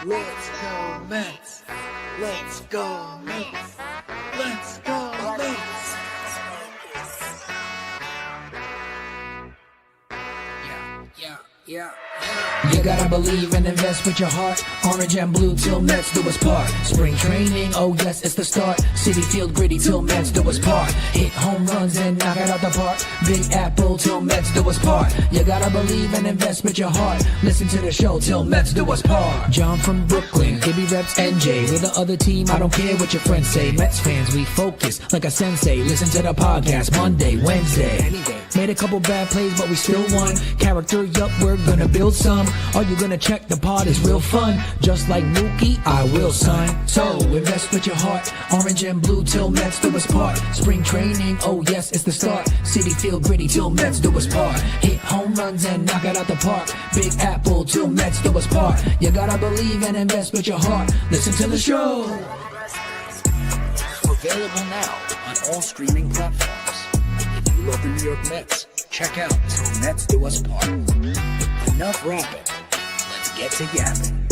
Let's go Mets. Let's go Mets. Let's go Mets. Yeah. You gotta believe and invest with your heart. Orange and blue till Mets do us part. Spring training, oh yes, it's the start. City Field gritty till Mets do us part. Hit home runs and knock it out the park. Big Apple till Mets do us part. You gotta believe and invest with your heart. Listen to the show till Mets do us part. John from Brooklyn, Gibby reps NJ. With the other team, I don't care what your friends say. Mets fans, we focus like a sensei. Listen to the podcast Monday, Wednesday. Made a couple bad plays, but we still won. Character, yup, we're gonna build some. Are you gonna check the pod? It's real fun. Just like Mookie, I will, son. So invest with your heart. Orange and blue till Mets do us part. Spring training, oh yes, it's the start. City Field gritty till Mets do us part. Hit home runs and knock it out the park. Big Apple till Mets do us part. You gotta believe and invest with your heart. Listen to the show. Available now on all streaming platforms. If you love the New York Mets, check out Til Mets Do Us Part. Enough rapping. Let's get to yapping.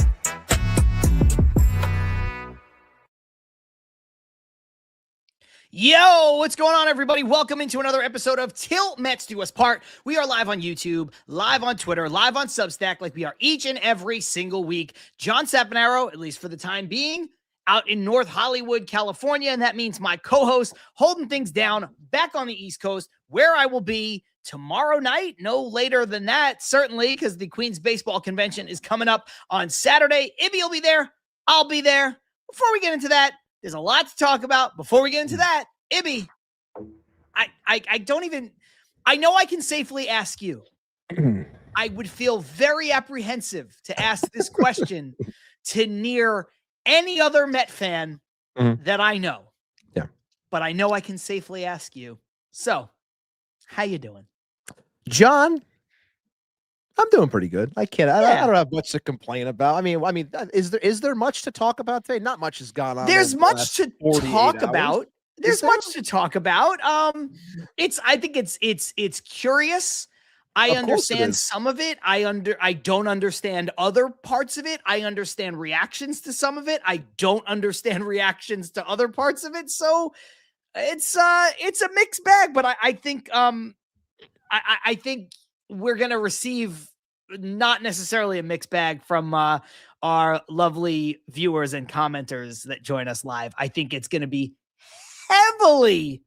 Yo, what's going on, everybody? Welcome into another episode of Til Mets Do Us Part. We are live on YouTube, live on Twitter, live on Substack, like we are each and every single week. John Saponaro, at least for the time being, out in North Hollywood, California, and that means my co-host holding things down back on the East Coast, where I will be tomorrow night, no later than that, certainly, because the Queens Baseball Convention is coming up on Saturday. Ibby will be there. I'll be there. Before we get into that, there's a lot to talk about. Before we get into that, Ibby, I don't even, I know I can safely ask you. I would feel very apprehensive to ask this question to near any other Met fan that I know. Yeah. But I know I can safely ask you. So, how you doing? John, I'm doing pretty good. I can't. I Yeah. don't have much to complain about. I mean, is there much to talk about today? Not much has gone on. There's over the much last to 48 talk hours. about. There's Is there? much to talk about. I think it's curious. I Of course it understand is. some of it. I don't understand other parts of it. I understand reactions to some of it. I don't understand reactions to other parts of it. So it's a mixed bag, but I think I think we're gonna receive not necessarily a mixed bag from our lovely viewers and commenters that join us live. I think it's gonna be heavily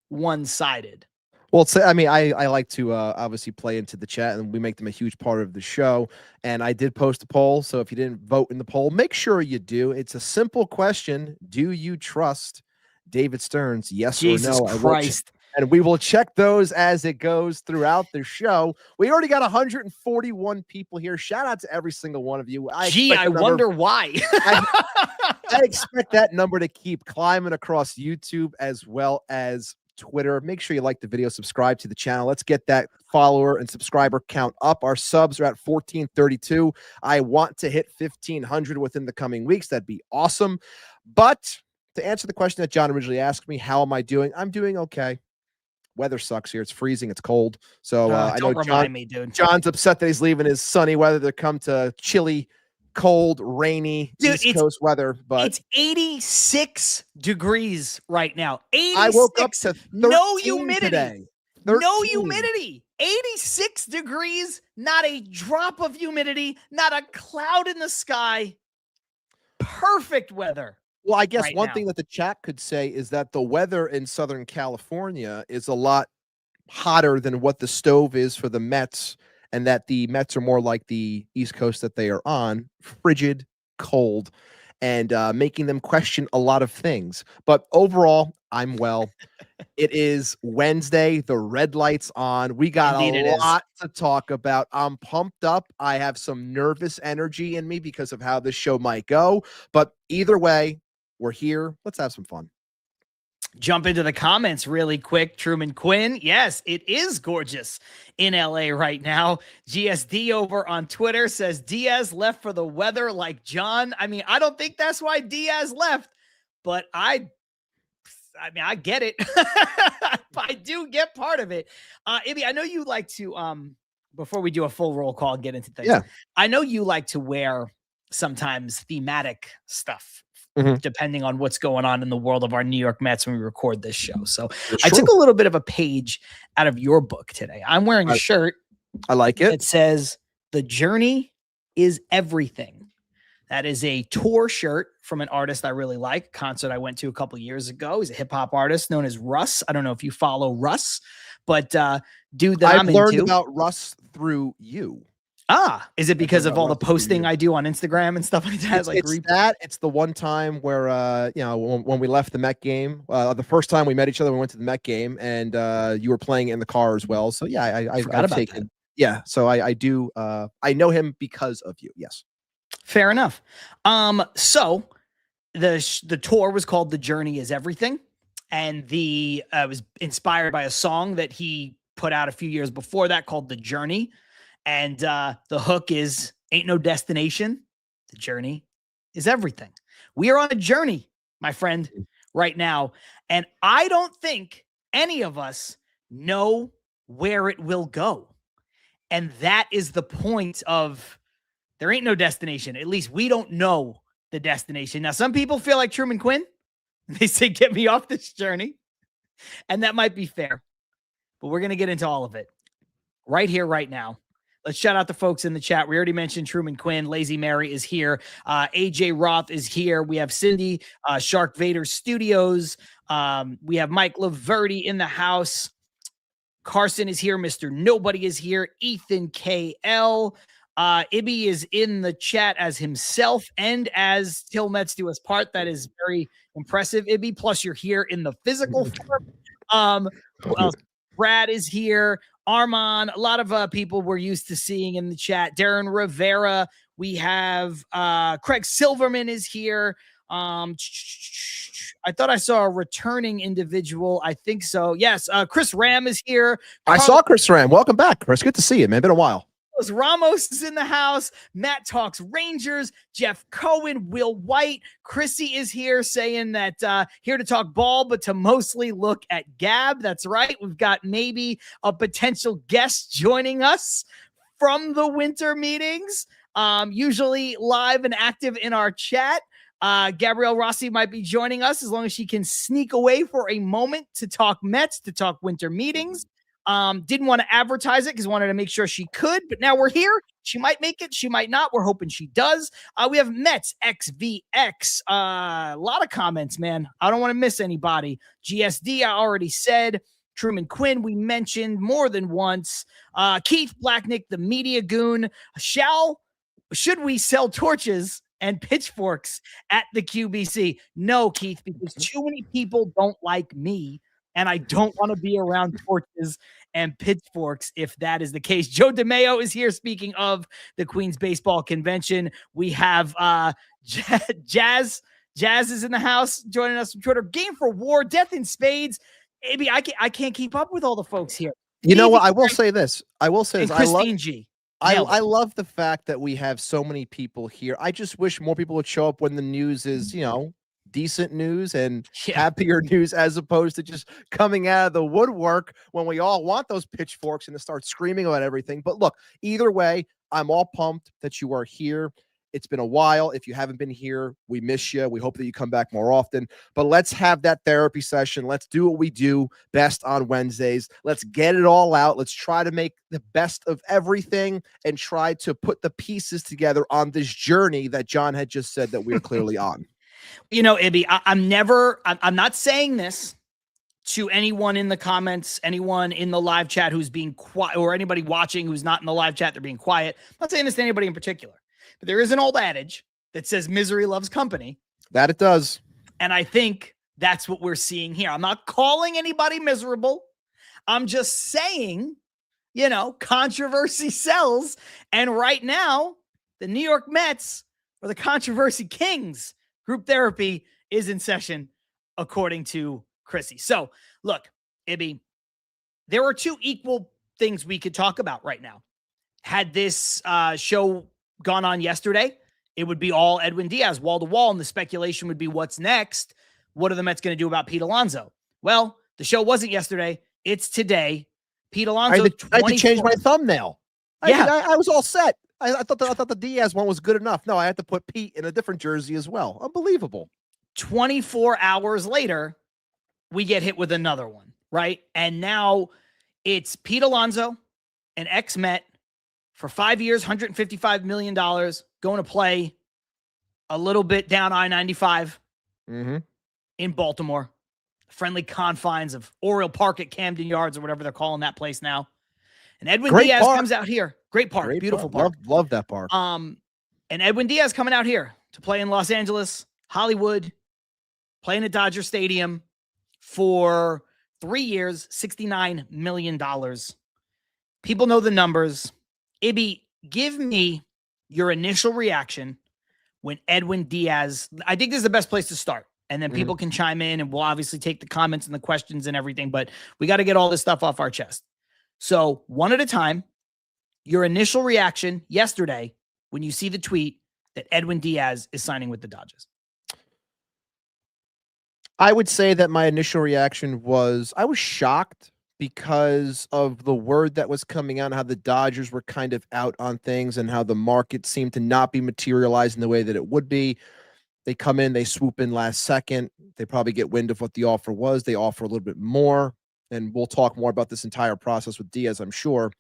one-sided. Well, I like to obviously play into the chat, and we make them a huge part of the show. And I did post a poll, so if you didn't vote in the poll, make sure you do. It's a simple question: do you trust David Stearns? Yes Jesus or no? Christ. And we will check those as it goes throughout the show. We already got 141 people here. Shout out to every single one of you. I wonder why. I expect that number to keep climbing across YouTube as well as Twitter. Make sure you like the video, subscribe to the channel. Let's get that follower and subscriber count up. Our subs are at 1432. I want to hit 1500 within the coming weeks. That'd be awesome. But to answer the question that John originally asked me, how am I doing? I'm doing okay. Weather sucks here. It's freezing. It's cold. So I know don't remind me, dude. John's upset that he's leaving his sunny weather to come to chilly, cold, rainy East Coast weather. But it's 86 degrees right now. 86. I woke up to 13 no humidity. today. No 13. humidity. 86 degrees. Not a drop of humidity. Not a cloud in the sky. Perfect weather. Well, I guess right one now. thing that the chat could say is that the weather in Southern California is a lot hotter than what the stove is for the Mets, and that the Mets are more like the East Coast that they are on, frigid, cold, and making them question a lot of things. But overall, I'm well. It is Wednesday. The red light's on. We got Indeed a lot to talk about. I'm pumped up. I have some nervous energy in me because of how this show might go. But either way, we're here. Let's have some fun. Jump into the comments really quick. Truman Quinn. Yes, it is gorgeous in LA right now. GSD over on Twitter says Diaz left for the weather like John. I mean, I don't think that's why Diaz left, but I get it. I do get part of it. Ibby, I know you like to, before we do a full roll call and get into things. Yeah. I know you like to wear sometimes thematic stuff, Mhm. depending on what's going on in the world of our New York Mets when we record this show. So It's I true. took a little bit of a page out of your book today. I'm wearing a shirt I like it. that says, "The journey is everything." That is a tour shirt from an artist I really like, a concert I went to a couple years ago. He's a hip hop artist known as Russ. I don't know if you follow Russ, but dude that I've I'm learned into. about Russ through you. Is it because of all the Russ through posting you. I do on Instagram and stuff like that? It's the one time where when we left the Met game, the first time we met each other, we went to the Met game, and you were playing in the car as well. So yeah, Forgot I've about taken that. yeah. So I do I know him because of you. Yes. Fair enough. So the tour was called "The Journey Is Everything," and the was inspired by a song that he put out a few years before that called "The Journey," and the hook is "Ain't no destination. The journey is everything." We are on a journey, my friend, right now, and I don't think any of us know where it will go, and that is the point of. There ain't no destination. At least we don't know the destination. Now, some people feel like Truman Quinn. They say, "Get me off this journey." And that might be fair. But we're going to get into all of it right here, right now. Let's shout out the folks in the chat. We already mentioned Truman Quinn. Lazy Mary is here. AJ Roth is here. We have Cindy, Shark Vader Studios. We have Mike Laverty in the house. Carson is here. Mr. Nobody is here. Ethan KL. Ibby is in the chat as himself and as Til Mets Do Us Part. That is very impressive, Ibby. Plus, you're here in the physical form. Who else? Brad is here. Armand. A lot of people we're used to seeing in the chat. Darren Rivera. We have Craig Silverman is here. I thought I saw a returning individual. I think so. Yes. Chris Ram is here. I saw Chris Ram. Welcome back, Chris. Good to see you, man. Been a while. Ramos is in the house. Matt talks Rangers. Jeff Cohen, Will White. Chrissy is here saying that here to talk ball, but to mostly look at Gab. That's right. We've got maybe a potential guest joining us from the winter meetings, usually live and active in our chat. Gabrielle Rossi might be joining us as long as she can sneak away for a moment to talk Mets, to talk winter meetings. Didn't want to advertise it because wanted to make sure she could, but now we're here. She might make it. She might not. We're hoping she does. We have Mets XVX. A lot of comments, man. I don't want to miss anybody. GSD, I already said. Truman Quinn, we mentioned more than once. Keith Blacknick, the media goon. Should we sell torches and pitchforks at the QBC? No, Keith, because too many people don't like me. And I don't want to be around torches and pitchforks if that is the case. Joe DeMeo is here. Speaking of the Queens Baseball Convention, we have Jazz. Jazz is in the house joining us from Twitter. Game for War, Death in Spades. Maybe I can't keep up with all the folks here. You know what? I will say this. Christine G. I love the fact that we have so many people here. I just wish more people would show up when the news is, decent news and happier news, as opposed to just coming out of the woodwork when we all want those pitchforks and to start screaming about everything. But look, either way, I'm all pumped that you are here. It's been a while. If you haven't been here, we miss you. We hope that you come back more often. But let's have that therapy session. Let's do what we do best on Wednesdays. Let's get it all out. Let's try to make the best of everything and try to put the pieces together on this journey that John had just said that we're clearly on. Ibby, I'm not saying this to anyone in the comments, anyone in the live chat who's being quiet, or anybody watching who's not in the live chat, they're being quiet. I'm not saying this to anybody in particular, but there is an old adage that says misery loves company. That it does. And I think that's what we're seeing here. I'm not calling anybody miserable. I'm just saying, controversy sells. And right now, the New York Mets are the controversy kings. Group therapy is in session, according to Chrissy. So, look, Ibby, there are two equal things we could talk about right now. Had this show gone on yesterday, it would be all Edwin Diaz, wall to wall, and the speculation would be what's next. What are the Mets going to do about Pete Alonso? Well, the show wasn't yesterday. It's today. Pete Alonso. I had to change my thumbnail. Yeah. I was all set. I thought the Diaz one was good enough. No, I had to put Pete in a different jersey as well. Unbelievable. 24 hours later, we get hit with another one, right? And now it's Pete Alonso, an ex-Met, for 5 years, $155 million, going to play a little bit down I-95 in Baltimore, friendly confines of Oriole Park at Camden Yards or whatever they're calling that place now. And Edwin Diaz comes out here. Great park, beautiful park. Love that park. And Edwin Diaz coming out here to play in Los Angeles, Hollywood, playing at Dodger Stadium for 3 years, $69 million. People know the numbers. Ibby, give me your initial reaction when Edwin Diaz, I think this is the best place to start. And then people can chime in and we'll obviously take the comments and the questions and everything, but we got to get all this stuff off our chest. So one at a time, your initial reaction yesterday when you see the tweet that Edwin Diaz is signing with the Dodgers. I would say that my initial reaction was I was shocked because of the word that was coming out and how the Dodgers were kind of out on things and how the market seemed to not be materializing the way that it would be. They come in, they swoop in last second. They probably get wind of what the offer was. They offer a little bit more, and we'll talk more about this entire process with Diaz, I'm sure.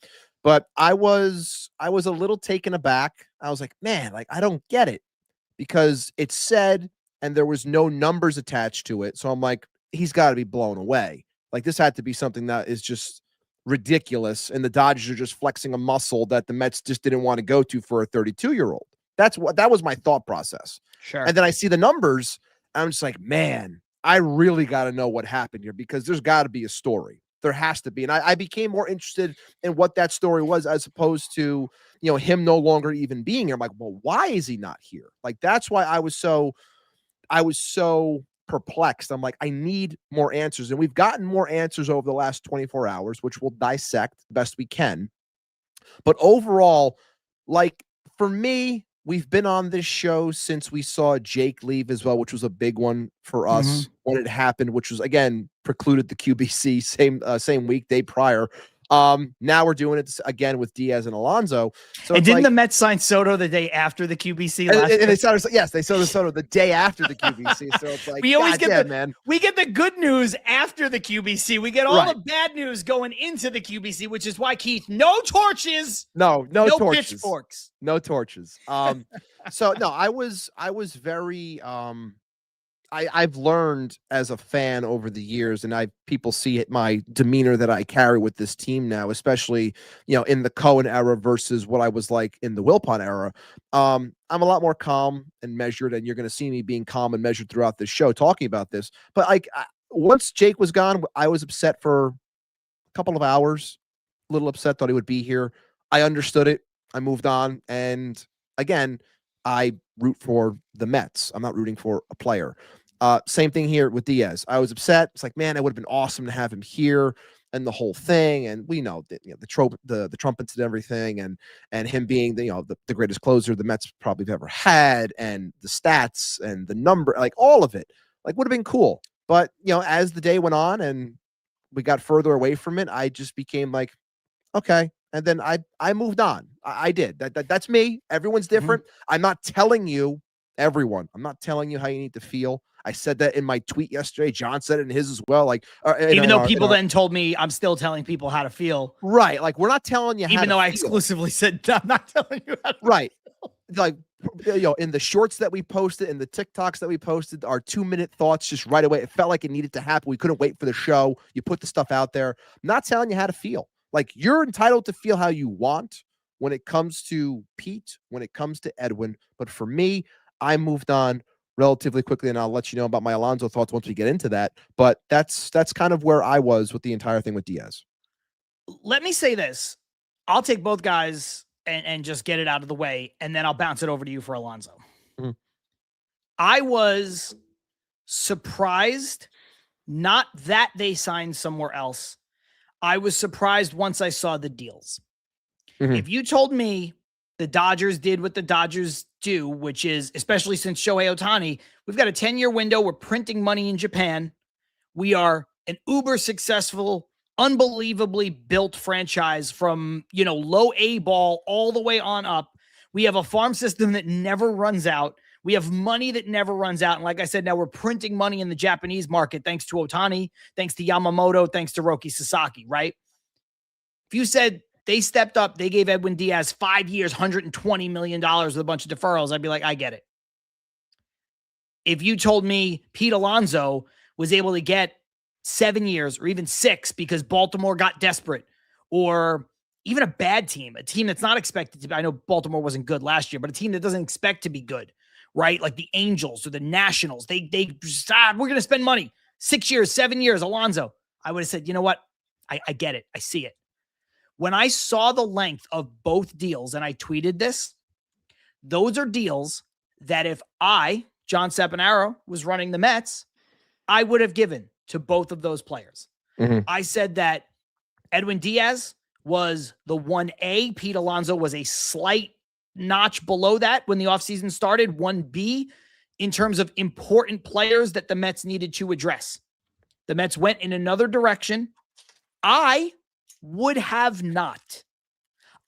But I was a little taken aback. I was like, man, like I don't get it because it said, and there was no numbers attached to it. So I'm like, he's got to be blown away. Like this had to be something that is just ridiculous. And the Dodgers are just flexing a muscle that the Mets just didn't want to go to for a 32-year-old. That was my thought process. Sure. And then I see the numbers. I'm just like, man, I really got to know what happened here because there's got to be a story. There has to be. And I became more interested in what that story was as opposed to, him no longer even being here. I'm like, well, why is he not here? Like, that's why I was so perplexed. I'm like, I need more answers. And we've gotten more answers over the last 24 hours, which we'll dissect the best we can. But overall, like for me, we've been on this show since we saw Jake leave as well, which was a big one for us when it happened, which was, again, precluded the QBC same week, day prior. Now we're doing it again with Diaz and Alonso. So and didn't the Mets sign Soto the day after the QBC last and they started, yes, they saw the Soto the day after the QBC. So it's like, we always get man. We get the good news after the QBC. We get all the bad news going into the QBC, which is why, Keith, no torches. No torches. Pitchforks. No torches. So no, I was very I've learned as a fan over the years, and people see my demeanor that I carry with this team now, especially, in the Cohen era versus what I was like in the Wilpon era. I'm a lot more calm and measured, and you're going to see me being calm and measured throughout this show talking about this. But once Jake was gone, I was upset for a couple of hours, a little upset, thought he would be here. I understood it. I moved on. And again, I root for the Mets. I'm not rooting for a player. Same thing here with Diaz. I was upset. It's like, man, it would have been awesome to have him here and the whole thing. And we know that the trumpets and everything, and him being the greatest closer the Mets probably have ever had, and the stats and the number, like all of it, like would have been cool. But as the day went on and we got further away from it, I just became like, okay. And then I moved on. I did. That's me. Everyone's different. I'm not telling you, everyone. I'm not telling you how you need to feel. I said that in my tweet yesterday. John said it in his as well. Like, even though people then told me I'm still telling people how to feel. Right. Like, we're not telling you how to feel. Even though I exclusively said I'm not telling you how to feel. Right. Like, in the shorts that we posted, in the TikToks that we posted, our 2-minute thoughts just right away. It felt like it needed to happen. We couldn't wait for the show. You put the stuff out there. I'm not telling you how to feel. Like, you're entitled to feel how you want when it comes to Pete, when it comes to Edwin. But for me, I moved on relatively quickly, and I'll let you know about my Alonso thoughts once we get into that. But that's kind of where I was with the entire thing with Diaz. Let me say this. I'll take both guys and just get it out of the way, and then I'll bounce it over to you for Alonso. I was surprised, not that they signed somewhere else. I was surprised once I saw the deals. If you told me the Dodgers did what the Dodgers do, which is, especially since Shohei Ohtani, we've got a 10-year window. We're printing money in Japan. We are an uber successful, unbelievably built franchise from, low A ball all the way on up. We have a farm system that never runs out. We have money that never runs out. And like I said, now we're printing money in the Japanese market, thanks to Ohtani, thanks to Yamamoto, thanks to Roki Sasaki, right? If you said they stepped up, they gave Edwin Diaz 5 years, $120 million with a bunch of deferrals, I'd be like, I get it. If you told me Pete Alonso was able to get 7 years or even 6 because Baltimore got desperate, or even a bad team, a team that's not expected to be, I know Baltimore wasn't good last year, but a team that doesn't expect to be good, right? Like the Angels or the Nationals, they just, we're going to spend money. 6 years, 7 years, Alonso. I would have said, you know what? I get it. I see it. When I saw the length of both deals, and I tweeted this, those are deals that if I, John Saponaro, was running the Mets, I would have given to both of those players. I said that Edwin Diaz was the 1A. Pete Alonso was a slight notch below that when the offseason started, 1B, in terms of important players that the Mets needed to address. The Mets went in another direction. I would have not.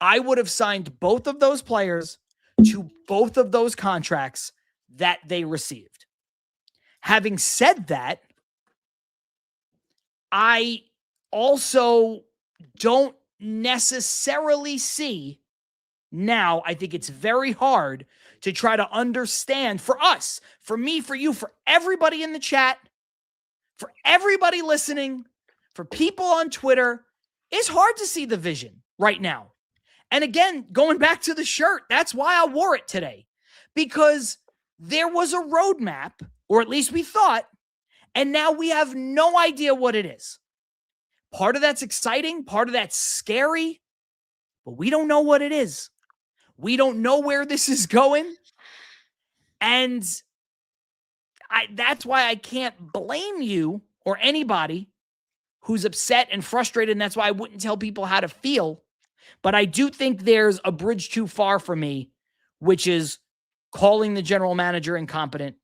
I would have signed both of those players to both of those contracts that they received. Having said that, I also don't necessarily see now. I think it's very hard to try to understand for us, for me, for you, for everybody in the chat, for everybody listening, for people on Twitter. It's hard to see the vision right now. And again, going back to the shirt, that's why I wore it today, because there was a roadmap, or at least we thought, and now we have no idea what it is. Part of that's exciting, part of that's scary, but we don't know what it is. We don't know where this is going. And that's why I can't blame you or anybody who's upset and frustrated, and that's why I wouldn't tell people how to feel. But I do think there's a bridge too far for me, which is calling the general manager incompetent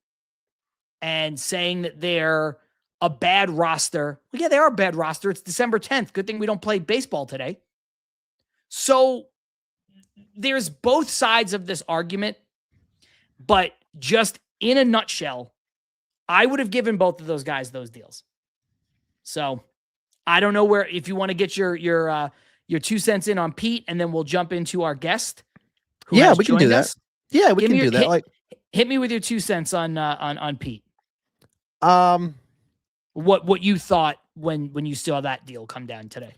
and saying that they're a bad roster. Well, yeah, they are a bad roster. It's December 10th. Good thing we don't play baseball today. So there's both sides of this argument, but just in a nutshell, I would have given both of those guys those deals. So I don't know where, if you want to get your 2 cents in on Pete, and then we'll jump into our guest. Yeah, we can do that. Yeah, we can do that. Hit me with your 2 cents on Pete. What you thought when you saw that deal come down today?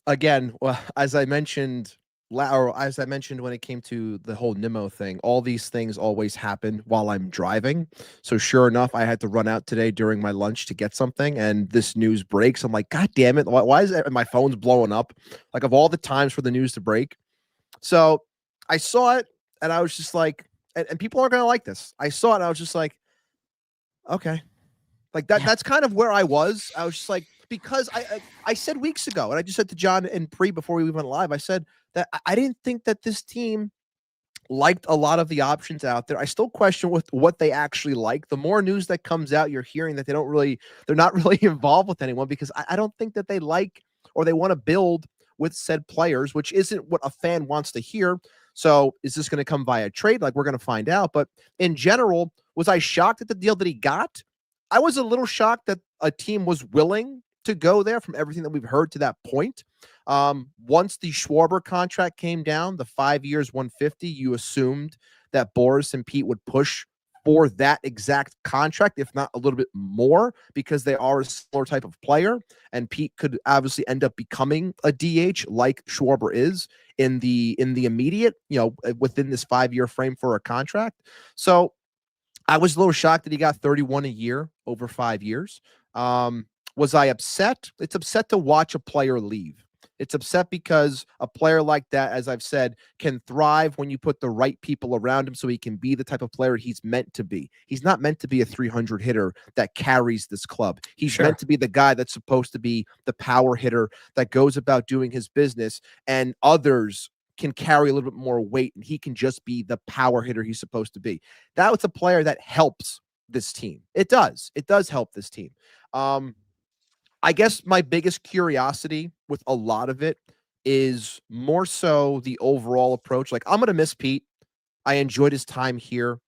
Again, well, as I mentioned when it came to the whole Nimmo thing, all these things always happen while I'm driving. So sure enough, I had to run out today during my lunch to get something, and this news breaks. I'm like, God damn it. Why is it, my phone's blowing up? Like, of all the times for the news to break. So I saw it, and I was just like, and people aren't going to like this. I saw it, and I was just like, okay. Like that's kind of where I was. I was just like, because I said weeks ago, and I just said to John and Pre before we went live, I said that I didn't think that this team liked a lot of the options out there. I still question what they actually like. The more news that comes out, you're hearing that they're not really involved with anyone, because I don't think that they like or they want to build with said players, which isn't what a fan wants to hear. So is this going to come via trade? Like, we're going to find out. But in general, was I shocked at the deal that he got? I was a little shocked that a team was willing to go there from everything that we've heard to that point. Once the Schwarber contract came down, the 5 years, 150, you assumed that Boris and Pete would push for that exact contract, if not a little bit more, because they are a similar type of player, and Pete could obviously end up becoming a DH like Schwarber is in the immediate, within this 5 year frame for a contract. So I was a little shocked that he got 31 a year over 5 years. Was I upset? It's upset to watch a player leave. It's upset because a player like that, as I've said, can thrive when you put the right people around him so he can be the type of player he's meant to be. He's not meant to be a 300 hitter that carries this club. He's meant to be the guy that's supposed to be the power hitter that goes about doing his business, and others can carry a little bit more weight, and he can just be the power hitter he's supposed to be. That was a player that helps this team. It does. It does help this team. I guess my biggest curiosity with a lot of it is more so the overall approach. Like, I'm going to miss Pete. I enjoyed his time here.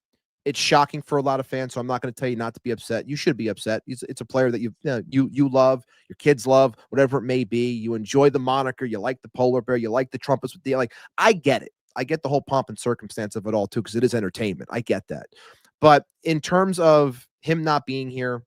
It's shocking for a lot of fans, so I'm not going to tell you not to be upset. You should be upset. It's a player that you love, your kids love, whatever it may be. You enjoy the moniker. You like the polar bear. You like the trumpets with the like. I get it. I get the whole pomp and circumstance of it all too, because it is entertainment. I get that. But in terms of him not being here,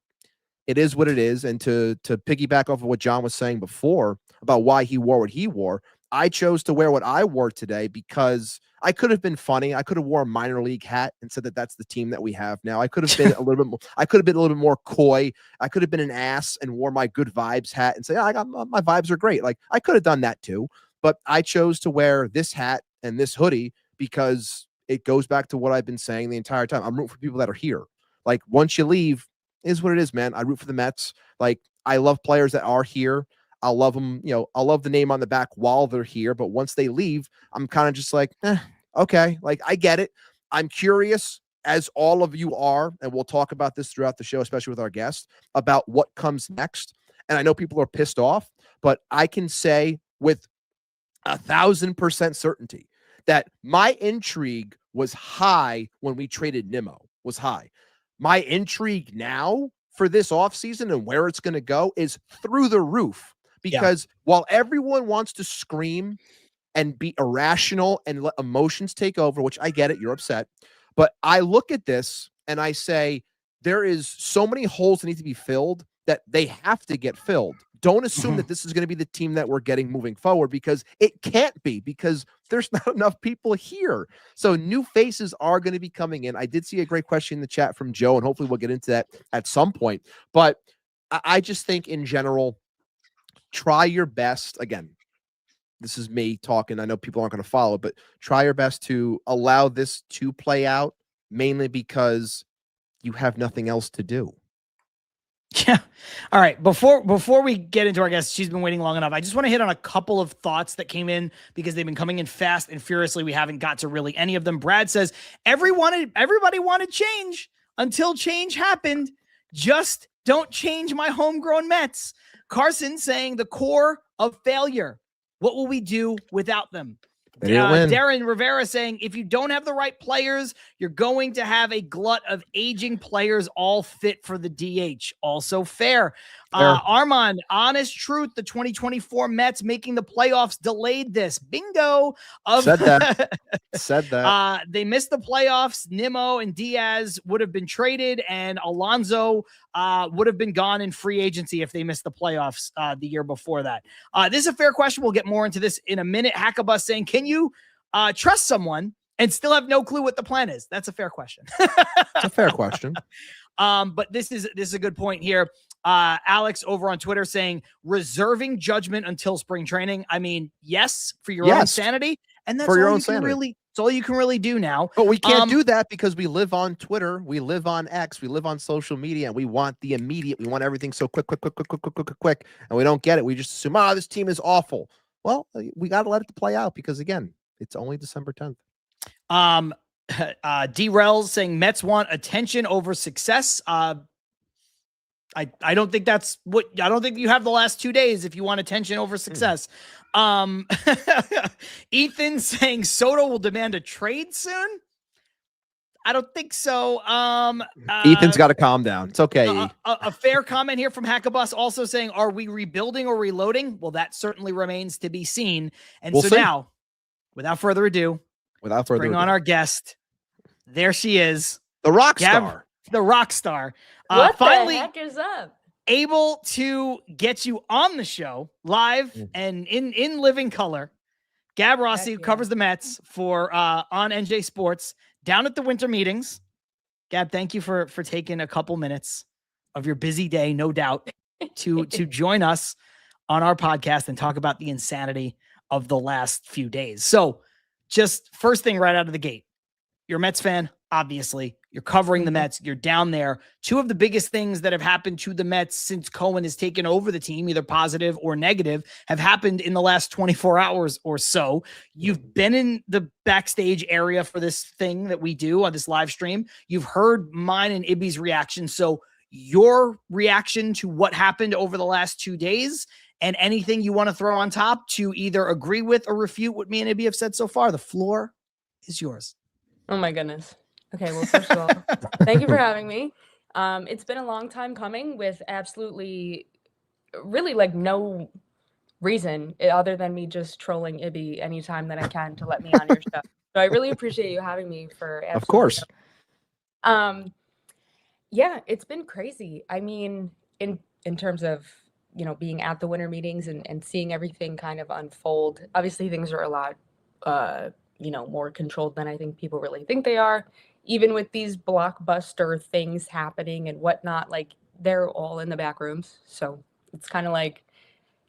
it is what it is. And to piggyback off of what John was saying before about why he wore what he wore, I chose to wear what I wore today because I could have been funny. I could have worn a minor league hat and said that that's the team that we have now. I could have been a little bit more, I could have been a little bit more coy. I could have been an ass and wore my good vibes hat and say, I got my vibes are great. Like, I could have done that too, but I chose to wear this hat and this hoodie because it goes back to what I've been saying the entire time. I'm rooting for people that are here. Like, once you leave, is what it is, man. I root for the Mets. Like, I love players that are here. I'll love them, I'll love the name on the back while they're here. But once they leave, I'm kind of just like, okay, like, I get it. I'm curious, as all of you are, and we'll talk about this throughout the show, especially with our guests, about what comes next. And I know people are pissed off, but I can say with 1,000% certainty that my intrigue was high when we traded Nimmo, was high. My intrigue now for this offseason and where it's going to go is through the roof. Because while everyone wants to scream and be irrational and let emotions take over, which I get it, you're upset. But I look at this and I say, there is so many holes that need to be filled that they have to get filled. Don't assume that this is going to be the team that we're getting moving forward, because it can't be, because there's not enough people here. So new faces are going to be coming in. I did see a great question in the chat from Joe, and hopefully we'll get into that at some point. But I just think in general, try your best. Again, this is me talking. I know people aren't going to follow, but try your best to allow this to play out, mainly because you have nothing else to do. Yeah. All right. Before we get into our guest, she's been waiting long enough. I just want to hit on a couple of thoughts that came in because they've been coming in fast and furiously. We haven't got to really any of them. Brad says, everybody wanted change until change happened. Just don't change my homegrown Mets. Carson saying the core of failure. What will we do without them? Darren Rivera saying, if you don't have the right players, you're going to have a glut of aging players all fit for the DH. Also fair. Armand, honest truth, the 2024 Mets making the playoffs delayed this. Bingo. Said that. They missed the playoffs. Nimmo and Diaz would have been traded, and Alonso would have been gone in free agency if they missed the playoffs the year before that. This is a fair question. We'll get more into this in a minute. Hackabus saying, can you trust someone and still have no clue what the plan is? That's a fair question. It's a fair question. But this is a good point here. Alex over on Twitter saying reserving judgment until spring training. I mean, yes, for your own sanity. And that's all it's all you can really do now. But we can't do that because we live on Twitter, we live on X, we live on social media, and we want the immediate. We want everything so quick, and we don't get it. We just assume, this team is awful. Well, we got to let it play out because, again, it's only December 10th. D-Rels saying Mets want attention over success. I don't think that's what I don't think you have the last 2 days if you want attention over success. Ethan saying Soto will demand a trade soon. I don't think so. Ethan's got to calm down. It's okay. A fair comment here from Hackabus also saying, are we rebuilding or reloading? Well, that certainly remains to be seen. And we'll see. Now, without further ado, bring on our guest. There she is. The rock star. The rock star. What finally, the heck is up? Able to get you on the show live and in living color. Gab Rossi, who covers the Mets for on NJ Sports, down at the winter meetings. Gab, thank you for taking a couple minutes of your busy day, no doubt, to join us on our podcast and talk about the insanity of the last few days. So just first thing right out of the gate, you're a Mets fan, obviously. You're covering the Mets. You're down there. Two of the biggest things that have happened to the Mets since Cohen has taken over the team, either positive or negative, have happened in the last 24 hours or so. You've been in the backstage area for this thing that we do on this live stream. You've heard mine and Ibby's reaction. So your reaction to what happened over the last 2 days and anything you want to throw on top to either agree with or refute what me and Ibby have said so far. The floor is yours. Oh my goodness. Okay, well, first of all, thank you for having me. It's been a long time coming with absolutely, really like no reason other than me just trolling Ibby anytime that I can to let me on your show. So I really appreciate you having me for absolutely. Of course. Yeah, it's been crazy. I mean, in terms of, being at the winter meetings and seeing everything kind of unfold. Obviously, things are a lot, more controlled than I think people really think they are. Even with these blockbuster things happening and whatnot, like they're all in the back rooms. So it's kind of like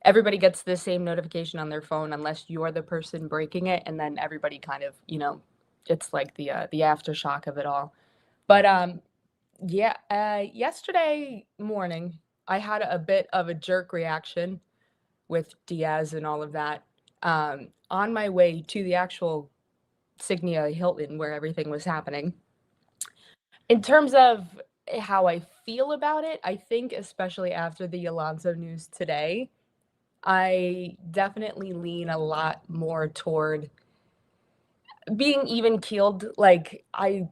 everybody gets the same notification on their phone unless you're the person breaking it, and then everybody kind of, it's like the aftershock of it all. But yesterday morning I had a bit of a jerk reaction with Diaz and all of that. On my way to the actual Signia Hilton where everything was happening. In terms of how I feel about it, I think especially after the Alonso news today, I definitely lean a lot more toward being even keeled. Like I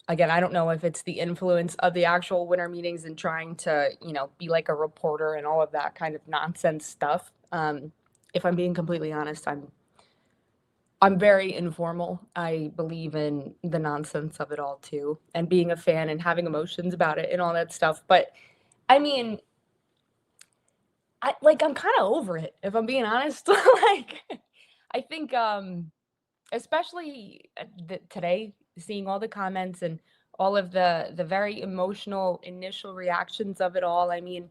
don't know if it's the influence of the actual winter meetings and trying to, be like a reporter and all of that kind of nonsense stuff. If I'm being completely honest, I'm very informal. I believe in the nonsense of it all too, and being a fan and having emotions about it and all that stuff. But I mean, I'm kind of over it, if I'm being honest. Like, I think, especially today, seeing all the comments and all of the very emotional initial reactions of it all. I mean,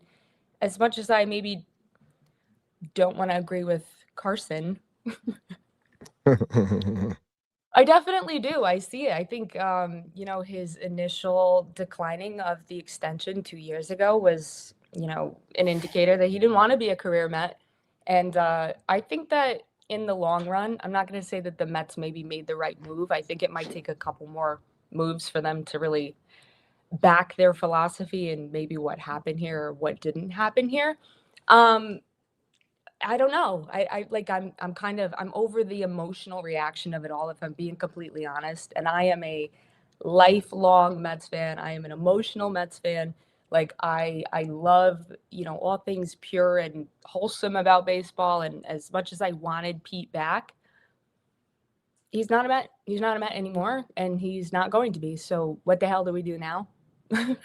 as much as I maybe don't want to agree with Carson, I definitely do. I see it. I think, his initial declining of the extension 2 years ago was, an indicator that he didn't want to be a career Met. And I think that in the long run, I'm not going to say that the Mets maybe made the right move. I think it might take a couple more moves for them to really back their philosophy and maybe what happened here or what didn't happen here. I don't know. I'm over the emotional reaction of it all, if I'm being completely honest. And I am a lifelong Mets fan. I am an emotional Mets fan. Like I love, all things pure and wholesome about baseball. And as much as I wanted Pete back, he's not a Met. He's not a Met anymore, and he's not going to be. So what the hell do we do now? And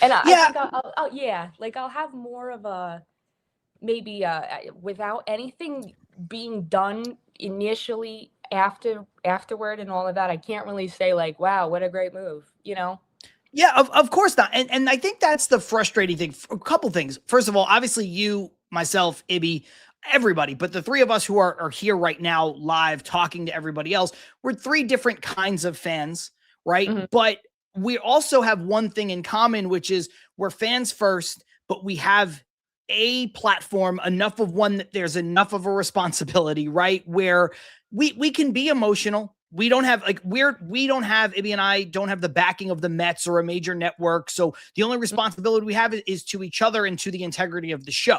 I think I'll have more of a, maybe without anything being done initially afterward and all of that. I can't really say like, wow, what a great move, Yeah, of course not. And I think that's the frustrating thing. A couple things. First of all, obviously you, myself, Ibby, everybody, but the three of us who are here right now live talking to everybody else, we're three different kinds of fans, right? Mm-hmm. But we also have one thing in common, which is we're fans first, but we have a platform, enough of one that there's enough of a responsibility, right? Where we can be emotional. We don't have Ibby and I don't have the backing of the Mets or a major network. So the only responsibility we have is to each other and to the integrity of the show.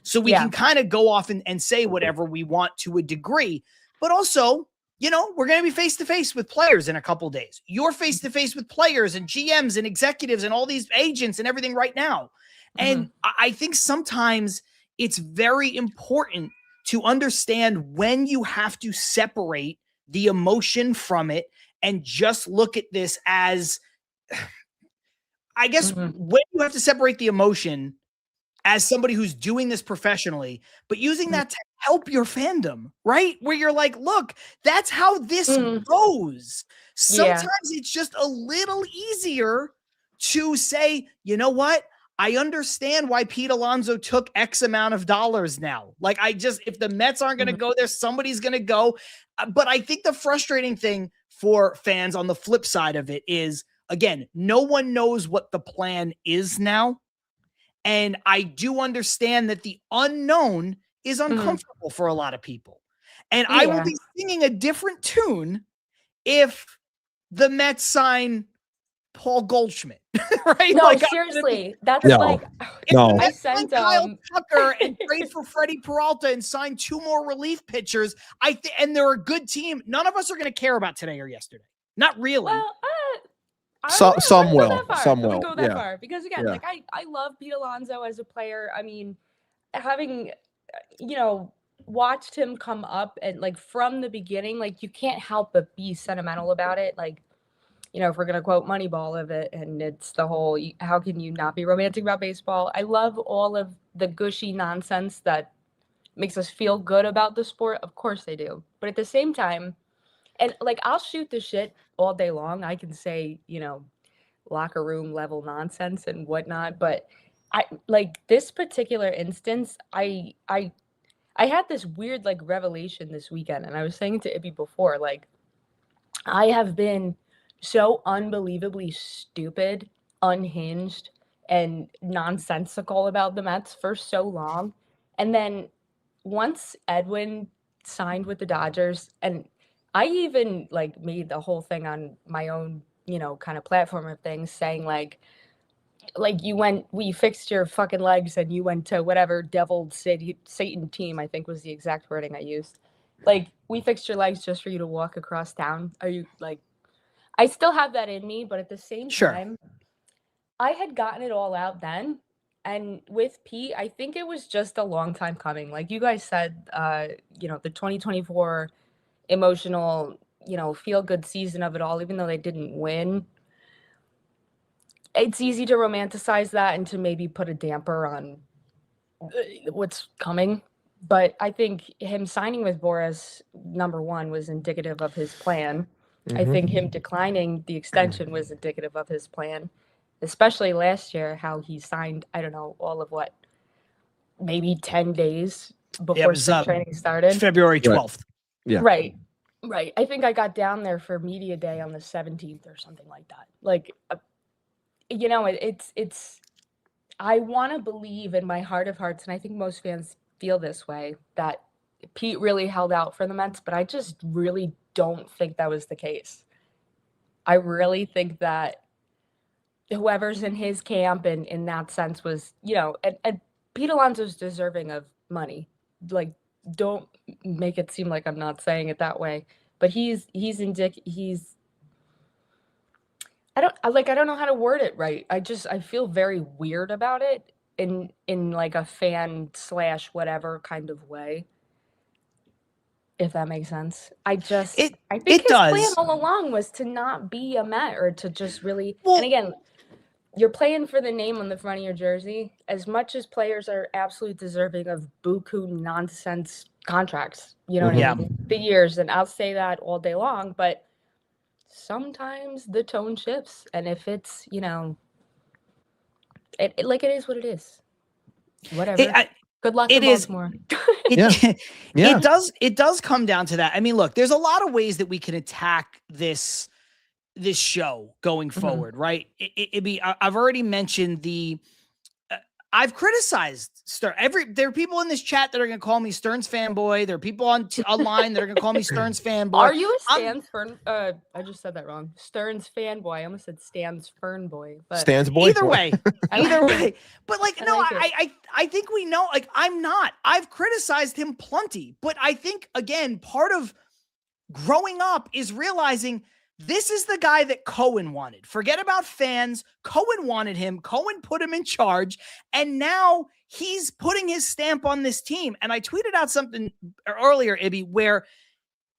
So we can kind of go off and say whatever we want to a degree, but also, we're going to be face-to-face with players in a couple days. You're face-to-face with players and GMs and executives and all these agents and everything right now. And I think sometimes it's very important to understand when you have to separate the emotion from it and just look at this as, I guess, when you have to separate the emotion as somebody who's doing this professionally, but using that to help your fandom, right? Where you're like, look, that's how this goes. Sometimes it's just a little easier to say, you know what? I understand why Pete Alonso took X amount of dollars now. Like, if the Mets aren't going to go there, somebody's going to go. But I think the frustrating thing for fans on the flip side of it is, again, no one knows what the plan is now. And I do understand that the unknown is uncomfortable for a lot of people. And I will be singing a different tune if the Mets sign Paul Goldschmidt, right? No, Like, seriously, that's No. like No. I I sent signed Kyle Tucker and trade for Freddie Peralta and sign 2 more relief pitchers. And they're a good team. None of us are going to care about today or yesterday. Not really. well, Some wouldn't go will, that far. some I wouldn't will, go that yeah. far because again, Yeah. like I love Pete Alonso as a player. I mean, having watched him come up and like from the beginning, like you can't help but be sentimental about it. Like, if we're gonna quote Moneyball of it, and it's the whole how can you not be romantic about baseball? I love all of the gushy nonsense that makes us feel good about the sport. Of course they do. But at the same time, and like I'll shoot the shit all day long. I can say, locker room level nonsense and whatnot. But I like this particular instance, I had this weird like revelation this weekend, and I was saying to Ibby before, like I have been so unbelievably stupid, unhinged, and nonsensical about the Mets for so long. And then once Edwin signed with the Dodgers, and I even like made the whole thing on my own, kind of platform of things saying like we fixed your fucking legs and you went to whatever devil Satan team, I think was the exact wording I used. Like, we fixed your legs just for you to walk across town. Are you like, I still have that in me, but at the same Sure. time, I had gotten it all out then. And with Pete, I think it was just a long time coming. Like you guys said, the 2024 emotional, feel good season of it all, even though they didn't win. It's easy to romanticize that and to maybe put a damper on what's coming. But I think him signing with Boris, number one, was indicative of his plan. I think him declining the extension was indicative of his plan, especially last year, how he signed, I don't know, all of what, maybe 10 days before spring training started. February 12th. Yeah. Right. I think I got down there for media day on the 17th or something like that. Like, it's I want to believe in my heart of hearts, and I think most fans feel this way, that Pete really held out for the Mets, but I just really don't think that was the case. I really think that whoever's in his camp and in that sense was, and Pete Alonso's deserving of money. Like, don't make it seem like I'm not saying it that way, but I don't know how to word it right. I feel very weird about it in like a fan / whatever kind of way. If that makes sense. I think his plan all along was to not be a Met, or to just really, and again, you're playing for the name on the front of your jersey. As much as players are absolutely deserving of buku nonsense contracts, you know what I mean? The years, and I'll say that all day long, but sometimes the tone shifts, and if it's it is what it is. Whatever. Good luck in Baltimore. It does come down to that. I mean, look, there's a lot of ways that we can attack this show going forward, right? I've already mentioned I've criticized Stern. There are people in this chat that are going to call me Stearns fanboy. There are people online that are going to call me Stearns fanboy. Are you a Stans Fern? I just said that wrong. Stearns fanboy. I almost said Stans Fernboy. But Stans boy. Either way. But like, I think we know. Like, I'm not. I've criticized him plenty, but I think again, part of growing up is realizing this is the guy that Cohen wanted. Forget about fans. Cohen wanted him. Cohen put him in charge. And now he's putting his stamp on this team. And I tweeted out something earlier, Ibby, where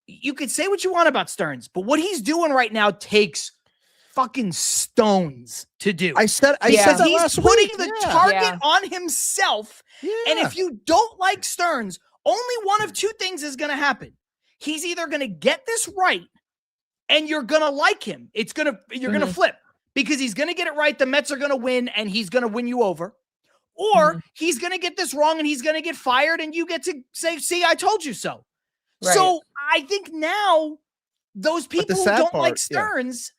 you could say what you want about Stearns, but what he's doing right now takes fucking stones to do. I said that he's putting the target on himself. Yeah. And if you don't like Stearns, only one of two things is going to happen. He's either going to get this right, and you're going to like him. You're going to flip, because he's going to get it right. The Mets are going to win, and he's going to win you over. Or he's going to get this wrong, and he's going to get fired, and you get to say, see, I told you so. Right. So I think now those people who don't like Stearns,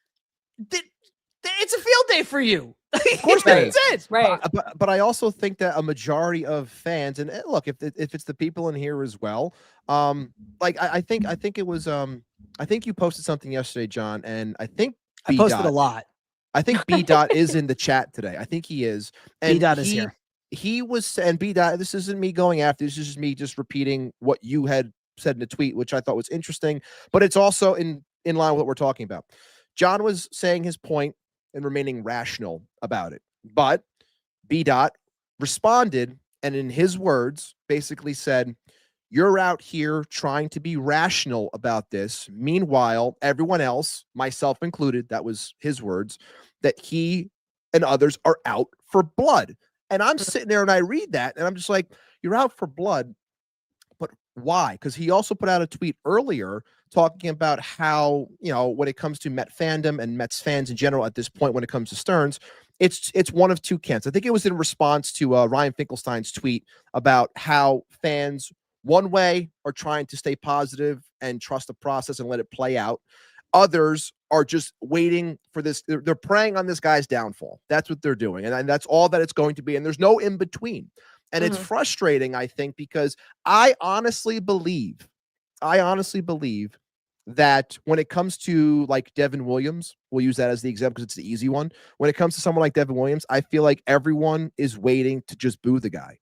it's a field day for you. Of course it is. Right. But I also think that a majority of fans, and look, if it's the people in here as well, I think it was I think you posted something yesterday, John, and I think I posted a lot. I think B Dot is in the chat today. I think he is. And B Dot is here. He was, and B Dot, this isn't me going after, this is just me just repeating what you had said in a tweet, which I thought was interesting, but it's also in line with what we're talking about. John was saying his point and remaining rational about it, but B Dot responded and in his words basically said, you're out here trying to be rational about this. Meanwhile, everyone else, myself included, that was his words, that he and others are out for blood. And I'm sitting there and I read that and I'm just like, you're out for blood, but why? Because he also put out a tweet earlier talking about how, when it comes to Met fandom and Mets fans in general at this point, when it comes to Stearns, it's one of two camps. I think it was in response to Ryan Finkelstein's tweet about how fans one way are trying to stay positive and trust the process and let it play out. Others are just waiting for this. They're preying on this guy's downfall. That's what they're doing. And that's all that it's going to be. And there's no in between. And it's frustrating, I think, because I honestly believe that when it comes to like Devin Williams, we'll use that as the example because it's the easy one. When it comes to someone like Devin Williams, I feel like everyone is waiting to just boo the guy.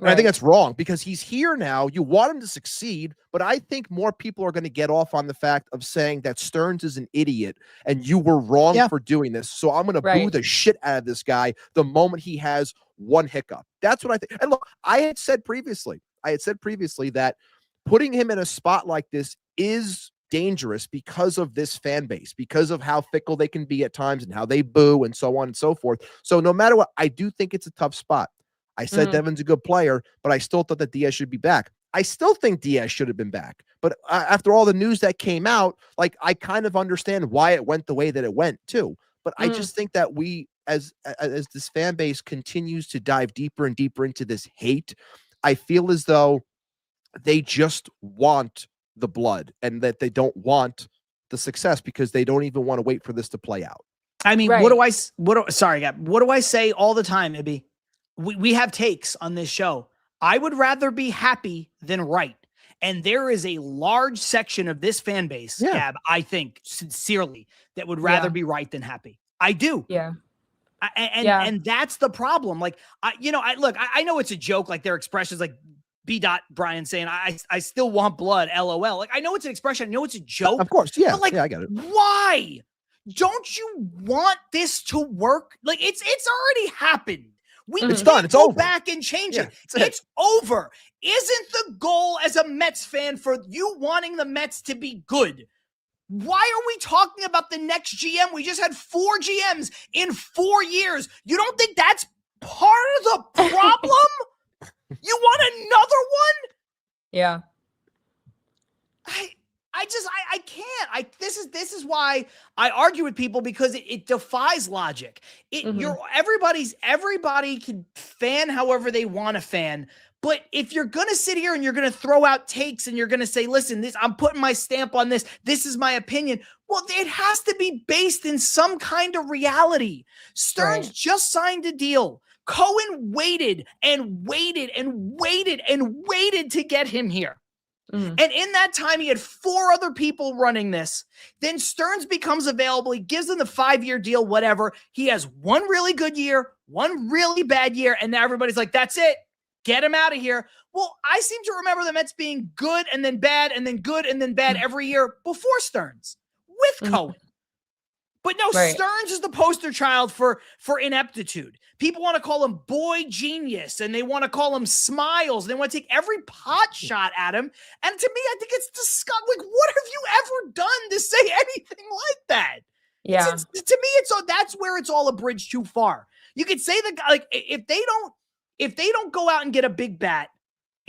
And I think that's wrong because he's here now. You want him to succeed, but I think more people are going to get off on the fact of saying that Stearns is an idiot and you were wrong for doing this. So I'm going to boo the shit out of this guy the moment he has one hiccup. That's what I think. And look, I had said previously that putting him in a spot like this is dangerous because of this fan base, because of how fickle they can be at times and how they boo and so on and so forth. So no matter what, I do think it's a tough spot. I said Devin's a good player, but I still thought that Diaz should be back. I still think Diaz should have been back. But after all the news that came out, like I kind of understand why it went the way that it went too. But I just think that we, as this fan base continues to dive deeper and deeper into this hate, I feel as though they just want the blood and that they don't want the success because they don't even want to wait for this to play out. I mean, what do I say all the time, Ibby? We have takes on this show. I would rather be happy than right. And there is a large section of this fan base, Gab, I think sincerely, that would rather be right than happy. I do. Yeah. And that's the problem. Like, I know it's a joke. Like their expressions like B. Brian saying, I still want blood, LOL. Like I know it's an expression. I know it's a joke. Of course. Yeah. But like, I got it. Why? Don't you want this to work? Like it's already happened. It's done. It's go over. Back and change it. It's It's over. Isn't the goal as a Mets fan for you wanting the Mets to be good? Why are we talking about the next GM? We just had 4 GMs in 4 years. You don't think that's part of the problem? You want another one? Yeah. I can't. This is why I argue with people because it defies logic. Everybody can fan however they want to fan. But if you're going to sit here and you're going to throw out takes and you're going to say, listen, I'm putting my stamp on this. This is my opinion. Well, it has to be based in some kind of reality. Stearns just signed a deal. Cohen waited and waited and waited and waited to get him here. And in that time, he had 4 other people running this. Then Stearns becomes available. He gives them the 5-year deal, whatever. He has 1 really good year, 1 really bad year. And now everybody's like, that's it. Get him out of here. Well, I seem to remember the Mets being good and then bad and then good and then bad every year before Stearns with Cohen. But no, Stearns is the poster child for ineptitude. People want to call him boy genius, and they want to call him smiles. And they want to take every pot shot at him. And to me, I think it's disgusting. Like, what have you ever done to say anything like that? Yeah. To me, that's where it's all a bridge too far. You could say the guy, like, if they don't go out and get a big bat,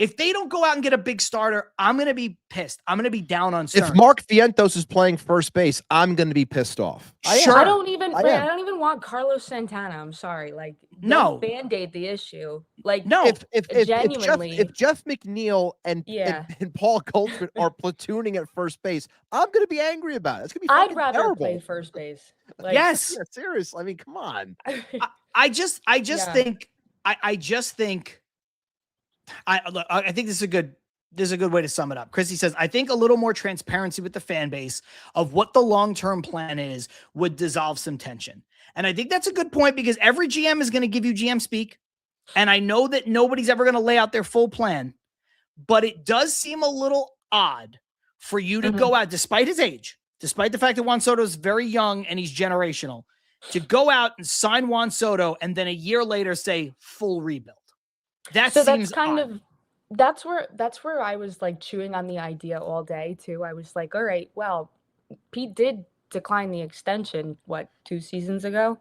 if they don't go out and get a big starter, I'm going to be pissed. I'm going to be down on Stearns. If Mark Vientos is playing first base, I'm going to be pissed off. I don't even want Carlos Santana. I'm sorry. Like, no, Band-Aid the issue. Like, no, if Jeff McNeil and Paul Goldschmidt are platooning at first base, I'm going to be angry about it. It's going to be I'd rather terrible. play first base. Like, yes. Yeah, seriously. I mean, come on. I just think I think this is a good this is a good way to sum it up. Chrissy says, I think a little more transparency with the fan base of what the long-term plan is would dissolve some tension. And I think that's a good point because every GM is going to give you GM speak. And I know that nobody's ever going to lay out their full plan, but it does seem a little odd for you to go out, despite his age, despite the fact that Juan Soto is very young and he's generational, to go out and sign Juan Soto and then a year later say full rebuild. That So seems that's kind odd. of that's where I was like chewing on the idea all day too. I was like, all right, well, Pete did decline the extension, 2 seasons ago?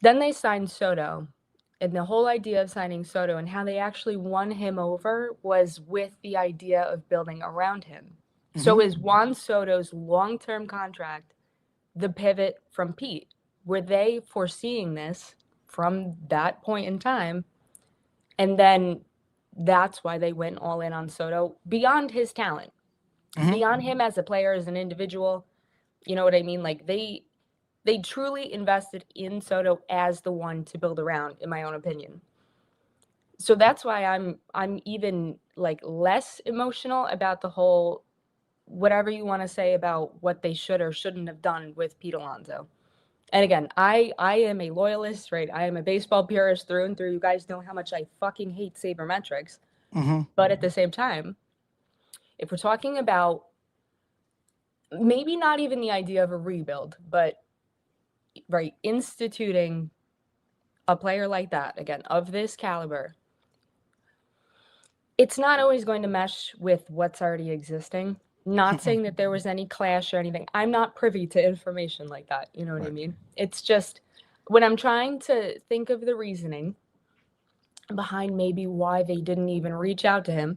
Then they signed Soto. And the whole idea of signing Soto and how they actually won him over was with the idea of building around him. So is Juan Soto's long-term contract the pivot from Pete? Were they foreseeing this from that point in time? And then that's why they went all in on Soto beyond his talent, beyond him as a player, as an individual. You know what I mean? Like they truly invested in Soto as the one to build around, in my own opinion. So that's why I'm even like less emotional about the whole, whatever you want to say about what they should or shouldn't have done with Pete Alonso. And again, I am a loyalist, right? I am a baseball purist through and through. You guys know how much I fucking hate sabermetrics. But at the same time, if we're talking about maybe not even the idea of a rebuild, but right, instituting a player like that, again, of this caliber, it's not always going to mesh with what's already existing. Not saying that there was any clash or anything. I'm not privy to information like that. You know what I mean? It's just when I'm trying to think of the reasoning behind maybe why they didn't even reach out to him,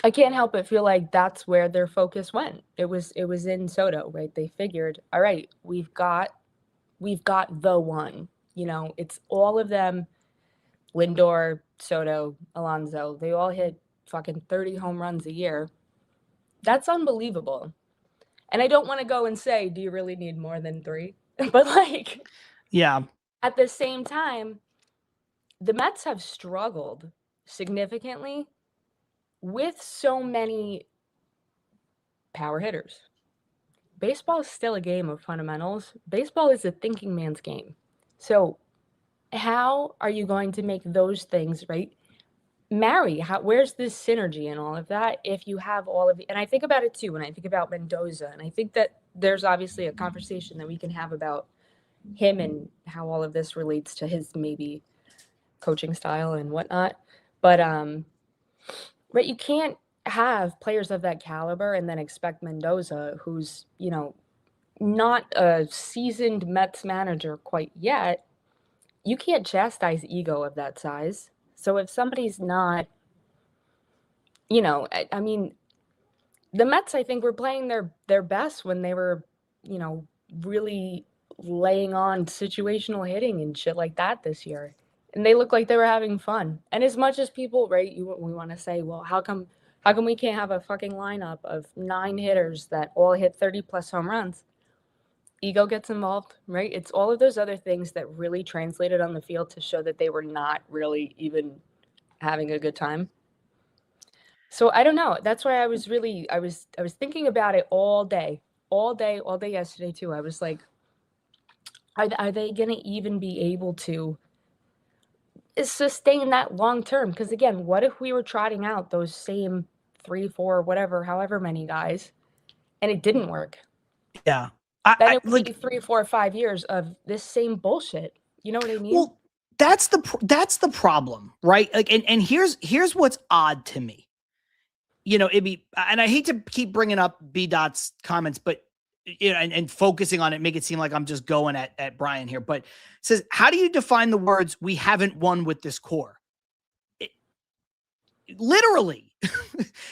I can't help but feel like that's where their focus went. It was in Soto, right? They figured, all right, we've got the one. You know, it's all of them. Lindor, Soto, Alonso, they all hit fucking 30 home runs a year. That's unbelievable. And I don't want to go and say, do you really need more than 3? But like, Yeah. At the same time, the Mets have struggled significantly with so many power hitters. Baseball is still a game of fundamentals. Baseball is a thinking man's game. So how are you going to make those things, right, marry? Where's this synergy and all of that if you have all of the, and I think about it too when I think about Mendoza, and I think that there's obviously a conversation that we can have about him and how all of this relates to his maybe coaching style and whatnot. But right, you can't have players of that caliber and then expect Mendoza, who's, you know, not a seasoned Mets manager quite yet. You can't chastise ego of that size. So if somebody's not, you know, I mean, the Mets, I think, were playing their best when they were, you know, really laying on situational hitting and shit like that this year. And they look like they were having fun. And as much as people, right, we want to say, well, how come we can't have a fucking lineup of 9 hitters that all hit 30+ home runs? Ego gets involved, right? It's all of those other things that really translated on the field to show that they were not really even having a good time. So I don't know. That's why I was thinking about it all day yesterday too. I was like, are they going to even be able to sustain that long term? Because again, what if we were trotting out those same 3, 4, whatever, however many guys, and it didn't work? Yeah. Then it would be 3, 4, 5 years of this same bullshit. You know what I mean? Well, that's the problem, right? Like, and here's what's odd to me. You know, and I hate to keep bringing up B-Dot's comments, but you know, and focusing on it, make it seem like I'm just going at Brian here. But it says, how do you define the words "we haven't won with this core"? Literally,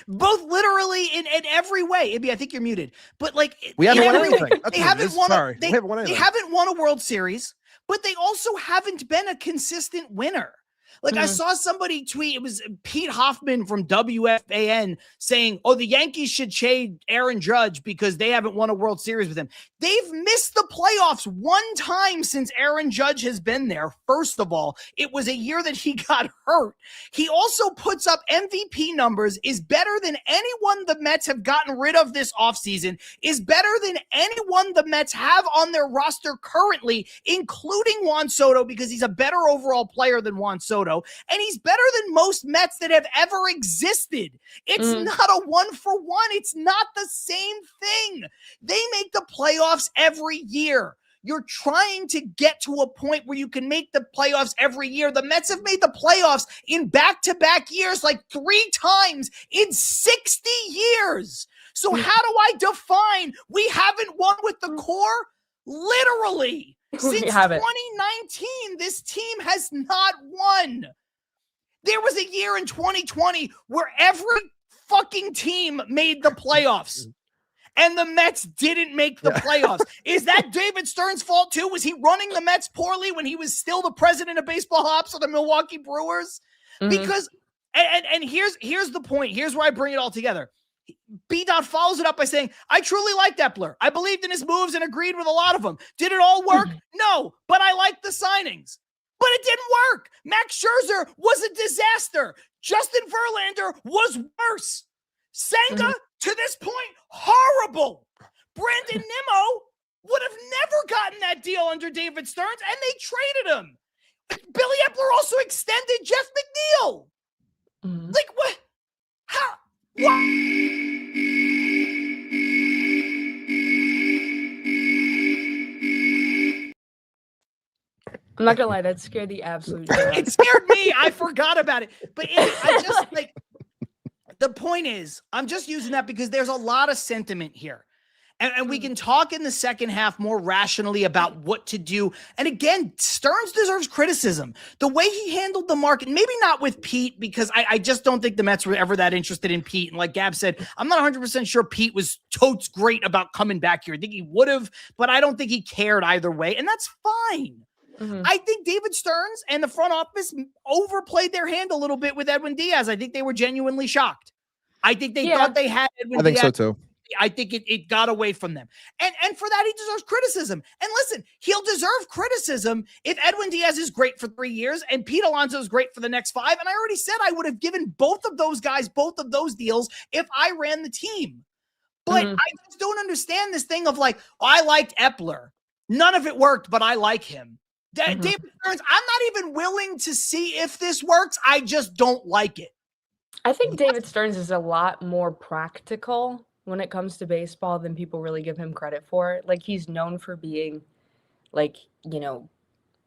both literally in every way. Ibby, I think you're muted. But like, we haven't won anything. They haven't won. They haven't won a World Series, but they also haven't been a consistent winner. Like I saw somebody tweet, it was Pete Hoffman from WFAN saying, "Oh, the Yankees should trade Aaron Judge because they haven't won a World Series with him." They've missed the playoffs one time since Aaron Judge has been there. First of all, it was a year that he got hurt. He also puts up MVP numbers, is better than anyone the Mets have gotten rid of this offseason, is better than anyone the Mets have on their roster currently, including Juan Soto, because he's a better overall player than Juan Soto, and he's better than most Mets that have ever existed. It's not a 1-for-1. It's not the same thing. They make the playoffs every year. You're trying to get to a point where you can make the playoffs every year. The Mets have made the playoffs in back-to-back years like 3 times in 60 years. So how do I define we haven't won with the core? Literally. Since 2019, this team has not won. There was a year in 2020 where every fucking team made the playoffs. And the Mets didn't make the playoffs. Is that David Stern's fault too? Was he running the Mets poorly when he was still the president of baseball ops of the Milwaukee Brewers? Because, and here's the point. Here's where I bring it all together. B-Dot follows it up by saying, I truly liked Epler. I believed in his moves and agreed with a lot of them. Did it all work? No, but I liked the signings. But it didn't work. Max Scherzer was a disaster. Justin Verlander was worse. Senga, to this point, horrible. Brandon Nimmo would have never gotten that deal under David Stearns, and they traded him. Billy Epler also extended Jeff McNeil. Like, what? How? What? I'm not gonna lie, that scared the absolute shit out. It scared me. I forgot about it. But I just, like, the point is, I'm just using that because there's a lot of sentiment here. And we can talk in the second half more rationally about what to do. And again, Stearns deserves criticism. The way he handled the market, maybe not with Pete, because I just don't think the Mets were ever that interested in Pete. And like Gab said, I'm not 100% sure Pete was totes great about coming back here. I think he would have, but I don't think he cared either way. And that's fine. I think David Stearns and the front office overplayed their hand a little bit with Edwin Diaz. I think they were genuinely shocked. I think they thought they had Edwin Diaz. I think so too. I think it got away from them. And for that, he deserves criticism. And listen, he'll deserve criticism if Edwin Diaz is great for 3 years and Pete Alonso is great for the next 5. And I already said I would have given both of those guys both of those deals if I ran the team. But I just don't understand this thing of like, I liked Epler. None of it worked, but I like him. David Stearns, I'm not even willing to see if this works. I just don't like it. I think David Stearns is a lot more practical when it comes to baseball than people really give him credit for. Like, he's known for being, like, you know,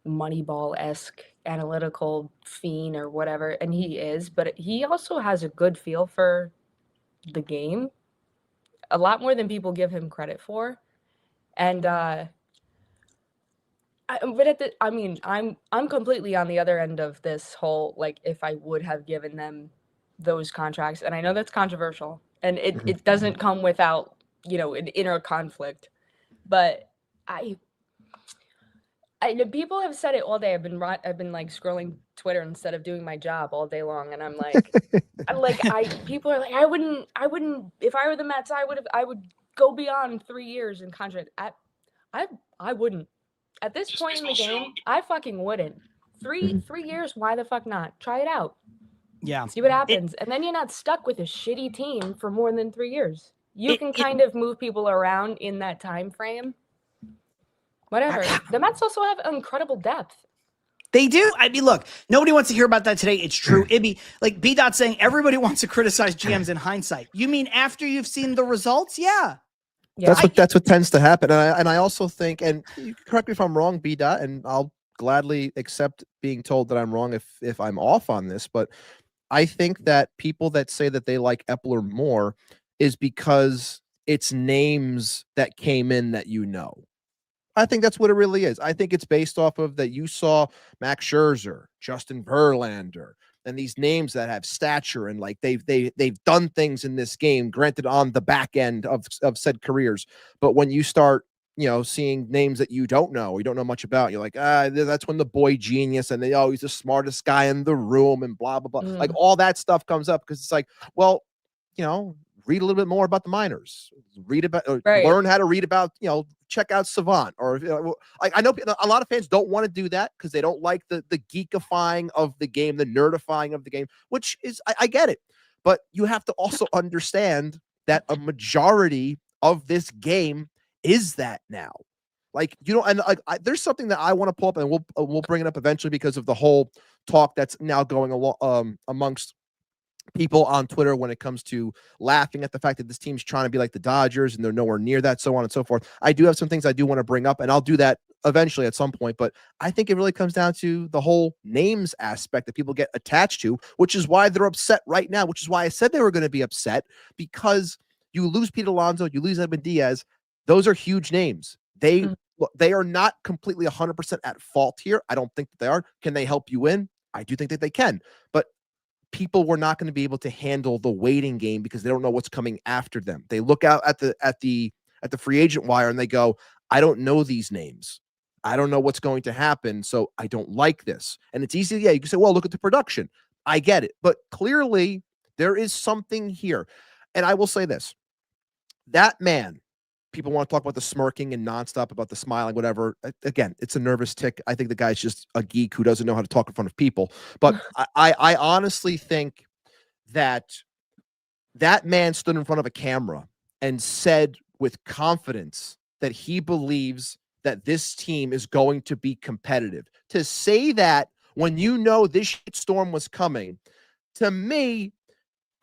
Moneyball-esque analytical fiend or whatever, and he is, but he also has a good feel for the game, a lot more than people give him credit for. And I'm completely on the other end of this whole, like, if I would have given them those contracts, and I know that's controversial, and it doesn't come without, you know, an inner conflict, but I people have said it all day. I've been like scrolling Twitter instead of doing my job all day long, and I'm like, people are like, I wouldn't if I were the Mets, I would go beyond 3 years in contract. I wouldn't. At this point in the game, I fucking wouldn't. Three years, why the fuck not? Try it out. Yeah. See what happens. And then you're not stuck with a shitty team for more than 3 years. You can kind of move people around in that time frame. Whatever. The Mets also have incredible depth. They do. I mean, look, nobody wants to hear about that today. It's true. Ibby, like B-Dot saying everybody wants to criticize GMs in hindsight. You mean after you've seen the results? Yeah. Yeah. That's what tends to happen. And I also think, and you correct me if I'm wrong, B-Dot, and I'll gladly accept being told that I'm wrong if I'm off on this, but I think that people that say that they like Epler more is because it's names that came in that you know. I think that's what it really is. I think it's based off of that you saw Max Scherzer, Justin Verlander, and these names that have stature and like they've done things in this game, granted on the back end of said careers. But when you start, you know, seeing names that you don't know, you don't know much about, you're like, that's when the boy genius and he's the smartest guy in the room and blah, blah, blah. Like all that stuff comes up because it's like, well, you know, read a little bit more about the minors, read about, Right. learn how to read about, check out Savant, or I know a lot of fans don't want to do that because they don't like the geekifying of the game, the nerdifying of the game, which is, I get it, but you have to also understand that a majority of this game is that now. Like, and there's something that I want to pull up, and we'll bring it up eventually because of the whole talk that's now going along amongst people on Twitter when it comes to laughing at the fact that this team's trying to be like the Dodgers and they're nowhere near that, so on and so forth. I do have some things I do want to bring up, and I'll do that eventually at some point, but I think it really comes down to the whole names aspect that people get attached to, which is why they're upset right now, which is why I said they were going to be upset, because you lose Pete Alonso, you lose Edwin Diaz. Those are huge names. They are not completely 100% at fault here. I don't think that they are. Can they help you win? I do think that they can, but people were not going to be able to handle the waiting game because they don't know what's coming after them. They look out at the free agent wire and they go, I don't know these names. I don't know what's going to happen, so I don't like this. And it's easy. Yeah, you can say, well, look at the production. I get it. But clearly there is something here. And I will say this, that man, people want to talk about the smirking and nonstop, about the smiling, whatever. Again, it's a nervous tick. I think the guy's just a geek who doesn't know how to talk in front of people. But I honestly think that man stood in front of a camera and said with confidence that he believes that this team is going to be competitive. To say that when you know this storm was coming, to me,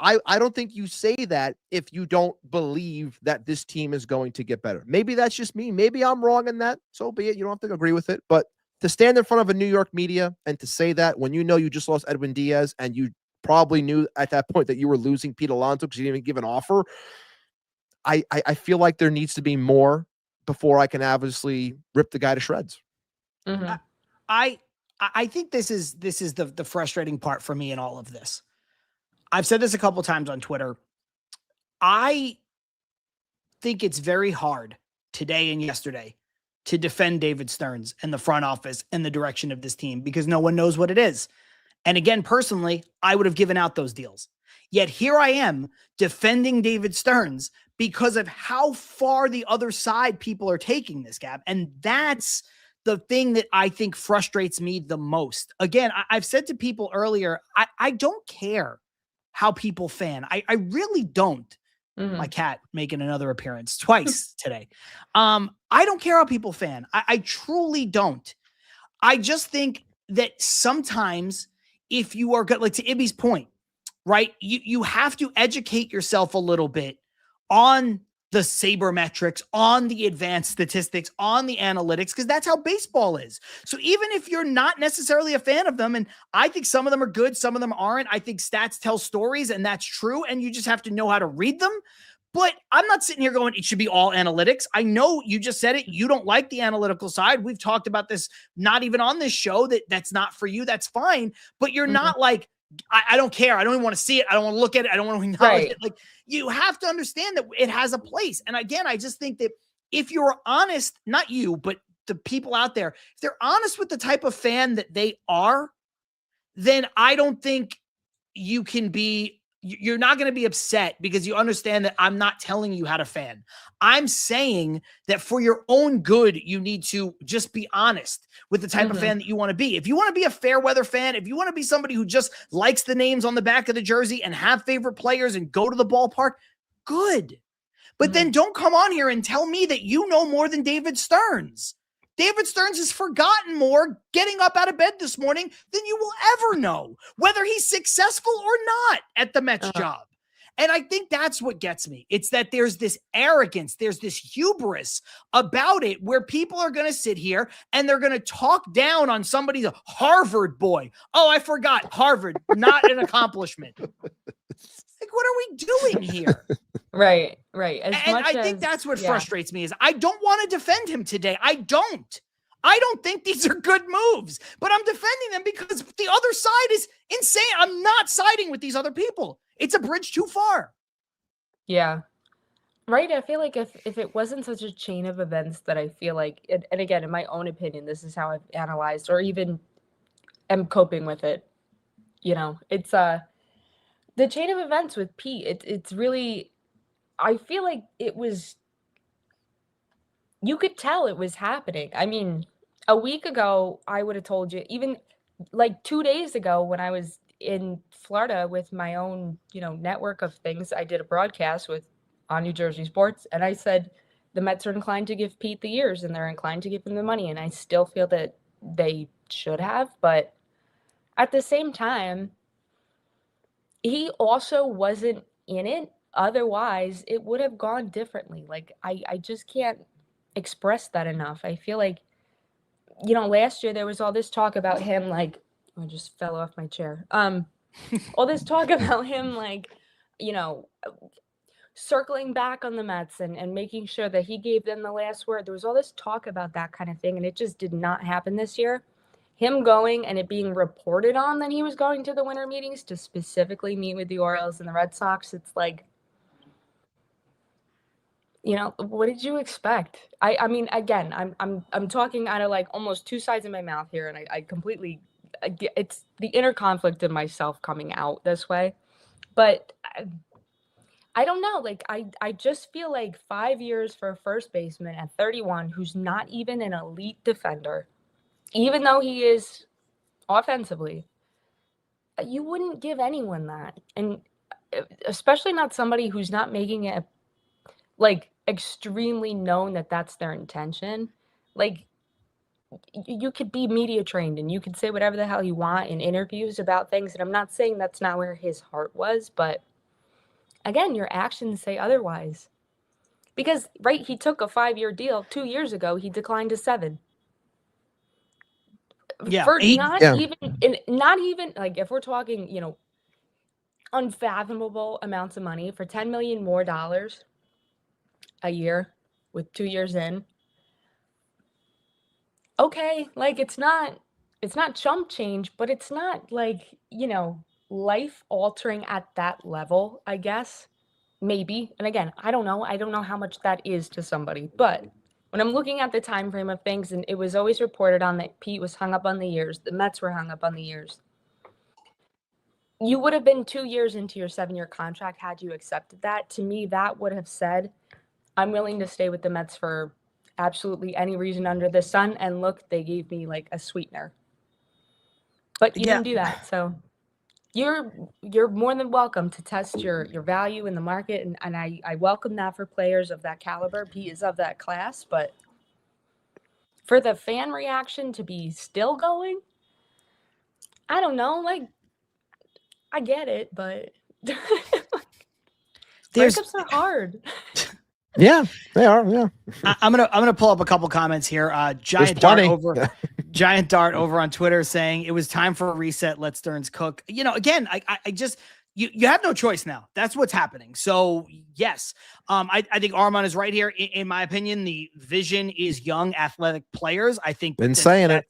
I don't think you say that if you don't believe that this team is going to get better. Maybe that's just me. Maybe I'm wrong in that. So be it. You don't have to agree with it. But to stand in front of a New York media and to say that when you know you just lost Edwin Diaz and you probably knew at that point that you were losing Pete Alonso because you didn't even give an offer, I feel like there needs to be more before I can obviously rip the guy to shreds. Mm-hmm. I think this is the frustrating part for me in all of this. I've said this a couple times on Twitter. I think it's very hard today and yesterday to defend David Stearns and the front office and the direction of this team because no one knows what it is. And again, personally, I would have given out those deals. Yet here I am defending David Stearns because of how far the other side people are taking this, Gab. And that's the thing that I think frustrates me the most. Again, I've said to people earlier, I don't care how people fan. I really don't. Mm-hmm. My cat making another appearance twice today. I don't care how people fan. I truly don't. I just think that sometimes if you are good, like to Ibby's point, right? You have to educate yourself a little bit on the sabermetrics, on the advanced statistics, on the analytics, because that's how baseball is. So even if you're not necessarily a fan of them, and I think some of them are good, some of them aren't, I think stats tell stories, and that's true, and you just have to know how to read them. But I'm not sitting here going, it should be all analytics. I know you just said it. You don't like the analytical side. We've talked about this, not even on this show, that's not for you. That's fine. But you're not like, I don't care. I don't even want to see it. I don't want to look at it. I don't want to acknowledge it. Like, you have to understand that it has a place. And again, I just think that if you're honest, not you, but the people out there, if they're honest with the type of fan that they are, then I don't think you're not going to be upset because you understand that I'm not telling you how to fan. I'm saying that for your own good, you need to just be honest with the type of fan that you want to be. If you want to be a fair weather fan, if you want to be somebody who just likes the names on the back of the jersey and have favorite players and go to the ballpark, good. But then don't come on here and tell me that you know more than David Stearns. David Stearns has forgotten more getting up out of bed this morning than you will ever know, whether he's successful or not at the Mets job. And I think that's what gets me. It's that there's this arrogance, there's this hubris about it where people are going to sit here and they're going to talk down on somebody's Harvard boy. Oh, I forgot Harvard, not an accomplishment. Like, what are we doing here? Right. And I think that's what frustrates me is I don't want to defend him today. I don't think these are good moves, but I'm defending them because the other side is insane. I'm not siding with these other people. It's a bridge too far. Yeah. Right. I feel like if it wasn't such a chain of events that I feel like, and again, in my own opinion, this is how I've analyzed or even am coping with it. You know, it's the chain of events with Pete. It's really I feel like you could tell it was happening. I mean, a week ago, I would have told you, even like 2 days ago when I was in Florida with my own, network of things, I did a broadcast on New Jersey sports, and I said the Mets are inclined to give Pete the years and they're inclined to give him the money. And I still feel that they should have, but at the same time, he also wasn't in it. Otherwise, it would have gone differently. Like, I just can't express that enough. I feel like, last year there was all this talk about him, like, I just fell off my chair. All this talk about him, like, circling back on the Mets and making sure that he gave them the last word. There was all this talk about that kind of thing, and it just did not happen this year. Him going and it being reported on that he was going to the winter meetings to specifically meet with the Orioles and the Red Sox, it's like, what did you expect? I mean, again, I'm talking out of like almost two sides of my mouth here, and I completely, it's the inner conflict in myself coming out this way. But I don't know. Like, I just feel like 5 years for a first baseman at 31 who's not even an elite defender, even though he is offensively, you wouldn't give anyone that. And especially not somebody who's not making it like extremely known that that's their intention. Like, you could be media trained and you could say whatever the hell you want in interviews about things. And I'm not saying that's not where his heart was, but again, your actions say otherwise. Because, right, he took a 5-year deal. 2 years ago, he declined to 7. Yeah, For not Yeah. even like, if we're talking, unfathomable amounts of money for $10 million more a year with 2 years in. Okay, like, it's not chump change, but it's not like, life altering at that level, I guess. Maybe. And again, I don't know. I don't know how much that is to somebody, but when I'm looking at the time frame of things, and it was always reported on that Pete was hung up on the years, the Mets were hung up on the years. You would have been 2 years into your 7-year contract had you accepted that. To me, that would have said, I'm willing to stay with the Mets for absolutely any reason under the sun. And look, they gave me like a sweetener. But you didn't do that. So you're more than welcome to test your value in the market. And I welcome that for players of that caliber. Pete is of that class. But for the fan reaction to be still going, I don't know. Like, I get it, but breakups are hard. Yeah, they are. Yeah. I'm gonna pull up a couple comments here. Giant Dart over on Twitter saying it was time for a reset. Let Stearns cook. Again, I just you have no choice now. That's what's happening. So yes, I think Armand is right here. In my opinion, the vision is young, athletic players. I think been saying it.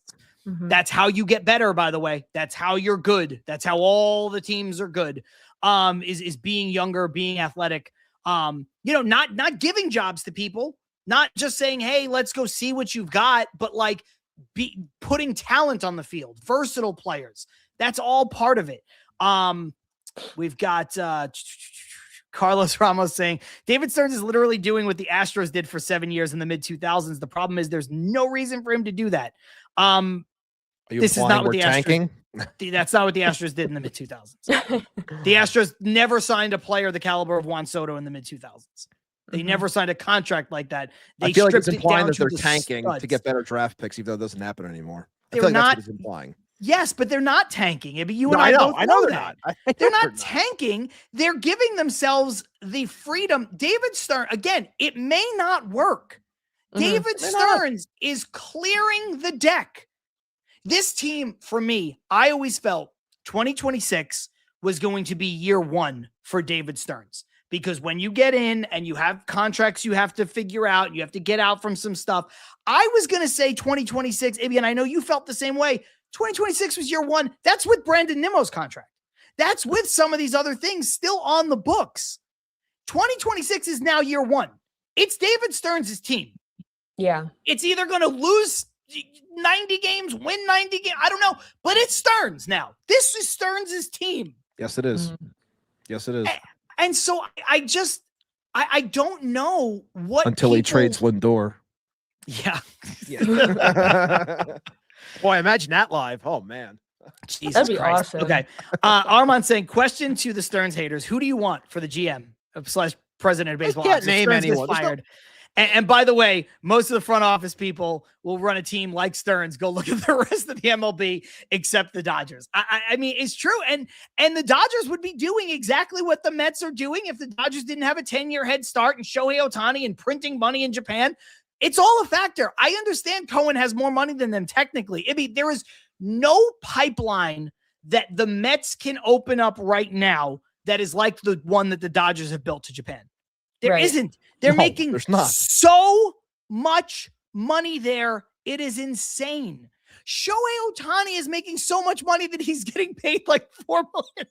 That's how you get better. By the way, that's how you're good. That's how all the teams are good. Is being younger, being athletic. Not giving jobs to people, not just saying, hey, let's go see what you've got, but like putting talent on the field, versatile players. That's all part of it. We've got Carlos Ramos saying David Stearns is literally doing what the Astros did for 7 years in the mid 2000s. The problem is there's no reason for him to do that. This is not what the Astros. That's not what the Astros did in the mid 2000s. The Astros never signed a player the caliber of Juan Soto in the mid 2000s. They never signed a contract like that. I feel like it's implying that they're tanking to get better draft picks, even though it doesn't happen anymore. I feel like that's what it's implying. Yes, but they're not tanking. I mean, you and I both know they're that. not. They're not tanking. They're giving themselves the freedom. David Stearns, again, it may not work. David Stearns is clearing the deck. This team, for me, I always felt 2026 was going to be year one for David Stearns. Because when you get in and you have contracts you have to figure out, you have to get out from some stuff. I was going to say 2026, Ibby, and I know you felt the same way. 2026 was year one. That's with Brandon Nimmo's contract. That's with some of these other things still on the books. 2026 is now year one. It's David Stearns' team. Yeah. It's either going to lose 90 games, win 90 games. I don't know, but it's Stearns now. This is Stearns' team. Yes, it is. Yes, it is. And so I I don't know what until he trades Lindor. Yeah. Boy, imagine that live. Oh man. Jesus That'd be Christ. awesome. Okay. Armand saying, question to the Stearns haters. Who do you want for the GM / president of baseball? I can't ops? name Stearns gets anyone. Fired. And by the way, most of the front office people will run a team like Stearns. Go look at the rest of the MLB except the Dodgers. I mean, it's true. And the Dodgers would be doing exactly what the Mets are doing if the Dodgers didn't have a 10-year head start and Shohei Ohtani and printing money in Japan. It's all a factor. I understand Cohen has more money than them technically. I mean, there is no pipeline that the Mets can open up right now that is like the one that the Dodgers have built to Japan. There isn't. They're making so much money there. It is insane. Shohei Ohtani is making so much money that he's getting paid like $4 million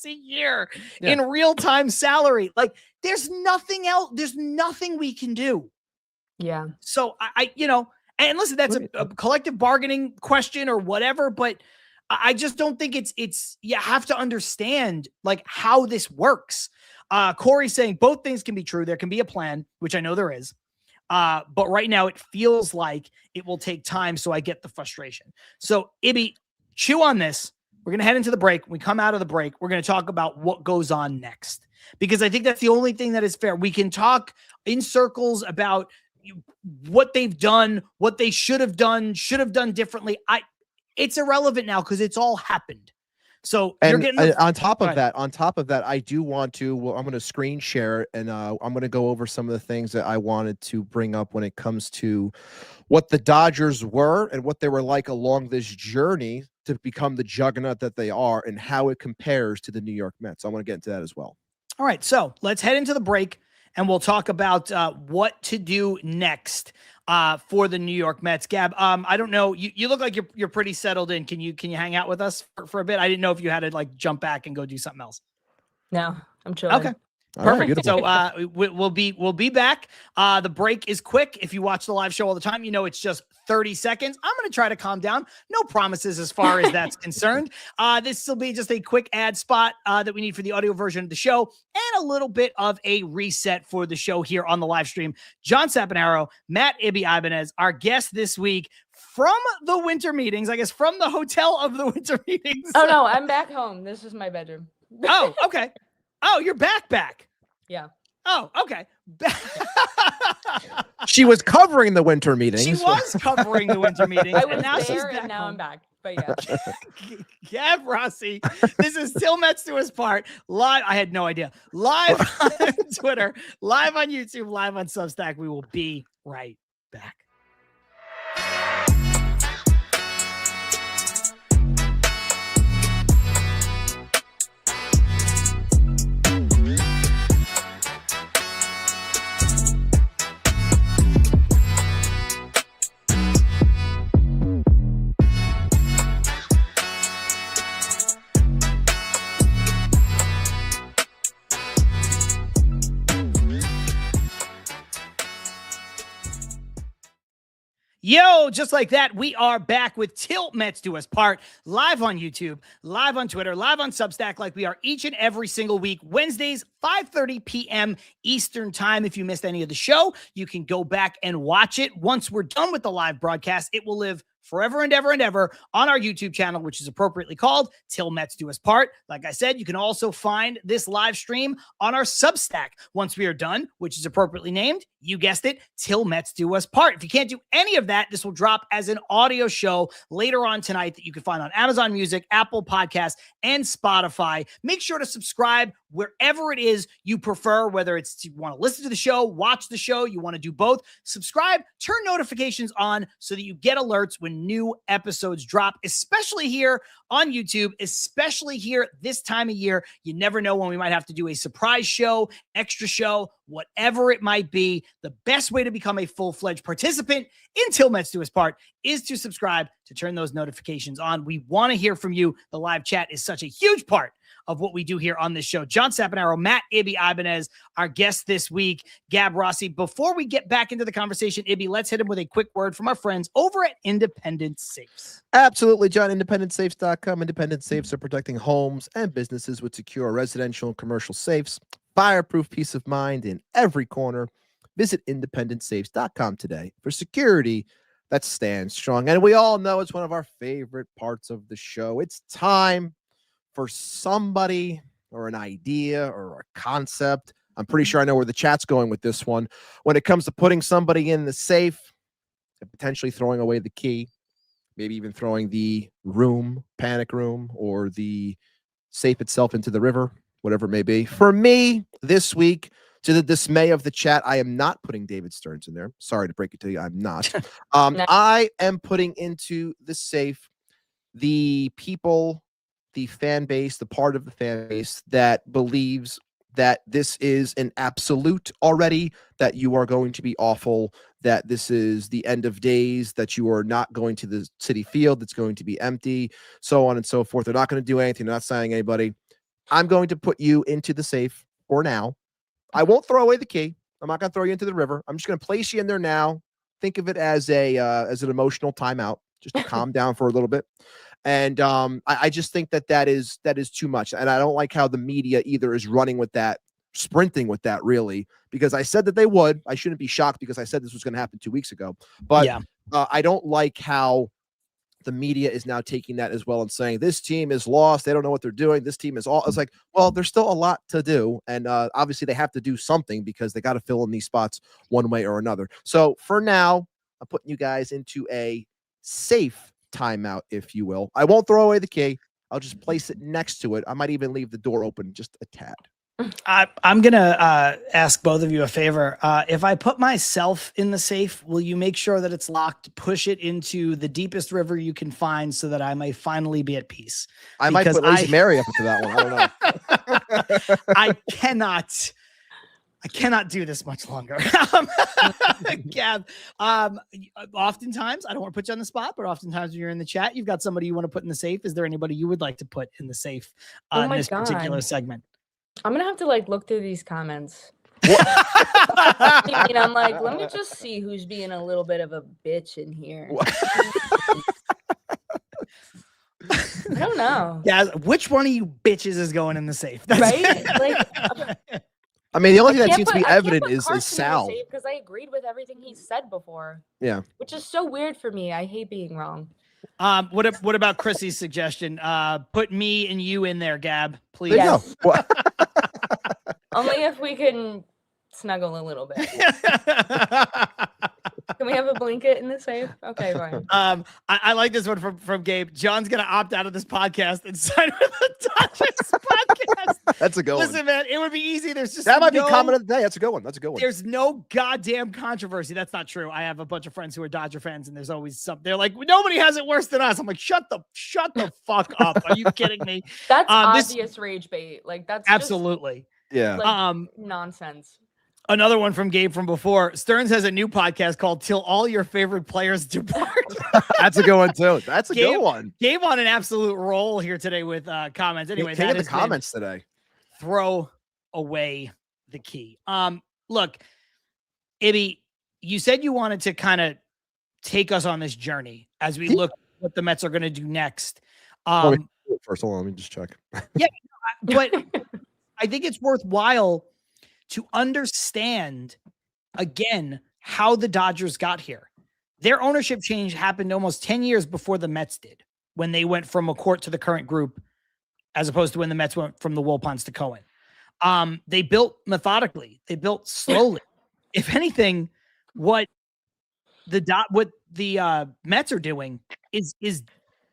a year in real-time salary. Like, there's nothing else. There's nothing we can do. Yeah. So I and listen, that's a collective bargaining question or whatever, but I just don't think it's you have to understand like how this works. Corey saying both things can be true. There can be a plan, which I know there is. But right now it feels like it will take time. So I get the frustration. So Ibby, chew on this. We're going to head into the break. When we come out of the break, we're going to talk about what goes on next, because I think that's the only thing that is fair. We can talk in circles about what they've done, what they should have done differently. It's irrelevant now because it's all happened. So and you're getting on top of that, I do want to, I'm going to screen share and I'm going to go over some of the things that I wanted to bring up when it comes to what the Dodgers were and what they were like along this journey to become the juggernaut that they are and how it compares to the New York Mets. I want to get into that as well. All right. So let's head into the break and we'll talk about what to do next for the New York Mets. Gab, I don't know. You look like you're pretty settled in. Can you hang out with us for a bit? I didn't know if you had to like jump back and go do something else. No, I'm chilling. Okay. Perfect. So we'll be back. The break is quick. If you watch the live show all the time, you know it's just 30 seconds. I'm going to try to calm down. No promises as far as that's concerned. This will be just a quick ad spot that we need for the audio version of the show and a little bit of a reset for the show here on the live stream. John Saponaro, Matt Ibanez, our guest this week from the winter meetings, I guess from the hotel of the winter meetings. Oh, no, I'm back home. This is my bedroom. Oh, okay. Oh, you're back. Yeah. Oh, okay. She was covering the winter meetings. She was covering the winter meetings. I was and now there, she's and now home. I'm back. But yeah. Gab Rossi. This is Til Mets Do Us Part live. I had no idea. Live on Twitter, live on YouTube, live on Substack. We will be right back. Yo, just like that, we are back with Til Mets Do Us Part, live on YouTube, live on Twitter, live on Substack, like we are each and every single week, Wednesdays, 5:30 p.m. Eastern Time. If you missed any of the show, you can go back and watch it. Once we're done with the live broadcast, it will live forever and ever and ever on our YouTube channel, which is appropriately called Til Mets Do Us Part. Like I said, you can also find this live stream on our Substack once we are done, which is appropriately named, you guessed it, Til Mets Do Us Part. If you can't do any of that, this will drop as an audio show later on tonight that you can find on Amazon Music, Apple Podcasts, and Spotify. Make sure to subscribe wherever it is you prefer, whether it's you want to listen to the show, watch the show, you want to do both. Subscribe, turn notifications on so that you get alerts when new episodes drop, especially here on YouTube, especially here this time of year. You never know when we might have to do a surprise show, extra show, whatever it might be. The best way to become a full-fledged participant in Til Mets Do Us Part is to subscribe, to turn those notifications on. We want to hear from you. The live chat is such a huge part of what we do here on this show. John Saponaro, Matt Ibanez, our guest this week, Gab Rossi. Before we get back into the conversation, Ibby, let's hit him with a quick word from our friends over at Independent Safes. Absolutely, John. IndependentSafes.com. Independent Safes are protecting homes and businesses with secure residential and commercial safes. fireproof peace of mind in every corner. Visit independentsafes.com today for security that stands strong. And we all know it's one of our favorite parts of the show. It's time for somebody or an idea or a concept. I'm pretty sure I know where the chat's going with this one. When it comes to putting somebody in the safe and potentially throwing away the key, maybe even throwing the panic room, or the safe itself into the river, whatever it may be. For me, this week, to the dismay of the chat, I am not putting David Stearns in there. Sorry to break it to you, I'm not. I am putting into the safe the people, the fan base, the part of the fan base that believes that this is an absolute already, that you are going to be awful, that this is the end of days, that you are not going to the Citi Field, that's going to be empty, so on and so forth. They're not going to do anything. They're not signing anybody. I'm going to put you into the safe for now. I won't throw away the key. I'm not going to throw you into the river. I'm just going to place you in there now. Think of it as an emotional timeout, just to calm down for a little bit. And I just think that is too much. And I don't like how the media either is running with that, sprinting with that, really, because I said that they would. I shouldn't be shocked because I said this was going to happen 2 weeks ago. But yeah. I don't like how the media is now taking that as well and saying this team is lost. They don't know what they're doing. This team is all. It's like, well, there's still a lot to do. And obviously they have to do something because they got to fill in these spots one way or another. So for now, I'm putting you guys into a safe timeout, if you will. I won't throw away the key. I'll just place it next to it. I might even leave the door open just a tad. I'm going to ask both of you a favor. If I put myself in the safe, will you make sure that it's locked, push it into the deepest river you can find so that I may finally be at peace? I might put Lazy Mary up into that one. I don't know. I cannot do this much longer. Gab, oftentimes, I don't want to put you on the spot, but oftentimes when you're in the chat, you've got somebody you want to put in the safe. Is there anybody you would like to put in the safe in this particular segment? I'm going to have to look through these comments. I'm like, let me just see who's being a little bit of a bitch in here. I don't know. Yeah, which one of you bitches is going in the safe? Right? I mean, the only thing that seems to be evident is Sal. Because I agreed with everything he said before. Yeah. Which is so weird for me. I hate being wrong. What about Chrissy's suggestion? Put me and you in there, Gab, please. Yes. Only if we can snuggle a little bit. Can we have a blanket in the safe? Okay, fine. I like this one from Gabe. John's gonna opt out of this podcast and sign with the Dodgers podcast. That's a good one. Listen, man, it would be easy. There's just that might be comment of the day. That's a good one. That's a good one. There's no goddamn controversy. That's not true. I have a bunch of friends who are Dodger fans, and there's always something. They're like, nobody has it worse than us. I'm like, shut the fuck up. Are you kidding me? That's obvious rage bait. That's absolutely nonsense. Another one from Gabe from before. Stearns has a new podcast called Till All Your Favorite Players Depart. That's a good one, too. That's a good one. Gabe on an absolute roll here today with comments. Anyway, that is the comments today. Throw away the key. Look, Ibby, you said you wanted to kind of take us on this journey as we look at what the Mets are going to do next. First, hold on, let me just check. Yeah, but I think it's worthwhile to understand, again, how the Dodgers got here. Their ownership change happened almost 10 years before the Mets did, when they went from McCourt to the current group, as opposed to when the Mets went from the Wilpons to Cohen. They built methodically. They built slowly. If anything, what the Mets are doing is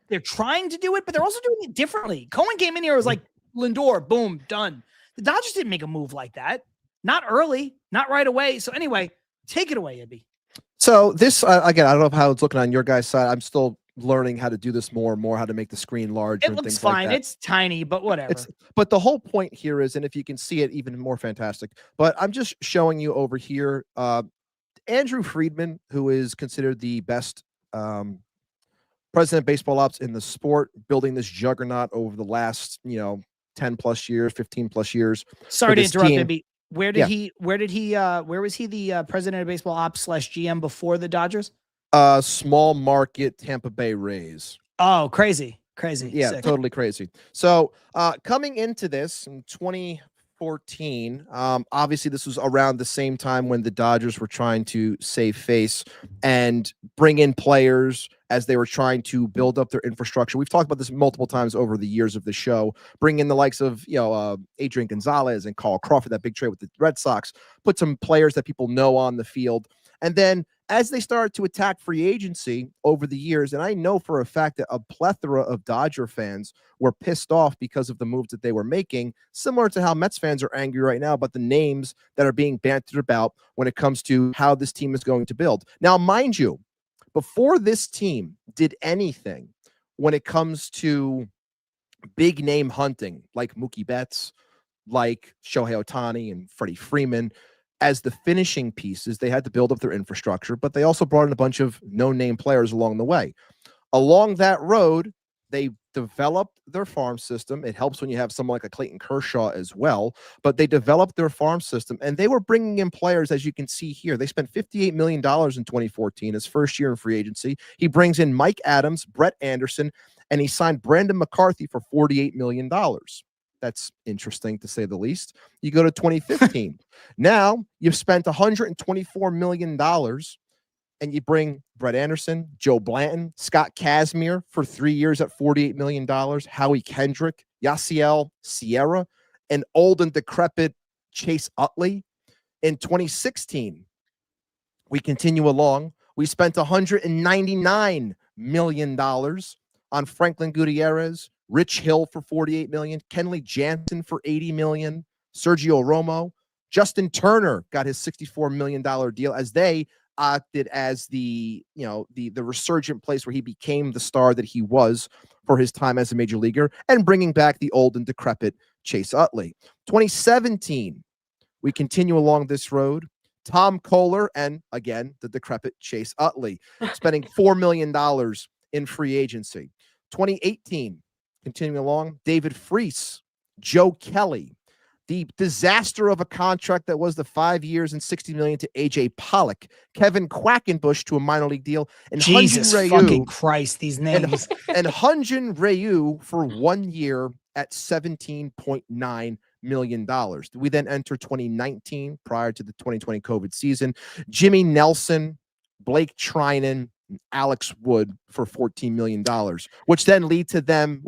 they're trying to do it, but they're also doing it differently. Cohen came in here, was like, Lindor, boom, done. The Dodgers didn't make a move like that. Not early, not right away. So anyway, take it away, Ibby. So this, again, I don't know how it's looking on your guys' side. I'm still learning how to do this more and more, how to make the screen larger. It looks fine. It's tiny, but whatever. But the whole point here is, and if you can see it, even more fantastic. But I'm just showing you over here, Andrew Friedman, who is considered the best president of baseball ops in the sport, building this juggernaut over the last, 10 plus years, 15 plus years. Sorry to interrupt, Ibby. Where was he the president of baseball ops / GM before the Dodgers? Small market Tampa Bay Rays. Oh, crazy. Yeah, Sick. Totally crazy. So coming into this in 20 2014. Obviously, this was around the same time when the Dodgers were trying to save face and bring in players as they were trying to build up their infrastructure. We've talked about this multiple times over the years of the show. Bring in the likes of Adrian Gonzalez and Carl Crawford, that big trade with the Red Sox. Put some players that people know on the field, and then as they started to attack free agency over the years, and I know for a fact that a plethora of Dodger fans were pissed off because of the moves that they were making, similar to how Mets fans are angry right now about the names that are being bantered about when it comes to how this team is going to build. Now, mind you, before this team did anything when it comes to big name hunting, like Mookie Betts, like Shohei Ohtani and Freddie Freeman, as the finishing pieces, they had to build up their infrastructure, but they also brought in a bunch of no-name players along the way. Along that road, they developed their farm system. It helps when you have someone like a Clayton Kershaw as well, but they developed their farm system, and they were bringing in players, as you can see here. They spent $58 million in 2014, his first year in free agency. He brings in Mike Adams, Brett Anderson, and he signed Brandon McCarthy for $48 million. That's interesting, to say the least. You go to 2015. Now you've spent $124 million, and you bring Brett Anderson, Joe Blanton, Scott Kazmir for 3 years at $48 million, Howie Kendrick, Yasiel Sierra, and old and decrepit Chase Utley. In 2016, we continue along. We spent $199 million on Franklin Gutierrez, Rich Hill for $48 million, Kenley Jansen for $80 million, Sergio Romo, Justin Turner got his $64 million deal as they acted as the resurgent place where he became the star that he was for his time as a major leaguer, and bringing back the old and decrepit Chase Utley. 2017, we continue along this road. Tom Kohler and, again, the decrepit Chase Utley, spending $4 million in free agency. 2018, continuing along, David Freese, Joe Kelly, the disaster of a contract that was the 5 years and $60 million to AJ Pollock, Kevin Quackenbush to a minor league deal, and Jesus Hyun-Jin fucking Ryu, Christ, these names. and Hyun-Jin Ryu for 1 year at $17.9 million. We then enter 2019 prior to the 2020 COVID season. Jimmy Nelson, Blake Trinan, and Alex Wood for $14 million, which then leads to them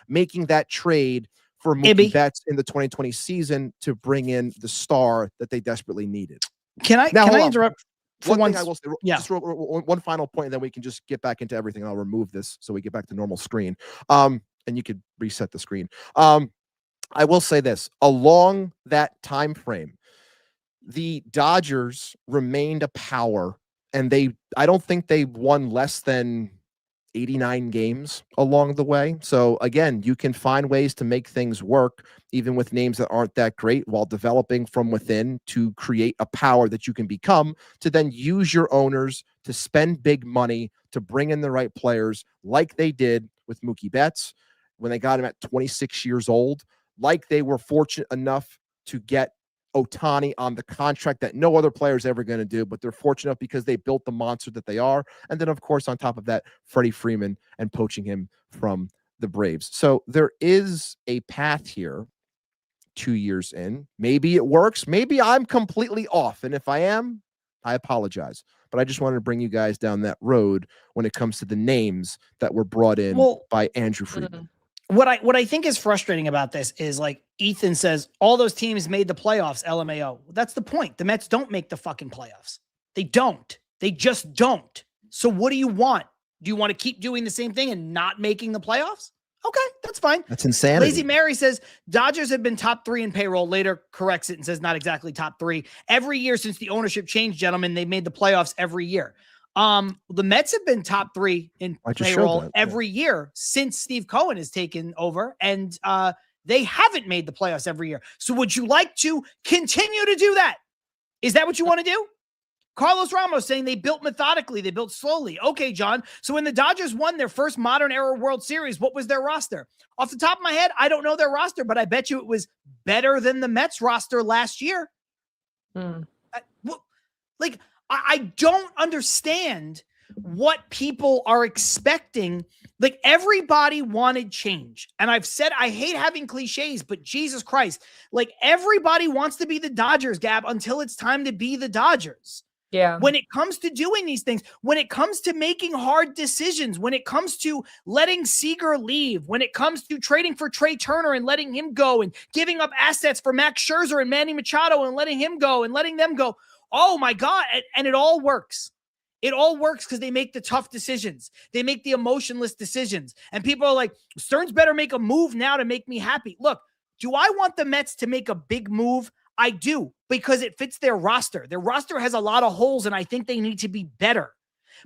making that trade for Mookie Betts in the 2020 season to bring in the star that they desperately needed. Can I interrupt? One thing I will say, just one final point, and then we can just get back into everything. I'll remove this so we get back to normal screen. And you could reset the screen. I will say this: along that time frame, the Dodgers remained a power, and I don't think they won less than 89 games along the way. So again, you can find ways to make things work, even with names that aren't that great, while developing from within to create a power that you can become, to then use your owners to spend big money to bring in the right players, like they did with Mookie Betts when they got him at 26 years old, like they were fortunate enough to get Ohtani on the contract that no other player is ever going to do, but they're fortunate because they built the monster that they are. And then, of course, on top of that, Freddie Freeman and poaching him from the Braves. So there is a path here 2 years in. Maybe it works. Maybe I'm completely off. And if I am, I apologize. But I just wanted to bring you guys down that road when it comes to the names that were brought in by Andrew Friedman. What I think is frustrating about this is, like Ethan says, all those teams made the playoffs, LMAO. That's the point. The Mets don't make the fucking playoffs. They don't. They just don't. So what do you want? Do you want to keep doing the same thing and not making the playoffs? Okay, that's fine. That's insanity. Lazy Mary says Dodgers have been top 3 in payroll. Later corrects it and says not exactly top 3. Every year since the ownership changed, gentlemen, they made the playoffs every year. The Mets have been top 3 in payroll every year since Steve Cohen has taken over, and they haven't made the playoffs every year. So would you like to continue to do that? Is that what you want to do? Carlos Ramos saying they built methodically, they built slowly. Okay, John. So when the Dodgers won their first modern era World Series, what was their roster? Off the top of my head, I don't know their roster, but I bet you it was better than the Mets roster last year. I don't understand what people are expecting Like everybody wanted change. And I've said, I hate having cliches, but Jesus Christ, like everybody wants to be the Dodgers, Gab, until it's time to be the Dodgers. Yeah. When it comes to doing these things, when it comes to making hard decisions, when it comes to letting Seager leave, when it comes to trading for Trey Turner and letting him go and giving up assets for Max Scherzer and Manny Machado and letting him go and letting them go. Oh my God. And it all works. It all works because they make the tough decisions. They make the emotionless decisions. And people are like, Stearns better make a move now to make me happy. Look, do I want the Mets to make a big move? I do, because it fits their roster. Their roster has a lot of holes, and I think they need to be better.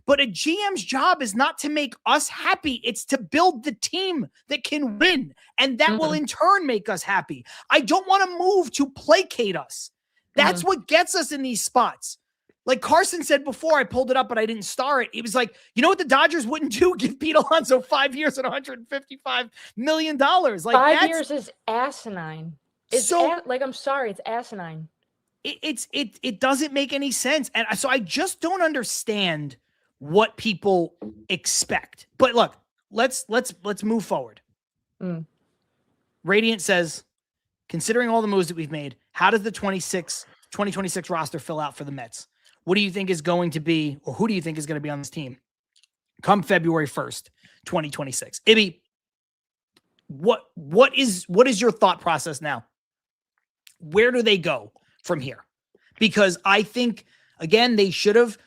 But a GM's job is not to make us happy. It's to build the team that can win, and that will in turn make us happy. I don't want to move to placate us. That's what gets us in these spots. Like Carson said before, I pulled it up, but I didn't star it. It was like, you know what the Dodgers wouldn't do? Give Pete Alonso 5 years and $155 million. Like 5 years is asinine. It's I'm sorry, it's asinine. It doesn't make any sense. And so I just don't understand what people expect. But look, let's move forward. Radiant says, considering all the moves that we've made, how does the 2026 roster fill out for the Mets? What do you think is going to be, or who do you think is going to be on this team come February 1st, 2026? Ibby, what is your thought process now? Where do they go from here? Because I think, again, they should have.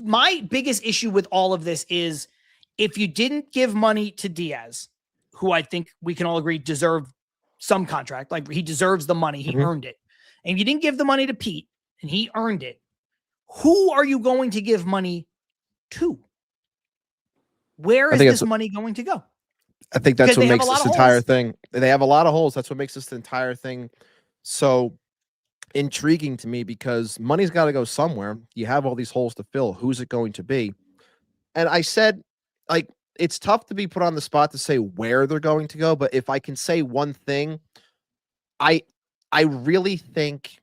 My biggest issue with all of this is if you didn't give money to Diaz, who I think we can all agree deserved some contract, like he deserves the money, he earned it. And you didn't give the money to Pete, and he earned it. Who are you going to give money to? Where is this money going to go? I think that's what makes this entire thing. They have a lot of holes. That's what makes this entire thing so intriguing to me, because money's got to go somewhere. You have all these holes to fill. Who's it going to be? And I said, like, it's tough to be put on the spot to say where they're going to go. But if I can say one thing, I really think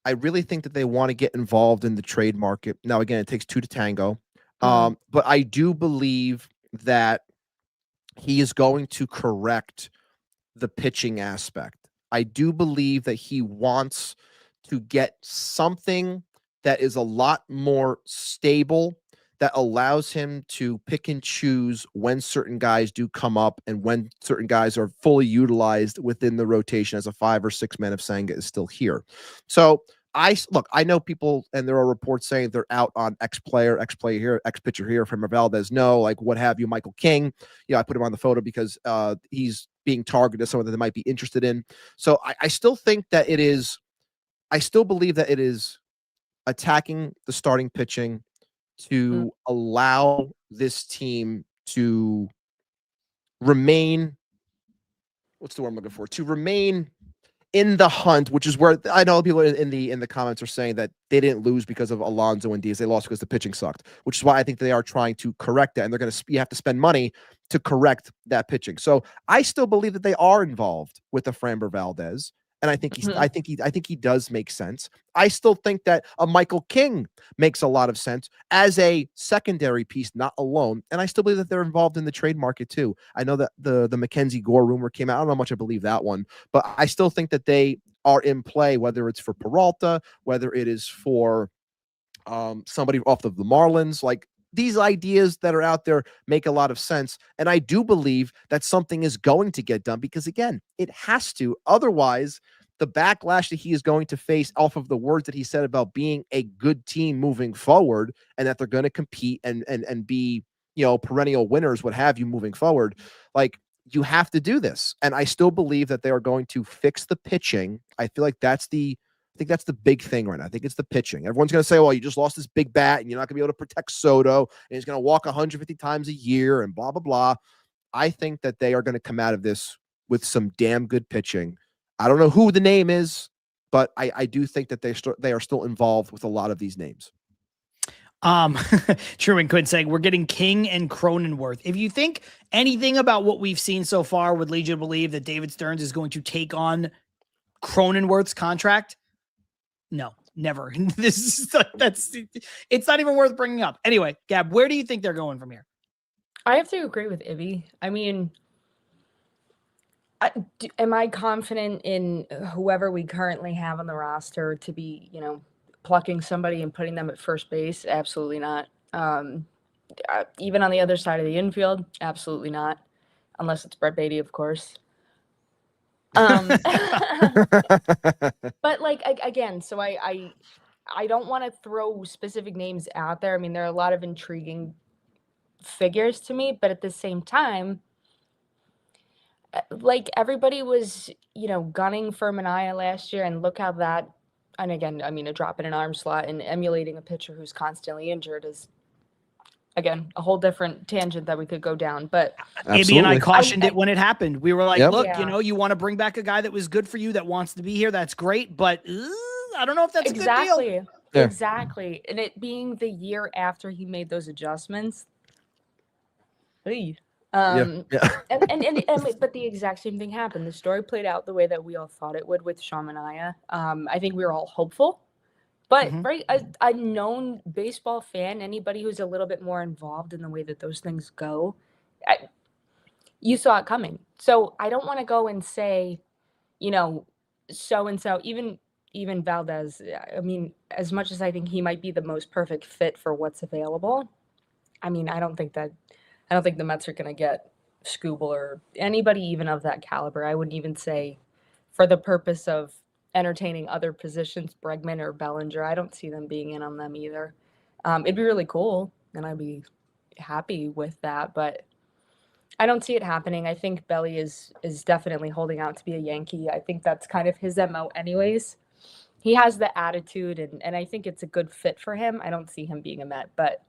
that they want to get involved in the trade market. Now, again, it takes two to tango. But I do believe that he is going to correct the pitching aspect. I do believe that he wants to get something that is a lot more stable, that allows him to pick and choose when certain guys do come up and when certain guys are fully utilized within the rotation as a 5 or 6 man if Senga is still here. So I know people, and there are reports saying they're out on X player here, X pitcher here from Valdez. No, like what have you, Michael King. I put him on the photo because he's being targeted as someone that they might be interested in. So I still think that I still believe that it is attacking the starting pitching to allow this team to remain, what's the word I'm looking for? To remain in the hunt, which is where I know people in the comments are saying that they didn't lose because of Alonso and Diaz. They lost because the pitching sucked, which is why I think they are trying to correct that. And you have to spend money to correct that pitching. So I still believe that they are involved with the Framber Valdez. And I think he does make sense. I still think that a Michael King makes a lot of sense as a secondary piece, not alone. And I still believe that they're involved in the trade market too. I know that the Mackenzie Gore rumor came out. I don't know how much I believe that one, but I still think that they are in play, whether it's for Peralta, whether it is for somebody off of the Marlins. Like, these ideas that are out there make a lot of sense. And I do believe that something is going to get done because, again, it has to. Otherwise, the backlash that he is going to face off of the words that he said about being a good team moving forward and that they're going to compete and be, perennial winners, what have you, moving forward. Like, you have to do this. And I still believe that they are going to fix the pitching. I feel like that's the big thing right now. I think it's the pitching. Everyone's going to say, well, you just lost this big bat and you're not going to be able to protect Soto and he's going to walk 150 times a year and blah, blah, blah. I think that they are going to come out of this with some damn good pitching. I don't know who the name is, but I do think that they are still involved with a lot of these names. Truman Quinn saying we're getting King and Cronenworth. If you think anything about what we've seen so far would lead you to believe that David Stearns is going to take on Cronenworth's contract, no, never. It's not even worth bringing up. Anyway, Gab, where do you think they're going from here? I have to agree with Ibby. I mean, am I confident in whoever we currently have on the roster to be, plucking somebody and putting them at first base? Absolutely not. Even on the other side of the infield, absolutely not, unless it's Brett Beatty, of course. But like again, so I don't want to throw specific names out there. I mean, there are a lot of intriguing figures to me, but at the same time, like everybody was, gunning for Mania last year, and look how that. And again, I mean, a drop in an arm slot and emulating a pitcher who's constantly injured is, again, a whole different tangent that we could go down. But Amy and I cautioned it when it happened. We were like, look, Yeah. you want to bring back a guy that was good for you, that wants to be here. That's great. But I don't know if that's a good deal. Yeah. Exactly. And it being the year after he made those adjustments. Hey. Yeah. But the exact same thing happened. The story played out the way that we all thought it would with Sean Mania. I think we were all hopeful. But right, a known baseball fan, anybody who's a little bit more involved in the way that those things go, you saw it coming. So I don't want to go and say, so and so, even Valdez. I mean, as much as I think he might be the most perfect fit for what's available, I mean, I don't think the Mets are going to get Skubal or anybody even of that caliber. I wouldn't even say, for the purpose of entertaining other positions, Bregman or Bellinger, I don't see them being in on them either. It'd be really cool, and I'd be happy with that, but I don't see it happening. I think Belly is definitely holding out to be a Yankee. I think that's kind of his MO anyways. He has the attitude, and I think it's a good fit for him. I don't see him being a Met, but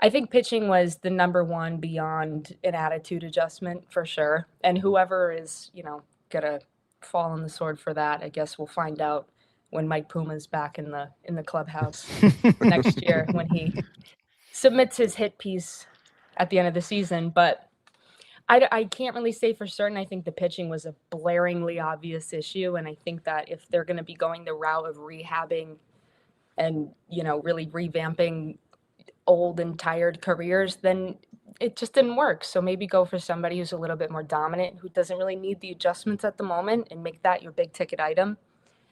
I think pitching was the number one beyond an attitude adjustment for sure. And whoever is, gonna fall on the sword for that, I guess we'll find out when Mike Puma's back in the clubhouse next year when he submits his hit piece at the end of the season. But I can't really say for certain. I think the pitching was a blaringly obvious issue, and I think that if they're going to be going the route of rehabbing and really revamping old and tired careers, then it just didn't work. So maybe go for somebody who's a little bit more dominant, who doesn't really need the adjustments at the moment, and make that your big ticket item,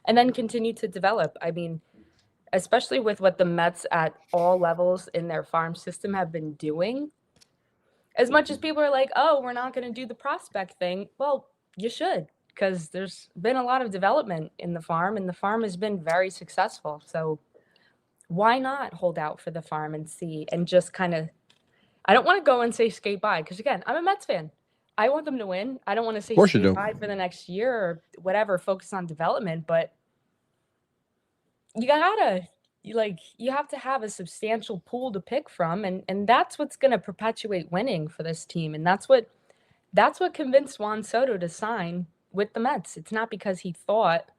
and then continue to develop. I mean, especially with what the Mets at all levels in their farm system have been doing, as much as people are like, oh, we're not going to do the prospect thing. Well, you should, because there's been a lot of development in the farm, and the farm has been very successful. So why not hold out for the farm and see, and just kind of, I don't want to go and say skate by, because again, I'm a Mets fan. I want them to win. I don't want to say skate by for the next year or whatever, focus on development, but you have to have a substantial pool to pick from, and that's what's going to perpetuate winning for this team. And that's what convinced Juan Soto to sign with the Mets. It's not because he thought,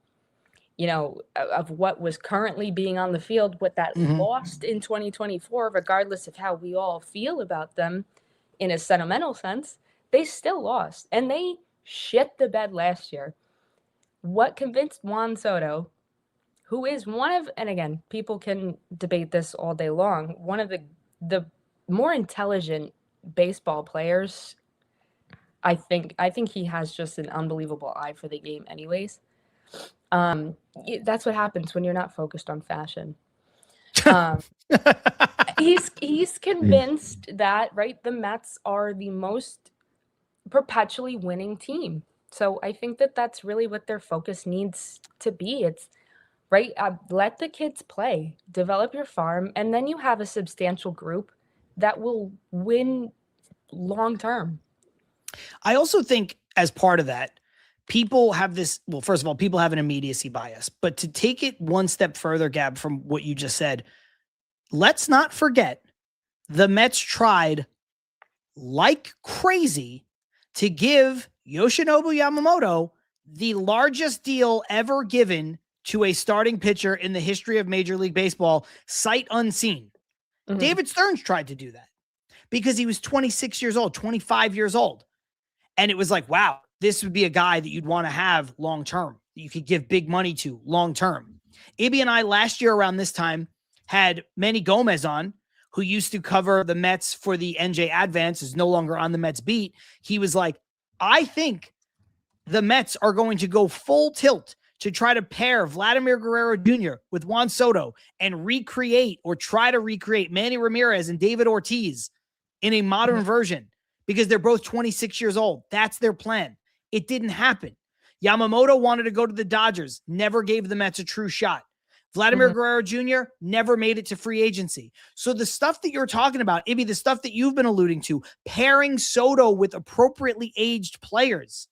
of what was currently being on the field, what that lost in 2024, regardless of how we all feel about them in a sentimental sense, they still lost, and they shit the bed last year. What convinced Juan Soto, who is one of, and again, people can debate this all day long, one of the more intelligent baseball players. I think he has just an unbelievable eye for the game anyways. That's what happens when you're not focused on fashion. He's convinced that, right, the Mets are the most perpetually winning team. So I think that that's really what their focus needs to be. It's right. Let the kids play, develop your farm, and then you have a substantial group that will win long term. I also think as part of that, people have this, well, first of all, people have an immediacy bias, but to take it one step further, Gab, from what you just said, let's not forget the Mets tried like crazy to give Yoshinobu Yamamoto the largest deal ever given to a starting pitcher in the history of Major League Baseball, sight unseen. Mm-hmm. David Stearns tried to do that because he was 26 years old, 25 years old. And it was like, wow, this would be a guy that you'd want to have long-term, that you could give big money to long-term. Ibby and I last year around this time had Manny Gomez on, who used to cover the Mets for the NJ Advance, is no longer on the Mets beat. He was like, I think the Mets are going to go full tilt to try to pair Vladimir Guerrero Jr. with Juan Soto and try to recreate Manny Ramirez and David Ortiz in a modern version, because they're both 26 years old. That's their plan. It didn't happen. Yamamoto wanted to go to the Dodgers, never gave the Mets a true shot. Vladimir Guerrero Jr. never made it to free agency. So the stuff that you're talking about, Ibby, the stuff that you've been alluding to, pairing Soto with appropriately aged players,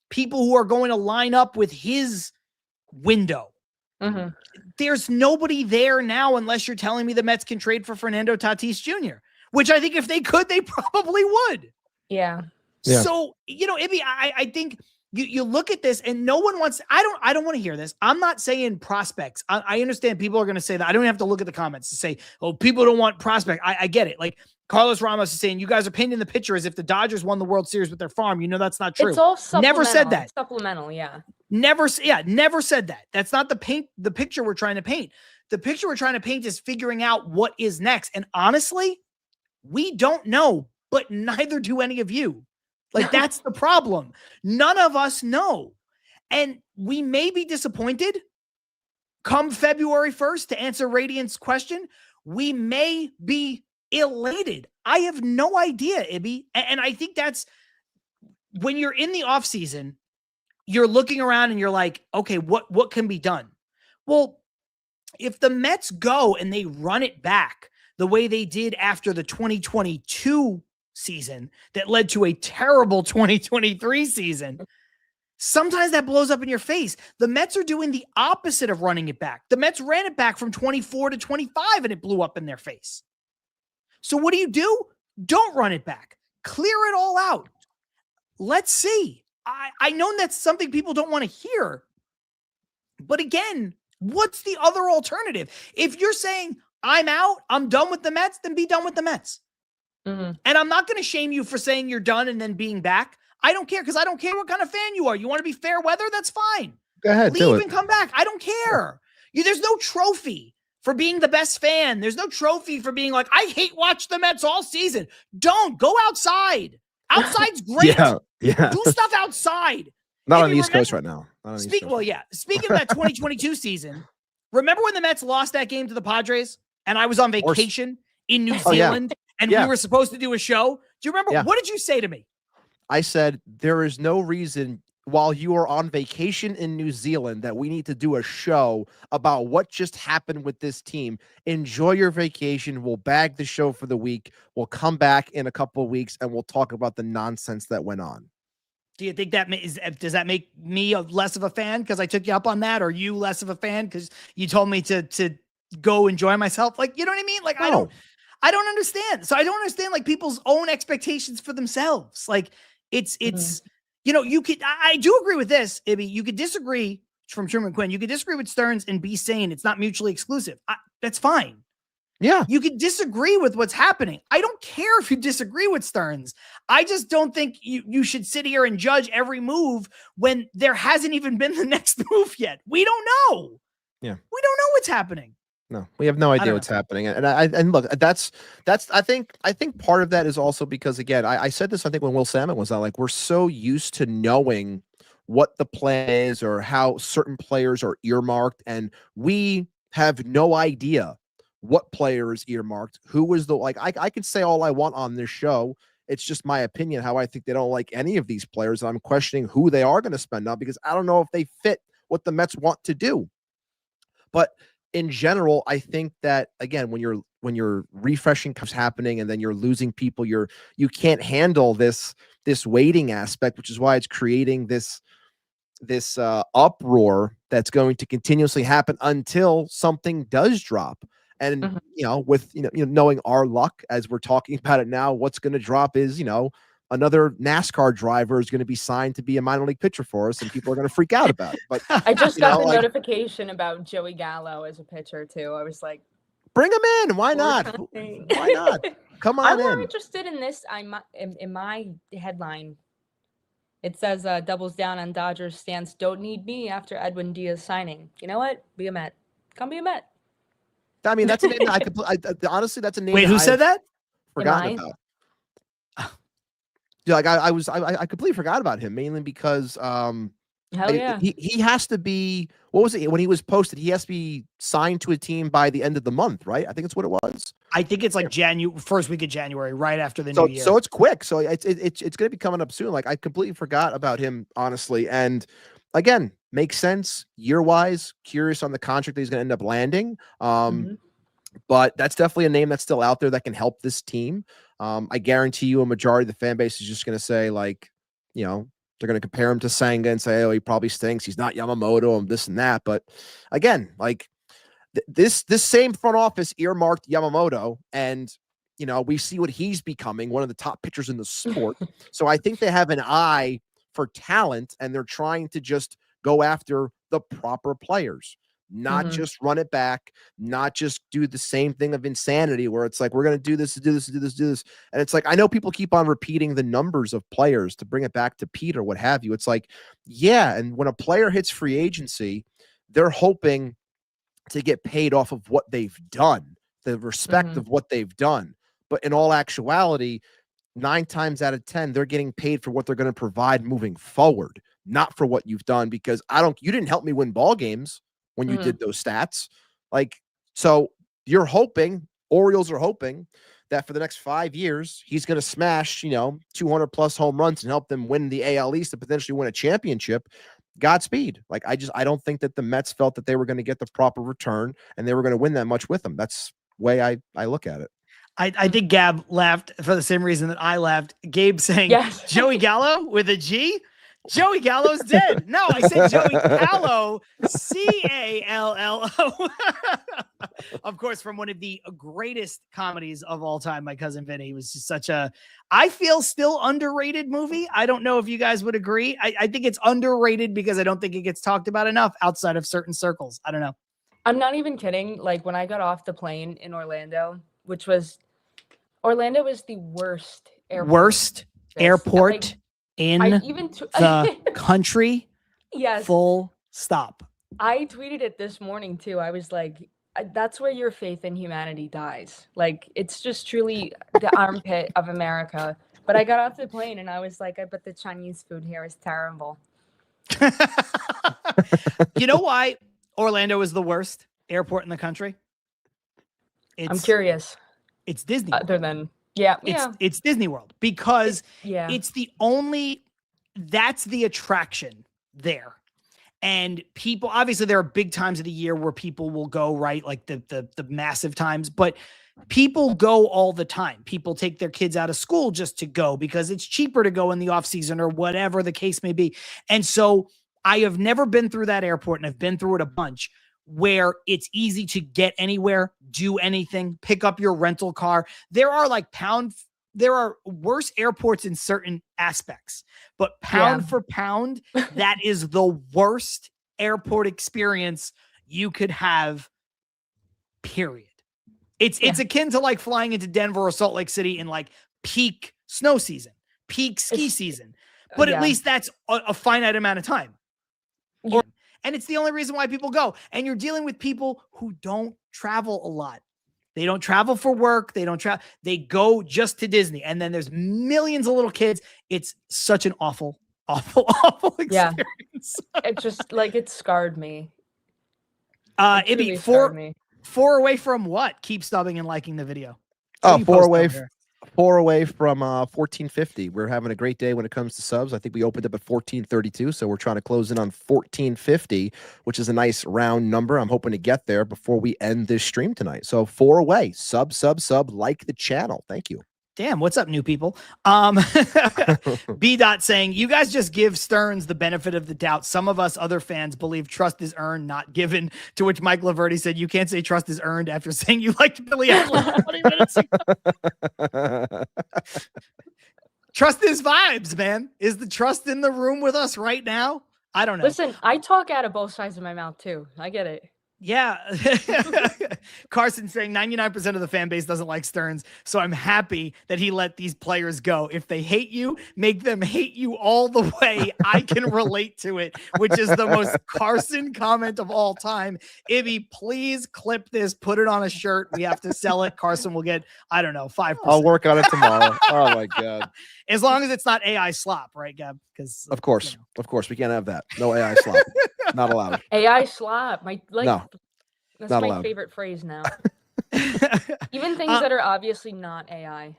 people who are going to line up with his window. There's nobody there now, unless you're telling me the Mets can trade for Fernando Tatis Jr., which I think if they could, they probably would. Yeah. So, Ibby, I think you look at this and no one wants, I don't want to hear this. I'm not saying prospects. I understand people are going to say that. I don't have to look at the comments to say, oh, people don't want prospect. I get it. Like Carlos Ramos is saying, you guys are painting the picture as if the Dodgers won the World Series with their farm. That's not true. It's all never said that. Supplemental. Yeah. Never said that. That's not the picture we're trying to paint. The picture we're trying to paint is figuring out what is next. And honestly, we don't know, but neither do any of you. Like, that's the problem. None of us know. And we may be disappointed come February 1st to answer Radiant's question. We may be elated. I have no idea, Ibby. And I think that's when you're in the off season, you're looking around and you're like, okay, what can be done? Well, if the Mets go and they run it back the way they did after the 2022 season that led to a terrible 2023 season, sometimes that blows up in your face. The Mets are doing the opposite of running it back. The Mets ran it back from 24 to 25 and it blew up in their face. So what do? Don't run it back. Clear it all out. Let's see. I know that's something people don't want to hear. But again, what's the other alternative? If you're saying, I'm out, I'm done with the Mets, then be done with the Mets. And I'm not going to shame you for saying you're done and then being back. I don't care, because I don't care what kind of fan you are. You want to be fair weather? That's fine. Go ahead. Leave and come back. I don't care. There's no trophy for being the best fan. There's no trophy for being like, I hate watch the Mets all season. Don't. Go outside. Outside's great. Yeah. Do stuff outside. Not on the East Coast right now. Speaking of that 2022 season, remember when the Mets lost that game to the Padres and I was on vacation in New Zealand and we were supposed to do a show? Do you remember? What did you say to me? I said, there is no reason while you are on vacation in New Zealand that we need to do a show about what just happened with this team. Enjoy your vacation. We'll bag the show for the week. We'll come back in a couple of weeks and we'll talk about the nonsense that went on. Do you think does that make me less of a fan because I took you up on that, or you less of a fan because you told me to go enjoy myself? Like, you know what I mean? Like, no. I don't understand. So I don't understand like people's own expectations for themselves. Like it's, I do agree with this, Ibby. You could disagree from Truman Quinn. You could disagree with Stearns and be saying it's not mutually exclusive. That's fine. Yeah. You could disagree with what's happening. I don't care if you disagree with Stearns. I just don't think you should sit here and judge every move when there hasn't even been the next move yet. We don't know. Yeah. We don't know what's happening. No, we have no idea what's happening. And look, that's I think part of that is also because, again, I said this, I think when Will Salmon was out, like, we're so used to knowing what the plan is or how certain players are earmarked, and we have no idea what player is earmarked, who was I can say all I want on this show. It's just my opinion, how I think they don't like any of these players. And I'm questioning who they are going to spend on because I don't know if they fit what the Mets want to do. But in general, I think that, again, when you're refreshing comes happening and then you're losing people, you can't handle this waiting aspect, which is why it's creating this uproar that's going to continuously happen until something does drop. And with knowing our luck as we're talking about it now, what's going to drop is another NASCAR driver is going to be signed to be a minor league pitcher for us, and people are going to freak out about it. But I just got the notification about Joey Gallo as a pitcher too. I was like, bring him in. Why not? Why not? Come on I'm in. more interested in this. In my headline, it says doubles down on Dodgers stance. Don't need me after Edwin Diaz signing. You know what? Be a Met. Come be a Met. I mean, that's a name that honestly, that's a name. Wait, who said that? Forgotten about. Yeah, like I completely forgot about him, mainly because Hell yeah. he has to be, what was it when he was posted? He has to be signed to a team by the end of the month, right? I think it's what it was. I think it's like first week of January, right after the new year. So it's quick. So it's going to be coming up soon. Like I completely forgot about him, honestly. And again, makes sense year wise. Curious on the contract that he's going to end up landing. But that's definitely a name that's still out there that can help this team. I guarantee you a majority of the fan base is just going to say, like, you know, they're going to compare him to Senga and say, oh, he probably stinks. He's not Yamamoto and this and that. But again, like this same front office earmarked Yamamoto, and, you know, we see what he's becoming, one of the top pitchers in the sport. So I think they have an eye for talent, and they're trying to just go after the proper players. Not just run it back, not just do the same thing of insanity where it's like, we're going to do this, do this, do this, do this. And it's like, I know people keep on repeating the numbers of players to bring it back to Pete or what have you. It's like, yeah. And when a player hits free agency, they're hoping to get paid off of what they've done, the respect of what they've done. But in all actuality, 9 times out of 10, they're getting paid for what they're going to provide moving forward, not for what you've done, because you didn't help me win ball games when you did those stats. Like, so you're hoping, Orioles are hoping that for the next 5 years, he's going to smash, you know, 200 plus home runs and help them win the AL East to potentially win a championship. Godspeed. Like, I don't think that the Mets felt that they were going to get the proper return and they were going to win that much with him. That's the way I look at it. I think Gab laughed for the same reason that I laughed. Gabe saying, Joey Gallo with a G? Joey Gallo's dead. No, I said Joey Gallo, Callo. Of course, from one of the greatest comedies of all time, My Cousin Vinny. Was just such a, I feel, still underrated movie. I don't know if you guys would agree. I think it's underrated because I don't think it gets talked about enough outside of certain circles. I don't know. I'm not even kidding. Like, when I got off the plane in Orlando, Orlando was the worst airport. Worst airport in the country. Yes. Full stop. I tweeted it this morning too. I was like, that's where your faith in humanity dies. Like, it's just truly the armpit of America. But I got off the plane and I was like, I bet the Chinese food here is terrible. You know why Orlando is the worst airport in the country? I'm curious. It's Disney. Other than it's Disney World, because it's the only, that's the attraction there. And people, obviously there are big times of the year where people will go, right? Like the massive times, but people go all the time. People take their kids out of school just to go because it's cheaper to go in the off season or whatever the case may be. And so I have never been through that airport, and I've been through it a bunch, where it's easy to get anywhere, do anything, pick up your rental car. There are worse airports in certain aspects, but pound for pound, that is the worst airport experience you could have, period. It's akin to like flying into Denver or Salt Lake City in like peak snow season, peak ski season, but at least that's a finite amount of time. And it's the only reason why people go. And you're dealing with people who don't travel a lot. They don't travel for work. They don't travel. They go just to Disney. And then there's millions of little kids. It's such an awful, awful, awful experience. It just, like, it scarred me. It'd be four away from what? Keep stubbing and liking the video. Four away from 1450. We're having a great day when it comes to subs. I think we opened up at 1432, so we're trying to close in on 1450, which is a nice round number. I'm hoping to get there before we end this stream tonight. So 4 away. Sub, like the channel. Thank you. Damn, what's up, new people? B. Dot saying, you guys just give Stearns the benefit of the doubt. Some of us other fans believe trust is earned, not given. To which Mike Laverty said, you can't say trust is earned after saying you liked Billy Atlas 20 minutes ago. Trust is vibes, man. Is the trust in the room with us right now? I don't know. Listen, I talk out of both sides of my mouth too. I get it. Yeah. Carson saying 99% of the fan base doesn't like Stearns. So I'm happy that he let these players go. If they hate you, make them hate you all the way. I can relate to it, which is the most Carson comment of all time. Ibby, please clip this, put it on a shirt. We have to sell it. Carson will get, I don't know, 5%. I'll work on it tomorrow. Oh my God. As long as it's not AI slop, right, Gab? Because Of course, we can't have that. No AI slop. Not allowed. AI slop. No, That's not my allowed. favorite phrase now. Even things that are obviously not AI.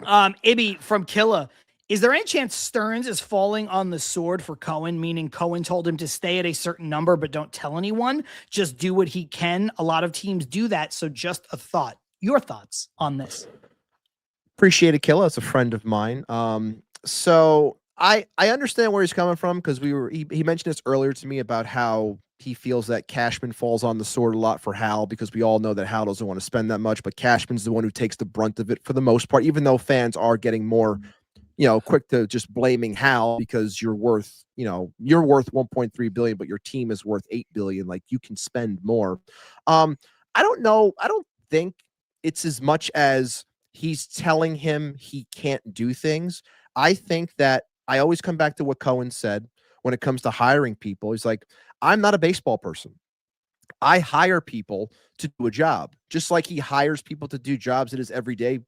Ibby from Killa, is there any chance Stearns is falling on the sword for Cohen, meaning Cohen told him to stay at a certain number, but don't tell anyone, just do what he can? A lot of teams do that. So just a thought, your thoughts on this? Appreciate it, Killa. It's a friend of mine. So I understand where he's coming from, because he mentioned this earlier to me about how he feels that Cashman falls on the sword a lot for Hal, because we all know that Hal doesn't want to spend that much, but Cashman's the one who takes the brunt of it for the most part, even though fans are getting more, quick to just blaming Hal because you're worth 1.3 billion, but your team is worth 8 billion. Like, you can spend more. I don't know. I don't think it's as much as he's telling him he can't do things. I think that I always come back to what Cohen said when it comes to hiring people. He's like, I'm not a baseball person. I hire people to do a job, just like he hires people to do jobs in his everyday,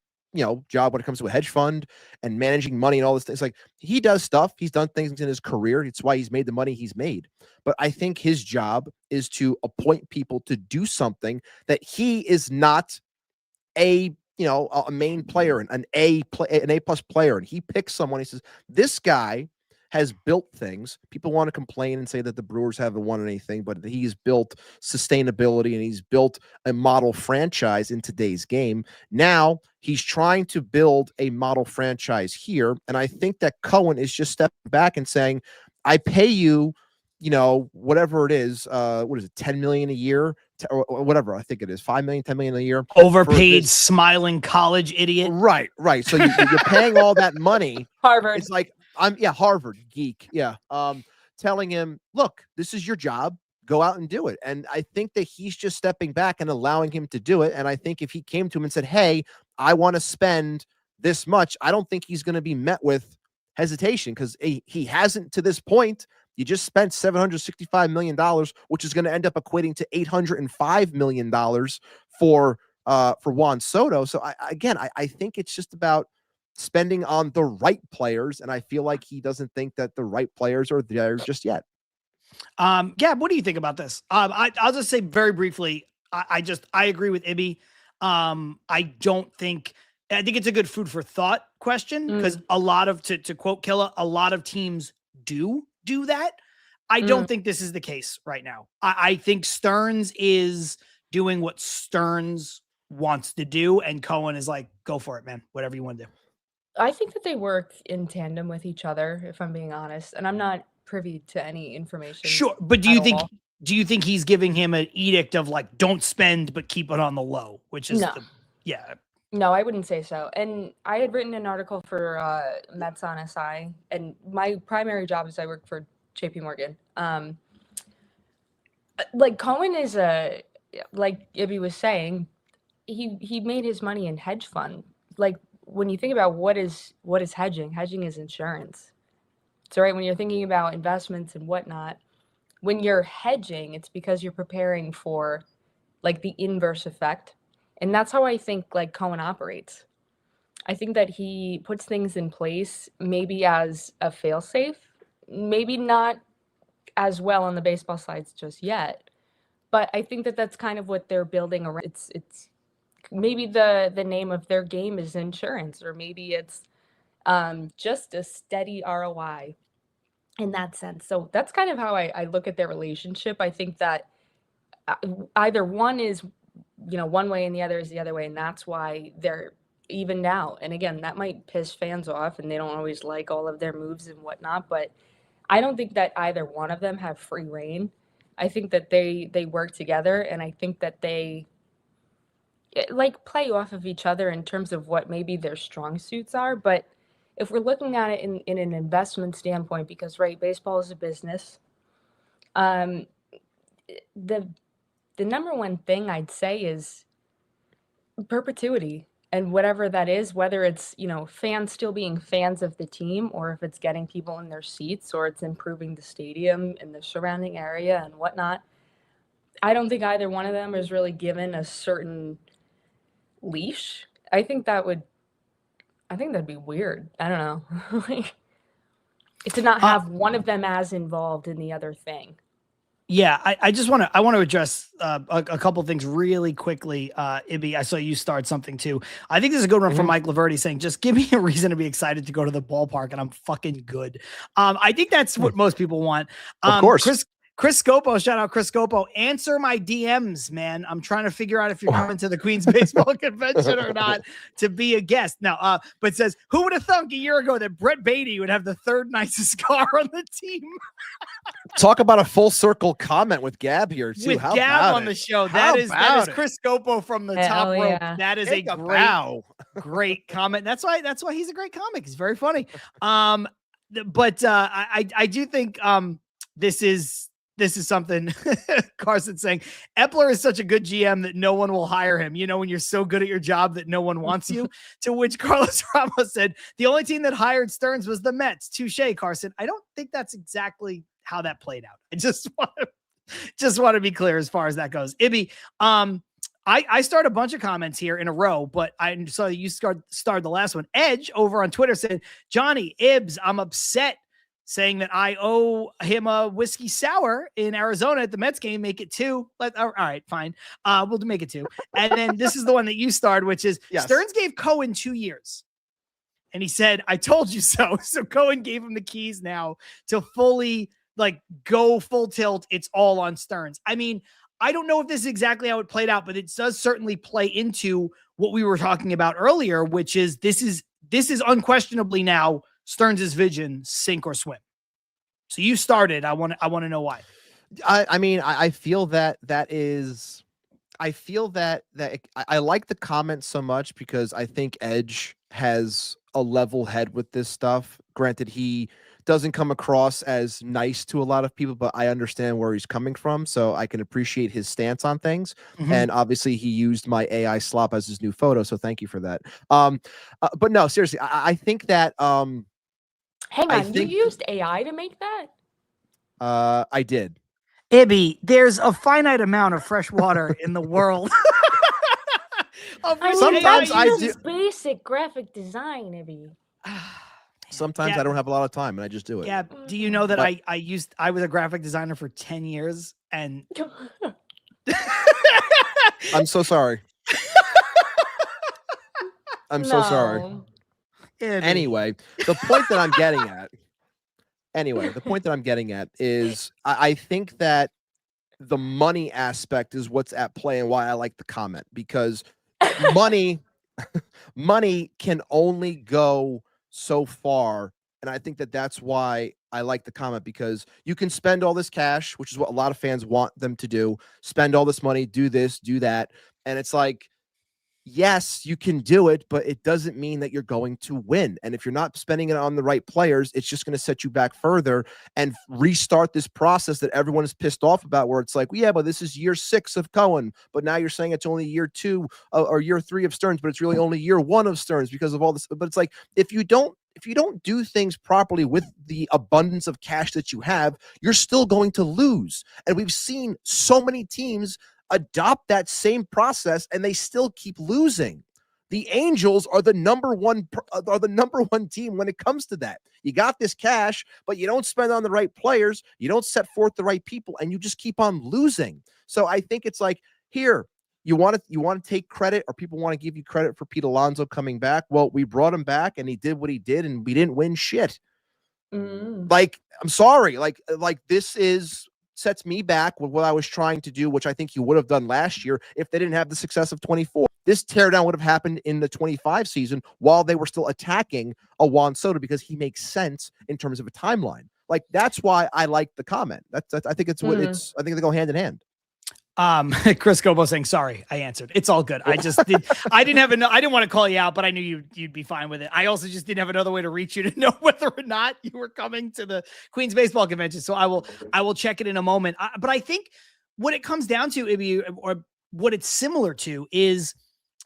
job when it comes to a hedge fund and managing money and all this things. Like, he does stuff. He's done things in his career. It's why he's made the money he's made. But I think his job is to appoint people to do something that he is not a main player and an A plus player. And he picks someone. He says, this guy has built things. People want to complain and say that the Brewers haven't won anything, but he's built sustainability and he's built a model franchise in today's game. Now he's trying to build a model franchise here. And I think that Cohen is just stepping back and saying, I pay you, whatever it is, what is it, 10 million a year or whatever. I think it is 5 million, 10 million a year. Overpaid, smiling college idiot. Right. So you're paying all that money. Harvard. It's like, Harvard geek. Yeah. Telling him, look, this is your job. Go out and do it. And I think that he's just stepping back and allowing him to do it. And I think if he came to him and said, hey, I want to spend this much, I don't think he's going to be met with hesitation, because he hasn't to this point. You just spent $765 million, which is going to end up equating to $805 million for Juan Soto. So I think it's just about spending on the right players, and I feel like he doesn't think that the right players are there just yet. Gab, what do you think about this? I'll just say very briefly, I agree with Ibby. I think it's a good food for thought question, because a lot of, to quote Killa, a lot of teams do that. I don't think this is the case right now. I think Stearns is doing what Stearns wants to do, and Cohen is like, go for it, man. Whatever you want to do. I think that they work in tandem with each other, if I'm being honest, and I'm not privy to any information. Sure, but do you think he's giving him an edict of like, don't spend but keep it on the low, which is No, I wouldn't say so. And I had written an article for Mets on SI, and my primary job is I work for JP Morgan. Like, Cohen is like Ibby was saying, he made his money in hedge fund. Like, when you think about what is hedging is insurance. So, right, when you're thinking about investments and whatnot, when you're hedging, it's because you're preparing for like the inverse effect. And that's how I think like Cohen operates. I think that he puts things in place maybe as a fail-safe, maybe not as well on the baseball sides just yet. But I think that that's kind of what they're building around. It's maybe the name of their game is insurance, or maybe it's just a steady ROI in that sense. So that's kind of how I look at their relationship. I think that either one is, one way and the other is the other way. And that's why they're even now. And again, that might piss fans off and they don't always like all of their moves and whatnot. But I don't think that either one of them have free reign. I think that they work together, and I think that they like play off of each other in terms of what maybe their strong suits are. But if we're looking at it in an investment standpoint, because right, baseball is a business, the the number one thing I'd say is perpetuity. And whatever that is, whether it's, fans still being fans of the team, or if it's getting people in their seats, or it's improving the stadium and the surrounding area and whatnot. I don't think either one of them is really given a certain leash. I think that'd be weird. I don't know. Like, to not have one of them as involved in the other thing. Yeah, I just want to address a couple of things really quickly. Ibby, I saw you start something too. I think this is a good one from Mike Laverty saying, just give me a reason to be excited to go to the ballpark and I'm fucking good. I think that's what most people want. Of course. Chris Scopo, shout out Chris Scopo. Answer my DMs, man. I'm trying to figure out if you're coming to the Queens Baseball Convention or not to be a guest. Now, but says, who would have thunk a year ago that Brett Beatty would have the third nicest car on the team? Talk about a full circle comment with Gab here too. With How Gab on it? the show. How that is Chris Scopo from the top rope. Yeah. That is Take a great comment. That's why he's a great comic. He's very funny. But I do think this is something Carson saying. Epler is such a good GM that no one will hire him. When you're so good at your job that no one wants you. To which Carlos Ramos said, the only team that hired Stearns was the Mets. Touche, Carson. I don't think that's exactly how that played out. I just want to be clear as far as that goes. Ibby, I start a bunch of comments here in a row, but I saw you started the last one. Edge over on Twitter said, Johnny Ibs, I'm upset, saying that I owe him a whiskey sour in Arizona at the Mets game. Make it 2. All right, fine. We'll make it 2. And then this is the one that you starred, which is Stearns gave Cohen 2 years. And he said, I told you so. So Cohen gave him the keys now to fully go full tilt. It's all on Stearns. I mean, I don't know if this is exactly how it played out, but it does certainly play into what we were talking about earlier, which is this is unquestionably now Stearns' vision, sink or swim. So you started. I want to know why. I feel that I like the comment so much because I think Edge has a level head with this stuff. Granted, he doesn't come across as nice to a lot of people, but I understand where he's coming from, so I can appreciate his stance on things. And obviously, he used my AI slop as his new photo, so thank you for that. But no, seriously, I think that. Hang on, you used AI to make that? I did. Ibby, there's a finite amount of fresh water in the world. Sometimes I do basic graphic design, Ibby. Sometimes I don't have a lot of time and I just do it. Yeah. Do you know that I was a graphic designer for 10 years and I'm so sorry. I'm so sorry. Anyway, the point that I'm getting at is I think that the money aspect is what's at play and why I like the comment, because money can only go so far. And I think that that's why I like the comment, because you can spend all this cash, which is what a lot of fans want them to do, spend all this money, do this, do that. And it's like, yes, you can do it, but it doesn't mean that you're going to win. And if you're not spending it on the right players, it's just going to set you back further and restart this process that everyone is pissed off about, where it's like, well, yeah, but this is year 6 of Cohen, but now you're saying it's only year 2 or year 3 of Stearns, but it's really only year 1 of Stearns because of all this. But it's like, if you don't do things properly with the abundance of cash that you have, you're still going to lose. And we've seen so many teams adopt that same process and they still keep losing. The Angels are the number one team when it comes to that. You got this cash, but you don't spend on the right players, you don't set forth the right people, and you just keep on losing. So I think it's like, here, you want to take credit, or people want to give you credit for Pete Alonso coming back. Well, we brought him back and he did what he did and we didn't win shit. Like, I'm sorry, like this sets me back with what I was trying to do, which I think you would have done last year if they didn't have the success of 24. This teardown would have happened in the 25 season while they were still attacking a Juan Soto, because he makes sense in terms of a timeline. Like, that's why I like the comment. I think it's what it's. I think they go hand in hand. Chris Gobo saying, sorry, I answered. It's all good. I just I didn't want to call you out, but I knew you'd be fine with it. I also just didn't have another way to reach you to know whether or not you were coming to the Queens Baseball Convention. So I will check it in a moment. But I think what it comes down to, Ibby, or what it's similar to is,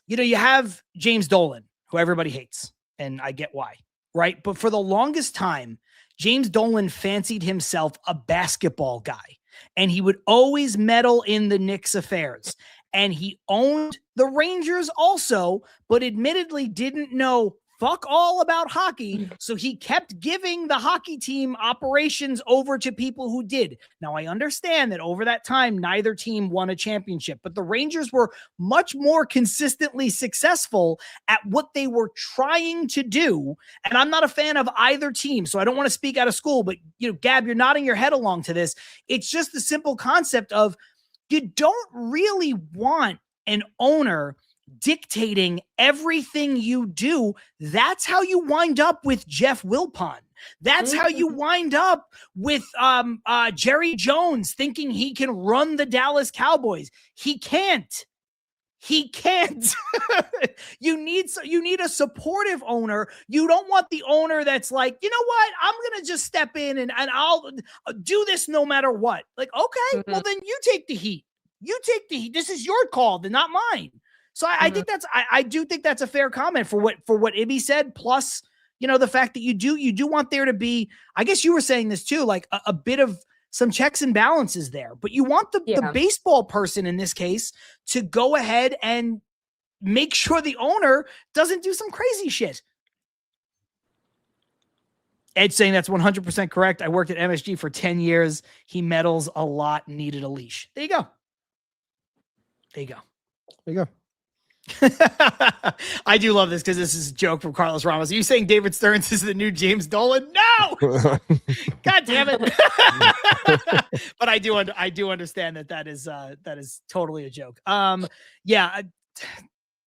you have James Dolan, who everybody hates, and I get why, right? But for the longest time, James Dolan fancied himself a basketball guy, and he would always meddle in the Knicks affairs. And he owned the Rangers also, but admittedly didn't know fuck all about hockey. So he kept giving the hockey team operations over to people who did. Now, I understand that over that time, neither team won a championship, but the Rangers were much more consistently successful at what they were trying to do. And I'm not a fan of either team, so I don't want to speak out of school, but Gab, you're nodding your head along to this. It's just the simple concept of you don't really want an owner dictating everything you do. That's how you wind up with Jeff Wilpon. That's how you wind up with Jerry Jones thinking he can run the Dallas Cowboys. He can't. He can't. You need a supportive owner. You don't want the owner that's like, you know what? I'm going to just step in and I'll do this no matter what. Like, okay, well then you take the heat. You take the heat. This is your call, not mine. So I think I do think that's a fair comment for what Ibby said. Plus, the fact that you do want there to be, I guess you were saying this too, like a bit of some checks and balances there, but you want the baseball person in this case to go ahead and make sure the owner doesn't do some crazy shit. Ed saying that's 100% correct. I worked at MSG for 10 years. He meddles a lot, needed a leash. There you go. There you go. There you go. I do love this because this is a joke from Carlos Ramos. Are you saying David Stearns is the new James Dolan? No! God damn it. But I do understand that is totally a joke.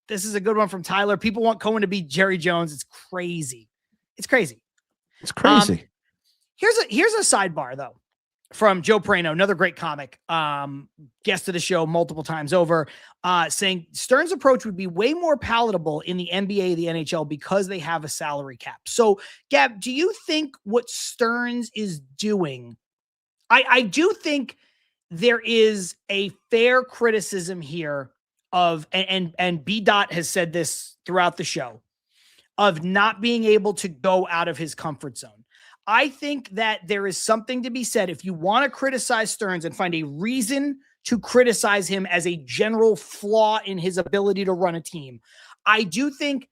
This is a good one from Tyler. People want Cohen to be Jerry Jones. It's crazy. It's crazy. Here's a sidebar though. From Joe Prano, another great comic, guest of the show multiple times over, saying Stearns' approach would be way more palatable in the NBA, the NHL, because they have a salary cap. So, Gab, do you think what Stearns is doing, I do think there is a fair criticism here of, and B. Dot has said this throughout the show, of not being able to go out of his comfort zone. I think that there is something to be said if you want to criticize Stearns and find a reason to criticize him as a general flaw in his ability to run a team. I do think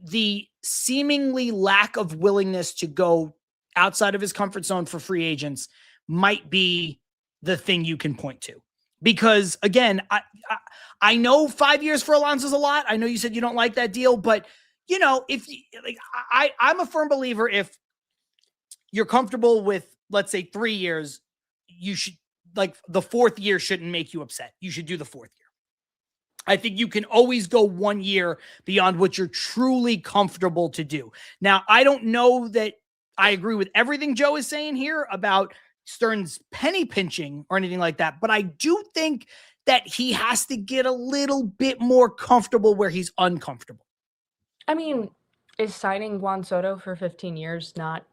the seemingly lack of willingness to go outside of his comfort zone for free agents might be the thing you can point to. Because again, I know 5 years for Alonso is a lot. I know you said you don't like that deal, but if I'm a firm believer, if you're comfortable with, let's say 3 years, you should, like, the fourth year shouldn't make you upset. You should do the fourth year. I think you can always go 1 year beyond what you're truly comfortable to do. Now, I don't know that I agree with everything Joe is saying here about Stearns penny pinching or anything like that, but I do think that he has to get a little bit more comfortable where he's uncomfortable. I mean, is signing Juan Soto for 15 years not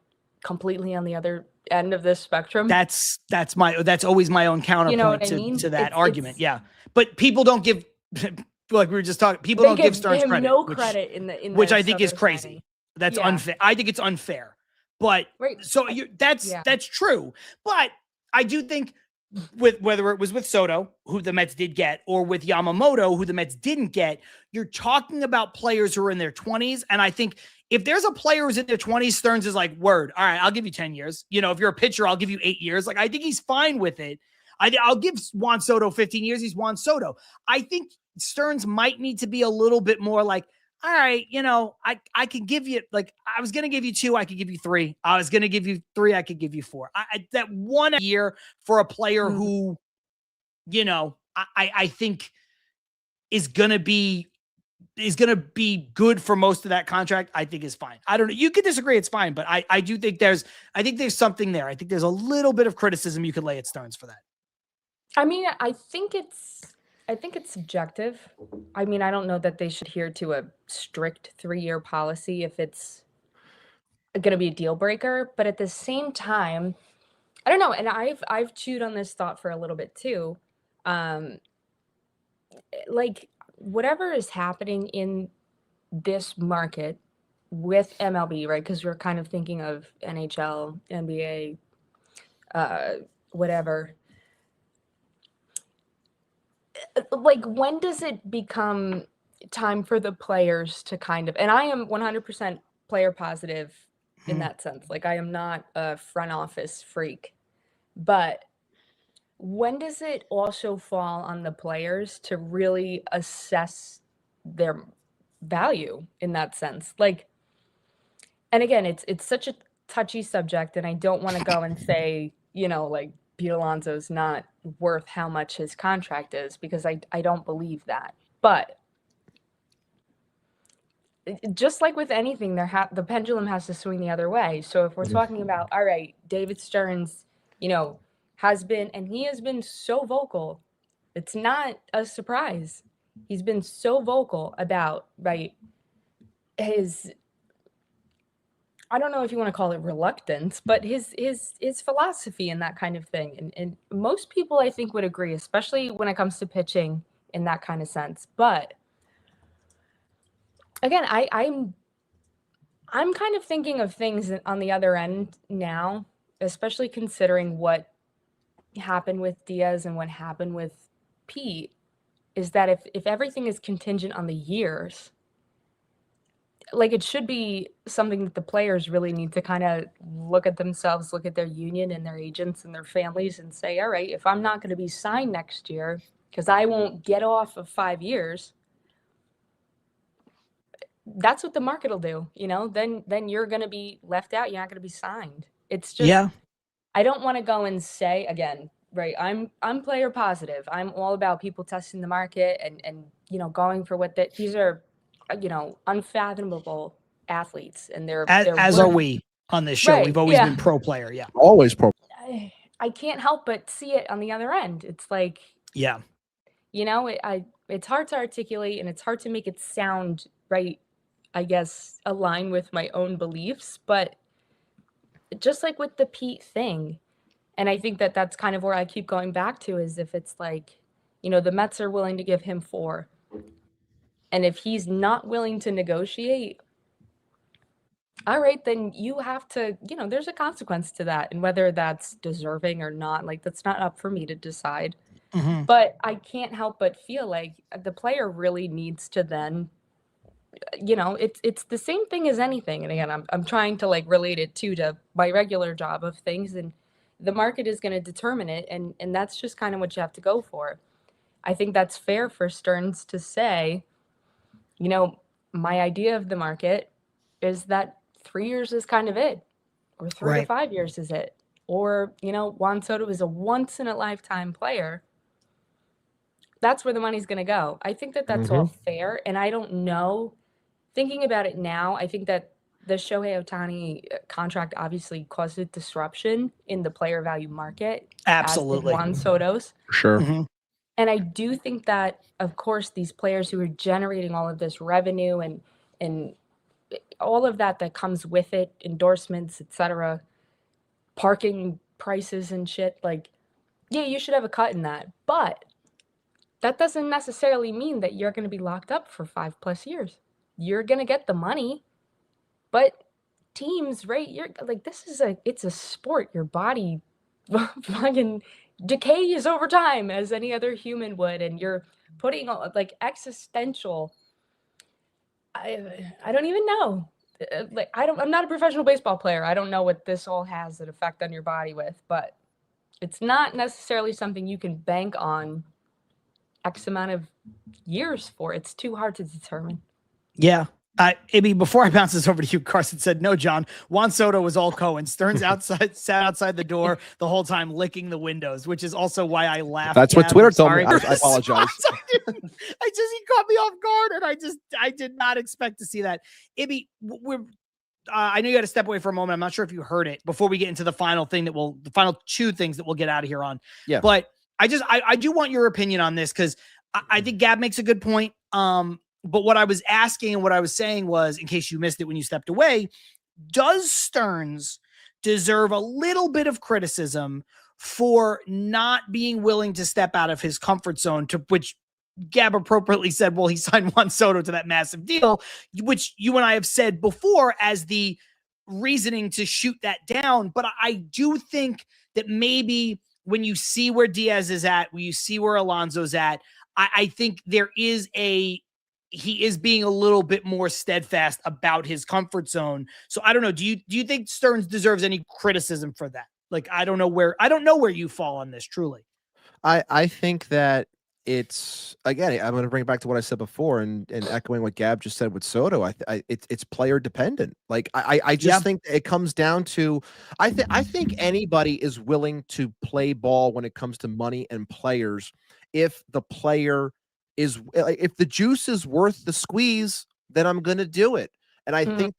completely on the other end of this spectrum? That's always my own counterpoint to that argument. Yeah. But people don't give, like we were just talking, people don't give Stearns credit. No credit in which I think is crazy. Signing. That's unfair. I think it's unfair. But so that's true. But I do think with whether it was with Soto, who the Mets did get, or with Yamamoto, who the Mets didn't get, you're talking about players who are in their 20s. And I think if there's a player who's in their 20s, Stearns is like, word, all right, I'll give you 10 years. If you're a pitcher, I'll give you 8 years. Like, I think he's fine with it. I'll give Juan Soto 15 years. He's Juan Soto. I think Stearns might need to be a little bit more like, all right, I could give you, like, I was going to give you 2, I could give you 3. I was going to give you 3, I could give you 4. That 1 year for a player who, I think is going to be good for most of that contract, I think is fine. I don't know. You could disagree. It's fine. But I do think there's something there. I think there's a little bit of criticism you could lay at Stearns for that. I mean, I think it's subjective. I mean, I don't know that they should adhere to a strict 3-year policy if it's going to be a deal breaker. But at the same time, I don't know. And I've chewed on this thought for a little bit too. Like whatever is happening in this market with MLB, right? Because we're kind of thinking of NHL, NBA, whatever. Like, when does it become time for the players to kind of, and I am 100% player positive in that sense. Like, I am not a front office freak, but when does it also fall on the players to really assess their value in that sense? Like, and again, it's such a touchy subject, and I don't want to go and say, like Pete Alonso's not worth how much his contract is, because I don't believe that. But just like with anything, the pendulum has to swing the other way. So if we're talking about, all right, David Stearns, has been so vocal. It's not a surprise. He's been so vocal about, right, his, I don't know if you want to call it reluctance, but his philosophy and that kind of thing. And most people, I think, would agree, especially when it comes to pitching in that kind of sense. But again, I'm kind of thinking of things on the other end now, especially considering what happened with Diaz and what happened with Pete, is that if everything is contingent on the years, like, it should be something that the players really need to kind of look at themselves, look at their union and their agents and their families and say, all right, if I'm not going to be signed next year because I won't get off of 5 years, that's what the market will do. Then you're going to be left out. You're not going to be signed. It's just, I don't want to go and say, again, right, I'm player positive. I'm all about people testing the market and going for what these are, unfathomable athletes, and they're as are we on this show. Right, We've always been pro player. Yeah. Always pro. I can't help but see it on the other end. It's like, Yeah. It's hard to articulate, and it's hard to make it sound right, I guess, align with my own beliefs. But just like with the Pete thing, and I think that's kind of where I keep going back to, is if it's like, the Mets are willing to give him 4, and if he's not willing to negotiate, all right, then you have to, there's a consequence to that. And whether that's deserving or not, like, that's not up for me to decide. Mm-hmm. But I can't help but feel like the player really needs to then, it's the same thing as anything. And again, I'm trying to, like, relate it to my regular job of things, and the market is going to determine it. And that's just kind of what you have to go for. I think that's fair for Stearns to say, my idea of the market is that 3 years is kind of it, or 3 to 5 years is it. Or, Juan Soto is a once in a lifetime player. That's where the money's going to go. I think that's all fair. And I don't know, thinking about it now, I think that the Shohei Ohtani contract obviously caused a disruption in the player value market. Absolutely. As did Juan Soto's. Sure. Mm-hmm. And I do think that, of course, these players who are generating all of this revenue and all of that comes with it, endorsements, etc., parking prices and shit, like, yeah, you should have a cut in that. But that doesn't necessarily mean that you're going to be locked up for 5+ years. You're going to get the money, but teams, right? You're like, it's a sport. Your body fucking decays over time as any other human would, and you're putting like existential. I don't even know. Like, I'm not a professional baseball player. I don't know what this all has an effect on your body with, but it's not necessarily something you can bank on X amount of years for. It's too hard to determine. Yeah. Ibby, before I bounce this over to you, Carson said, no, John, Juan Soto was all Cohen. Stearns sat outside the door the whole time, licking the windows, which is also why I laughed. That's what Twitter told me. I apologize. He caught me off guard, and I did not expect to see that. Ibby, I know you had to step away for a moment. I'm not sure if you heard it before we get into the final thing the final 2 things that we'll get out of here on. Yeah. But I do want your opinion on this, because I think Gab makes a good point. But what I was asking and what I was saying was, in case you missed it when you stepped away, does Stearns deserve a little bit of criticism for not being willing to step out of his comfort zone, to which Gab appropriately said, well, he signed Juan Soto to that massive deal, which you and I have said before as the reasoning to shoot that down. But I do think that maybe when you see where Diaz is at, when you see where Alonso's at, I think he is being a little bit more steadfast about his comfort zone. So I don't know. Do you think Stearns deserves any criticism for that? Like, I don't know where you fall on this, truly. I think that it's, again, I'm going to bring it back to what I said before and echoing what Gab just said with Soto. It's player dependent. Like, I just think it comes down to, I think anybody is willing to play ball when it comes to money and players. If the player is, if the juice is worth the squeeze, then I'm going to do it. And I think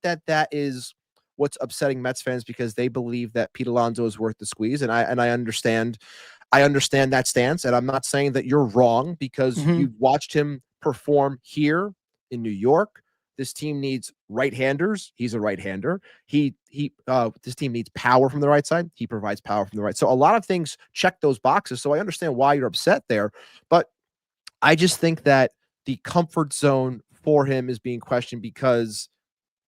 that that is what's upsetting Mets fans, because they believe that Pete Alonso is worth the squeeze. And I understand that stance. And I'm not saying that you're wrong, because you've watched him perform here in New York. This team needs right-handers. He's a right-hander. This team needs power from the right side. He provides power from the right. So a lot of things check those boxes. So I understand why you're upset there, but I just think that the comfort zone for him is being questioned, because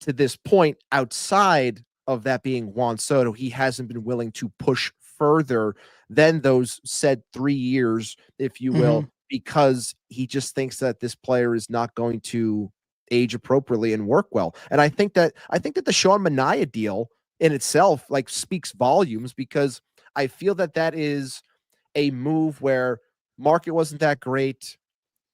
to this point, outside of that being Juan Soto, he hasn't been willing to push further than those said 3 years, if you will, because he just thinks that this player is not going to age appropriately and work well. And I think that the Sean Manaea deal in itself like speaks volumes, because I feel that that is a move where market wasn't that great.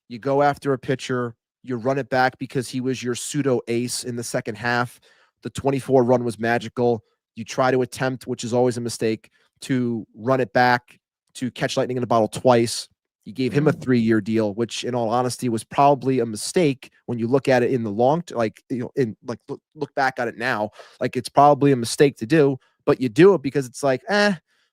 You go after a pitcher, you run it back because he was your pseudo ace in the second half. The 24 run was magical. You try to attempt, which is always a mistake, to run it back, to catch lightning in a bottle twice. You gave him a 3-year deal, which in all honesty was probably a mistake when you look at it in the look back at it now, like it's probably a mistake to do, but you do it because it's like,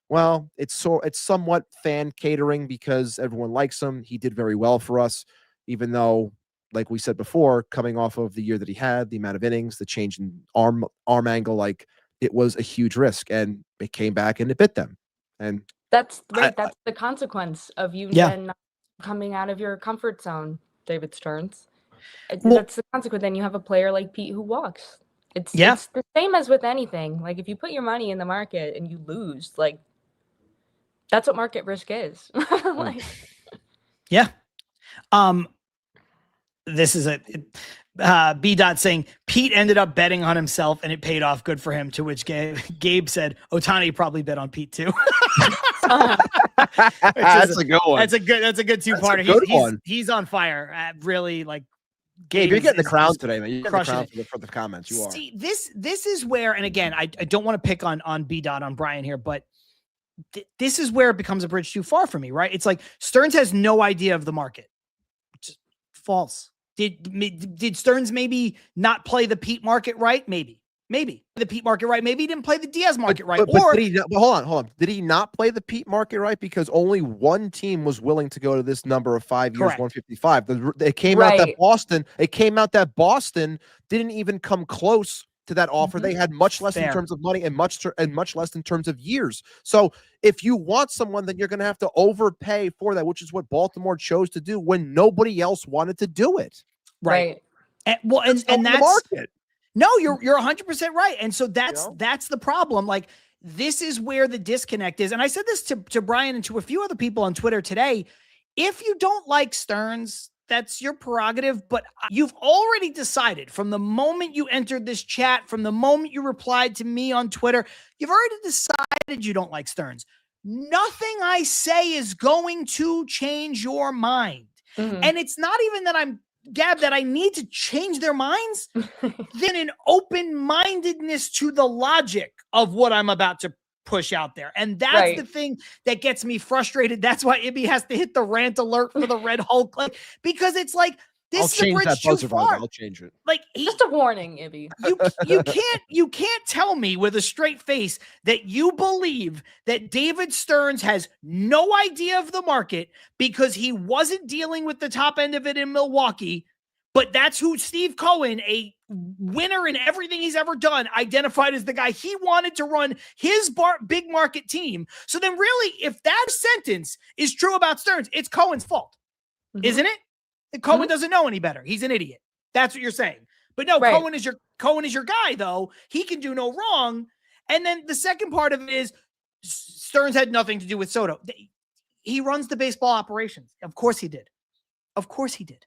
well, it's somewhat fan catering because everyone likes him. He did very well for us, even though, like we said before, coming off of the year that he had, the amount of innings, the change in arm angle, like it was a huge risk, and it came back and it bit them. And that's right. That's the consequence of you then not coming out of your comfort zone, David Stearns. That's the consequence. Then you have a player like Pete who walks. It's the same as with anything. Like if you put your money in the market and you lose, like that's what market risk is. This is B. Dot saying Pete ended up betting on himself and it paid off. Good for him. To which Gabe said Ohtani probably bet on Pete too. That's a good one. That's a good two-parter. He's on fire. Really, like Gabe, you're getting the crown today, man. You're getting the crown for the comments. You are. See, this is where, and again, I don't want to pick on B. Dot on Brian here, but this is where it becomes a bridge too far for me, right? It's like Stearns has no idea of the market. Just false. Did Stearns maybe not play the Pete market right? Maybe the Pete market right. Maybe he didn't play the Diaz market right. But hold on. Did he not play the Pete market right? Because only one team was willing to go to this number of 5 years, Correct. 155. It came out that Boston didn't even come close to that offer. They had much less in terms of money and much less in terms of years. So if you want someone, then you're going to have to overpay for that, which is what Baltimore chose to do when nobody else wanted to do it. Right. And that's the market. No, you're 100% right. And so that's the problem. Like this is where the disconnect is. And I said this to Brian and to a few other people on Twitter today. If you don't like Stearns, that's your prerogative, but you've already decided from the moment you entered this chat, from the moment you replied to me on Twitter, you've already decided you don't like Stearns. Nothing I say is going to change your mind. And it's not even that that I need to change their minds, then an open-mindedness to the logic of what I'm about to push out there. And that's the thing that gets me frustrated. That's why Ibby has to hit the rant alert for the Red Hulk, because it's like, this is a bridge too far. I'll change it. Like just a warning, Ibby. You can't tell me with a straight face that you believe that David Stearns has no idea of the market because he wasn't dealing with the top end of it in Milwaukee. But that's who Steve Cohen, a winner in everything he's ever done, identified as the guy he wanted to run his big market team. So then really, if that sentence is true about Stearns, it's Cohen's fault, isn't it? Cohen doesn't know any better. He's an idiot. That's what you're saying. But no, Cohen is your guy, though. He can do no wrong. And then the second part of it is Stearns had nothing to do with Soto. He runs the baseball operations. Of course he did. Of course he did.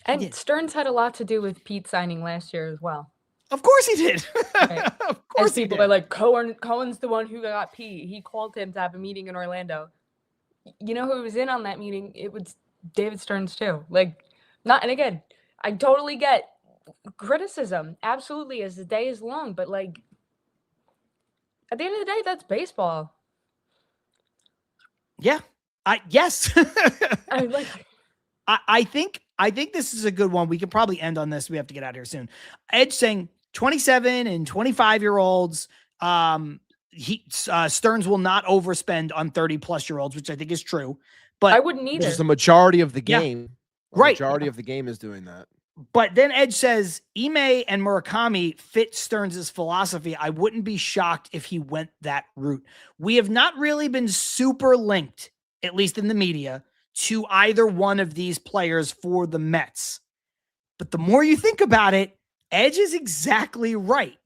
And Stearns had a lot to do with Pete signing last year as well. Of course he did. Right. Of course As people are like, Cohen's the one who got Pete. He called him to have a meeting in Orlando. You know who was in on that meeting? It was David Stearns too. Like, and again, I totally get criticism, absolutely, as the day is long, but like at the end of the day, that's baseball. Yeah. Yes. I think this is a good one. We can probably end on this. We have to get out of here soon. Edge saying 27 and 25-year-olds. Stearns will not overspend on 30-plus-year-olds, which I think is true. But I wouldn't either. Which is the majority of the game. Yeah. Right. The majority of the game is doing that. But then Edge says Ime and Murakami fit Stearns' philosophy. I wouldn't be shocked if he went that route. We have not really been super linked, at least in the media, to either one of these players for the Mets. But the more you think about it, Edge is exactly right.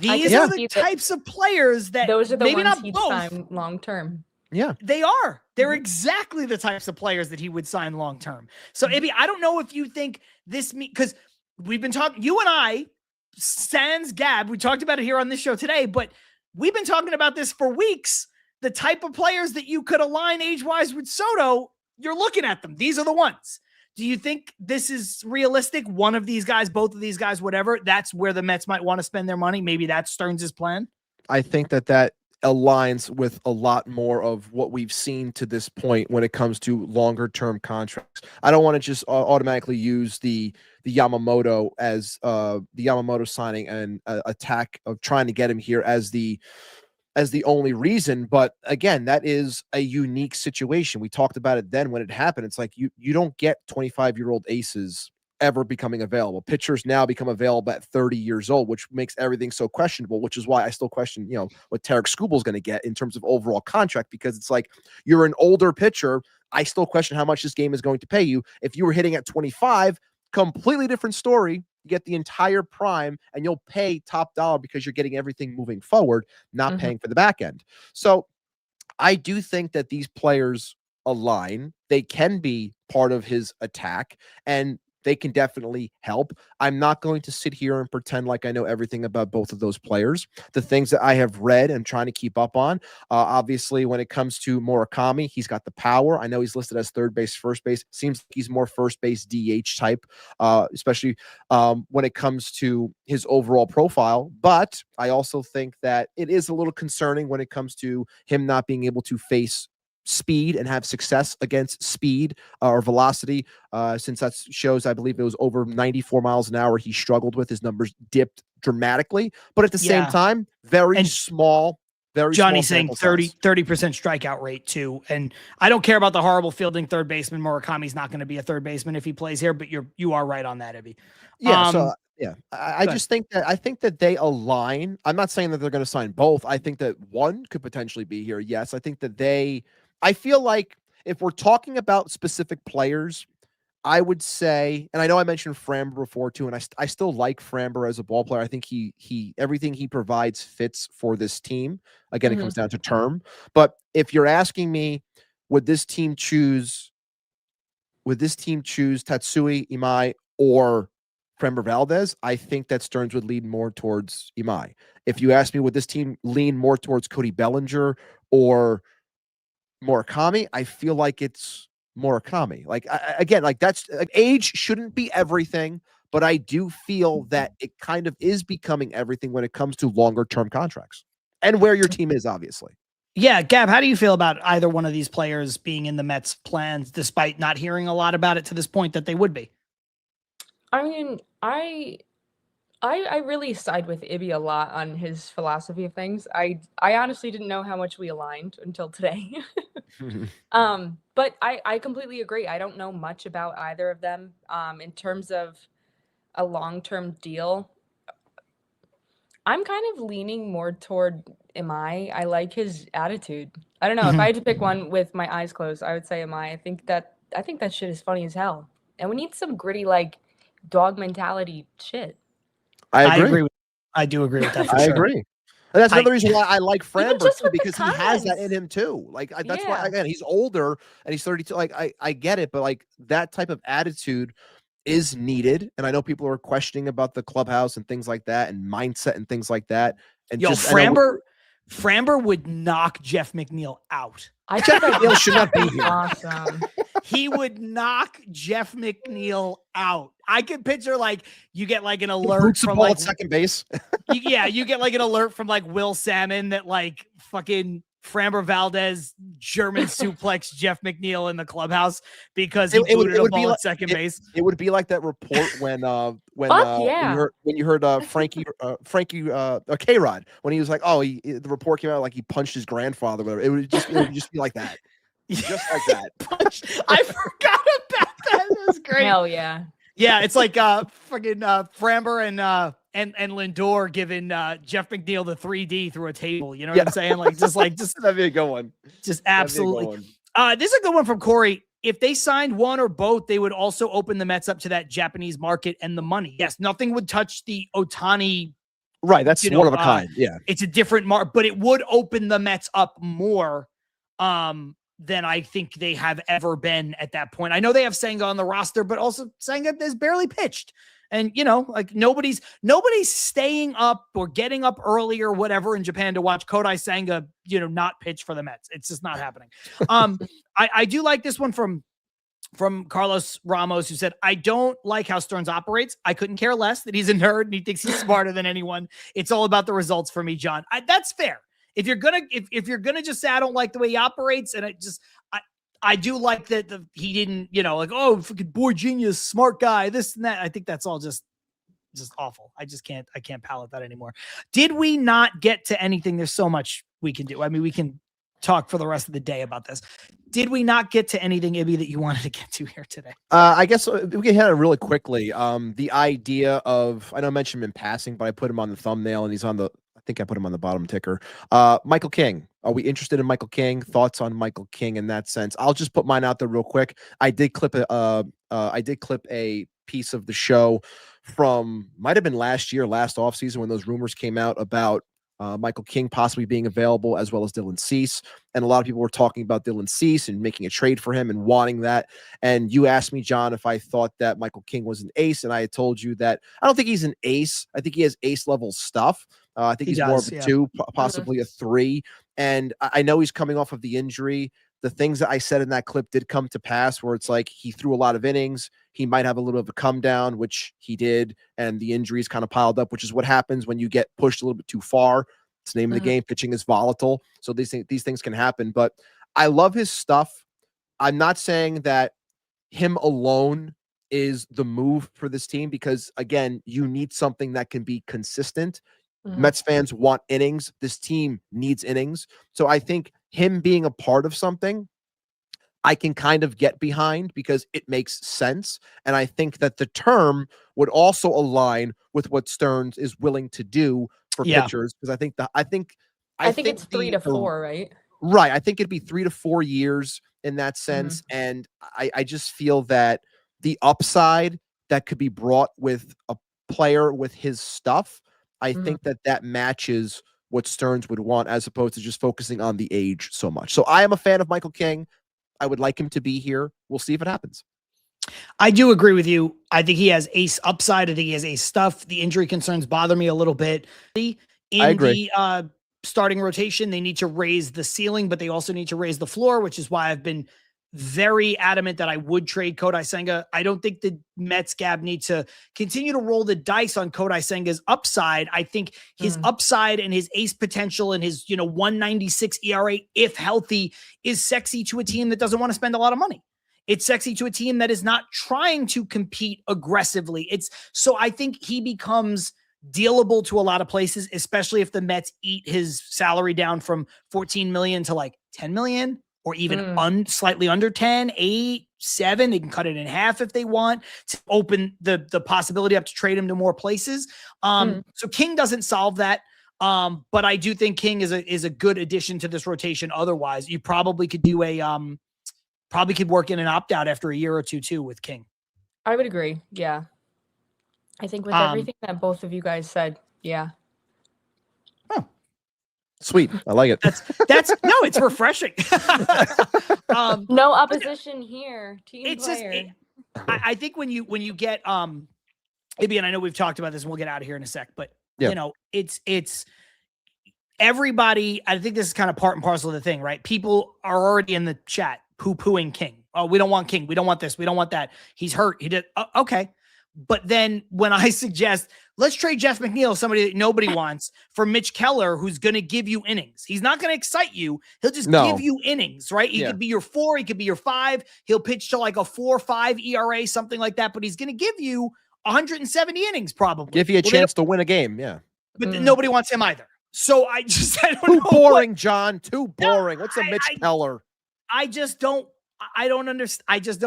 These are the types of players that those are the maybe ones not he'd both sign long term. Yeah, they are. They're exactly the types of players that he would sign long term. So, Ibby, I don't know if you think this because we've been talking, you and I, sans Gab, we talked about it here on this show today, but we've been talking about this for weeks. The type of players that you could align age-wise with Soto, you're looking at them. These are the ones. Do you think this is realistic? One of these guys, both of these guys, whatever, that's where the Mets might want to spend their money. Maybe that's Stearns' plan. I think that aligns with a lot more of what we've seen to this point when it comes to longer term contracts. I don't want to just automatically use the Yamamoto as the Yamamoto signing and attack of trying to get him here as the only reason. But again, that is a unique situation. We talked about it then when it happened. It's like you don't get 25-year-old aces ever becoming available. Pitchers now become available at 30 years old, which makes everything so questionable, which is why I still question, what Tarek Skubal's going to get in terms of overall contract, because it's like you're an older pitcher. I still question how much this game is going to pay you. If you were hitting at 25, completely different story. You get the entire prime and you'll pay top dollar because you're getting everything moving forward, not paying for the back end. So I do think that these players align. They can be part of his attack and they can definitely help. I'm not going to sit here and pretend like I know everything about both of those players. The things that I have read and trying to keep up on, obviously, when it comes to Murakami, he's got the power. I know he's listed as third base, first base. Seems like he's more first base DH type, especially when it comes to his overall profile. But I also think that it is a little concerning when it comes to him not being able to face speed and have success against speed or velocity, since that shows, I believe it was over 94 miles an hour he struggled with. His numbers dipped dramatically, but at the same time, very small. Johnny's saying 30% strikeout rate too. And I don't care about the horrible fielding third baseman. Murakami's not going to be a third baseman if he plays here, but you are right on that, Ibby. Yeah. I just think that they align. I'm not saying that they're going to sign both. I think that one could potentially be here. Yes. I think that I feel like if we're talking about specific players, I would say, and I know I mentioned Framber before too, and I still like Framber as a ball player. I think he everything he provides fits for this team. Again, it comes down to term. But if you're asking me, would this team choose Tatsui, Imai, or Framber Valdez? I think that Stearns would lean more towards Imai. If you ask me, would this team lean more towards Cody Bellinger or Murakami? I feel like it's Murakami. That's age shouldn't be everything, but I do feel that it kind of is becoming everything when it comes to longer term contracts and where your team is, obviously. Yeah, Gab, how do you feel about either one of these players being in the Mets plans, despite not hearing a lot about it to this point that they would be? I mean, I really side with Ibby a lot on his philosophy of things. I honestly didn't know how much we aligned until today. But I completely agree. I don't know much about either of them. In terms of a long-term deal, I'm kind of leaning more toward Amai. I like his attitude. I don't know. If I had to pick one with my eyes closed, I would say Amai. I think that shit is funny as hell. And we need some gritty, like, dog mentality shit. I agree. I do agree with that for I sure. agree. And that's another reason why I like Even Framber just too, with the because he has that in comments. him too. Like that's why Yeah. again he's older and he's 32. Like I get it, but like that type of attitude is needed. And I know people are questioning about the clubhouse and things like that, and mindset and things like that. And Yo, just I know Framber would knock Jeff McNeil out. I Jeff think McNeil should not be here. awesome. He would knock Jeff McNeil out. I could picture like you get like an alert boots the from ball like at second base. you get like an alert from like Will Salmon that like fucking Framber Valdez German suplex Jeff McNeil in the clubhouse because he booted a ball at second base. It would be like that report when yeah. you heard Frankie K-Rod when he was like, oh, the report came out like he punched his grandfather. Whatever. It would just be like that. Just like that. I forgot about that. That was great. Hell yeah. Yeah, it's like fucking Framber and Lindor giving Jeff McNeil the 3D through a table. You know what I'm saying? Like just that'd be a good one. Just absolutely. This is a good one from Corey. If they signed one or both, they would also open the Mets up to that Japanese market and the money. Yes, nothing would touch the Ohtani. Right, that's one of a kind. Yeah, it's a different mark, but it would open the Mets up more than I think they have ever been at that point. I know they have Senga on the roster, but also Senga has barely pitched. And, you know, like nobody's staying up or getting up early or whatever in Japan to watch Kodai Senga, you know, not pitch for the Mets. It's just not happening. I do like this one from Carlos Ramos, who said, I don't like how Stearns operates. I couldn't care less that he's a nerd and he thinks he's smarter than anyone. It's all about the results for me, John. That's fair. If you're gonna just say I don't like the way he operates, and I do like that he didn't, you know, like, oh, fucking boy genius, smart guy, this and that. I think that's all just awful. I can't palate that anymore. Did we not get to anything? There's so much we can do. I mean, we can talk for the rest of the day about this. Did we not get to anything, Ibby, that you wanted to get to here today? I guess we can hit it really quickly. The idea of, I know I mentioned him in passing, but I put him on the thumbnail and he's on the, I think I put him on the bottom ticker. Michael King. Are we interested in Michael King? Thoughts on Michael King in that sense? I'll just put mine out there real quick. I did clip a piece of the show from, might have been last offseason when those rumors came out about Michael King possibly being available, as well as Dylan Cease. And a lot of people were talking about Dylan Cease and making a trade for him and wanting that. And you asked me, John, if I thought that Michael King was an ace. And I had told you that I don't think he's an ace. I think he has ace level stuff. I think he's more of a 2, possibly a 3. And I know he's coming off of the injury. The things that I said in that clip did come to pass, where it's like he threw a lot of innings. He might have a little bit of a come down, which he did. And the injuries kind of piled up, which is what happens when you get pushed a little bit too far. It's the name of the game. Pitching is volatile. So these things can happen. But I love his stuff. I'm not saying that him alone is the move for this team, because, again, you need something that can be consistent. Mets fans want innings. This team needs innings. So I think him being a part of something, I can kind of get behind, because it makes sense. And I think that the term would also align with what Stearns is willing to do for pitchers. Because I think it's 3 to 4, right? Right. I think it'd be 3 to 4 years in that sense. And I just feel that the upside that could be brought with a player with his stuff, I think that matches what Stearns would want, as opposed to just focusing on the age so much. So I am a fan of Michael King. I would like him to be here. We'll see if it happens. I do agree with you. I think he has ace upside. I think he has ace stuff. The injury concerns bother me a little bit. In the starting rotation, they need to raise the ceiling, but they also need to raise the floor, which is why I've been very adamant that I would trade Kodai Senga. I don't think the Mets, Gab, need to continue to roll the dice on Kodai Senga's upside. I think his upside and his ace potential and his 196 ERA, if healthy, is sexy to a team that doesn't want to spend a lot of money. It's sexy to a team that is not trying to compete aggressively. So I think he becomes dealable to a lot of places, especially if the Mets eat his salary down from $14 million to like $10 million or even slightly under 10, 8, 7. They can cut it in half if they want to open the possibility up to trade him to more places. So King doesn't solve that. But I do think King is a good addition to this rotation. Otherwise, you probably could do probably could work in an opt-out after a year or two too with King. I would agree. Yeah. I think with everything that both of you guys said, yeah. Sweet. I like it. That's no, it's refreshing. No opposition here. Team It's player. I think when you get maybe, and I know we've talked about this and we'll get out of here in a sec, but you know, it's everybody. I think this is kind of part and parcel of the thing, right? People are already in the chat poo-pooing King. Oh, we don't want King. We don't want this. We don't want that. He's hurt. He did. Okay. But then when I suggest, let's trade Jeff McNeil, somebody that nobody wants, for Mitch Keller, who's going to give you innings. He's not going to excite you. He'll just give you innings, right? He could be your 4. He could be your 5. He'll pitch to like a 4.5 ERA, something like that. But he's going to give you 170 innings probably. Give you a chance to win a game. Yeah. But nobody wants him either. So I don't know. Too boring, John. Too boring. What's a Mitch Keller? I just don't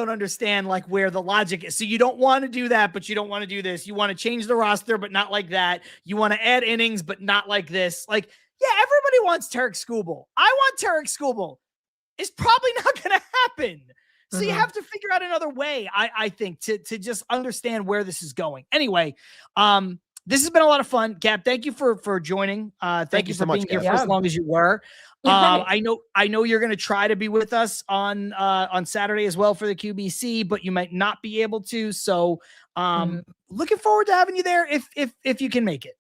understand like where the logic is. So you don't want to do that, but you don't want to do this. You want to change the roster, but not like that. You want to add innings, but not like this. Like, yeah, everybody wants Tarek Skubal. I want Tarek Skubal. It's probably not going to happen. So you have to figure out another way, I think, to just understand where this is going. Anyway, this has been a lot of fun. Gab, thank you for joining. Thank you for being here for as long as you were. I know you're going to try to be with us on Saturday as well for the QBC, but you might not be able to. So looking forward to having you there if you can make it.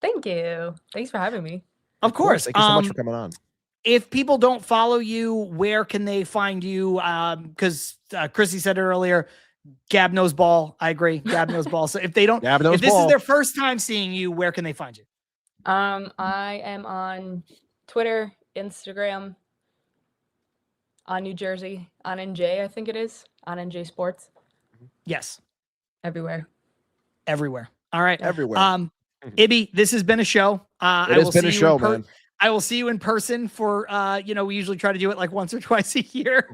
Thank you. Thanks for having me. Of course. Thank you so much for coming on. If people don't follow you, where can they find you? Because Chrissy said it earlier, Gab knows ball. I agree. Gab knows ball. So if they don't, if this is their first time seeing you, where can they find you? I am on Twitter, Instagram, on New Jersey, on NJ, I think it is, on NJ Sports. Yes. Everywhere. All right. Everywhere. Ibby, this has been a show. It has been a show, man. I will see you in person for, we usually try to do it like once or twice a year.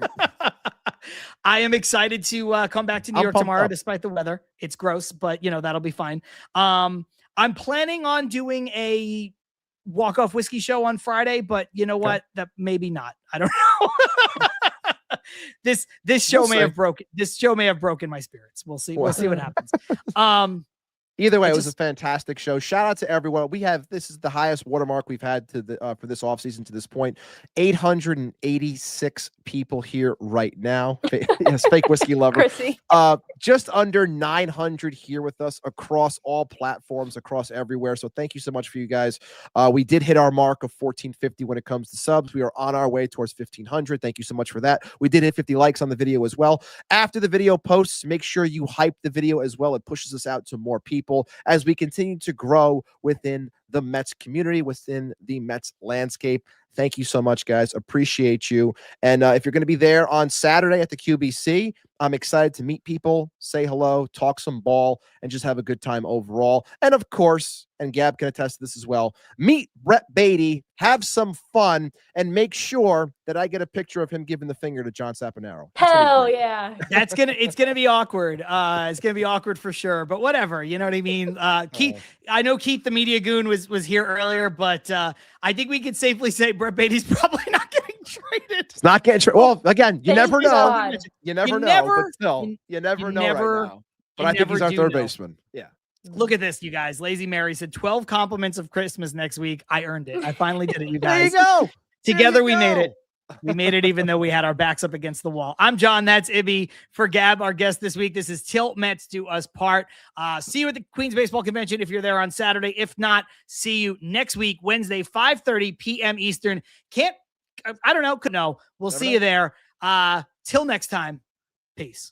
I am excited to come back to New York tomorrow, despite the weather. It's gross, but that'll be fine. I'm planning on doing a walk-off whiskey show on Friday, but you know what? That maybe not. I don't know. This show may have broken my spirits. We'll see. We'll see what happens. Either way, it was a fantastic show. Shout out to everyone. This is the highest watermark we've had for this offseason to this point. 886 people here right now. Yes, fake whiskey lover. Chrissy. Just under 900 here with us across all platforms, across everywhere. So thank you so much for you guys. We did hit our mark of 1450 when it comes to subs. We are on our way towards 1500. Thank you so much for that. We did hit 50 likes on the video as well. After the video posts, make sure you hype the video as well. It pushes us out to more people as we continue to grow within the Mets community, within the Mets landscape. Thank you so much, guys. Appreciate you. And if you're going to be there on Saturday at the QBC, I'm excited to meet people, say hello, talk some ball, and just have a good time overall. And of course, and Gab can attest to this as well, meet Brett Beatty, have some fun, and make sure that I get a picture of him giving the finger to John Saponaro. Hell yeah. It's gonna be awkward. It's gonna be awkward for sure, but whatever. You know what I mean? Keith, I know Keith the media goon was here earlier, but I think we can safely say Brett Beatty's probably not getting traded. It's not getting traded. Well, again, you never know. God. You never know. But still, you never know right now. But I think he's our third baseman. Yeah. Look at this, you guys. Lazy Mary said 12 compliments of Christmas next week. I earned it. I finally did it, you guys. There you go. Together we made it. We made it even though we had our backs up against the wall. I'm John. That's Ibby. For Gab, our guest this week, this is Til Mets Do Us Part. See you at the Queens Baseball Convention if you're there on Saturday. If not, see you next week, Wednesday, 5:30 p.m. Eastern. I don't know. We'll see you there. Till next time. Peace.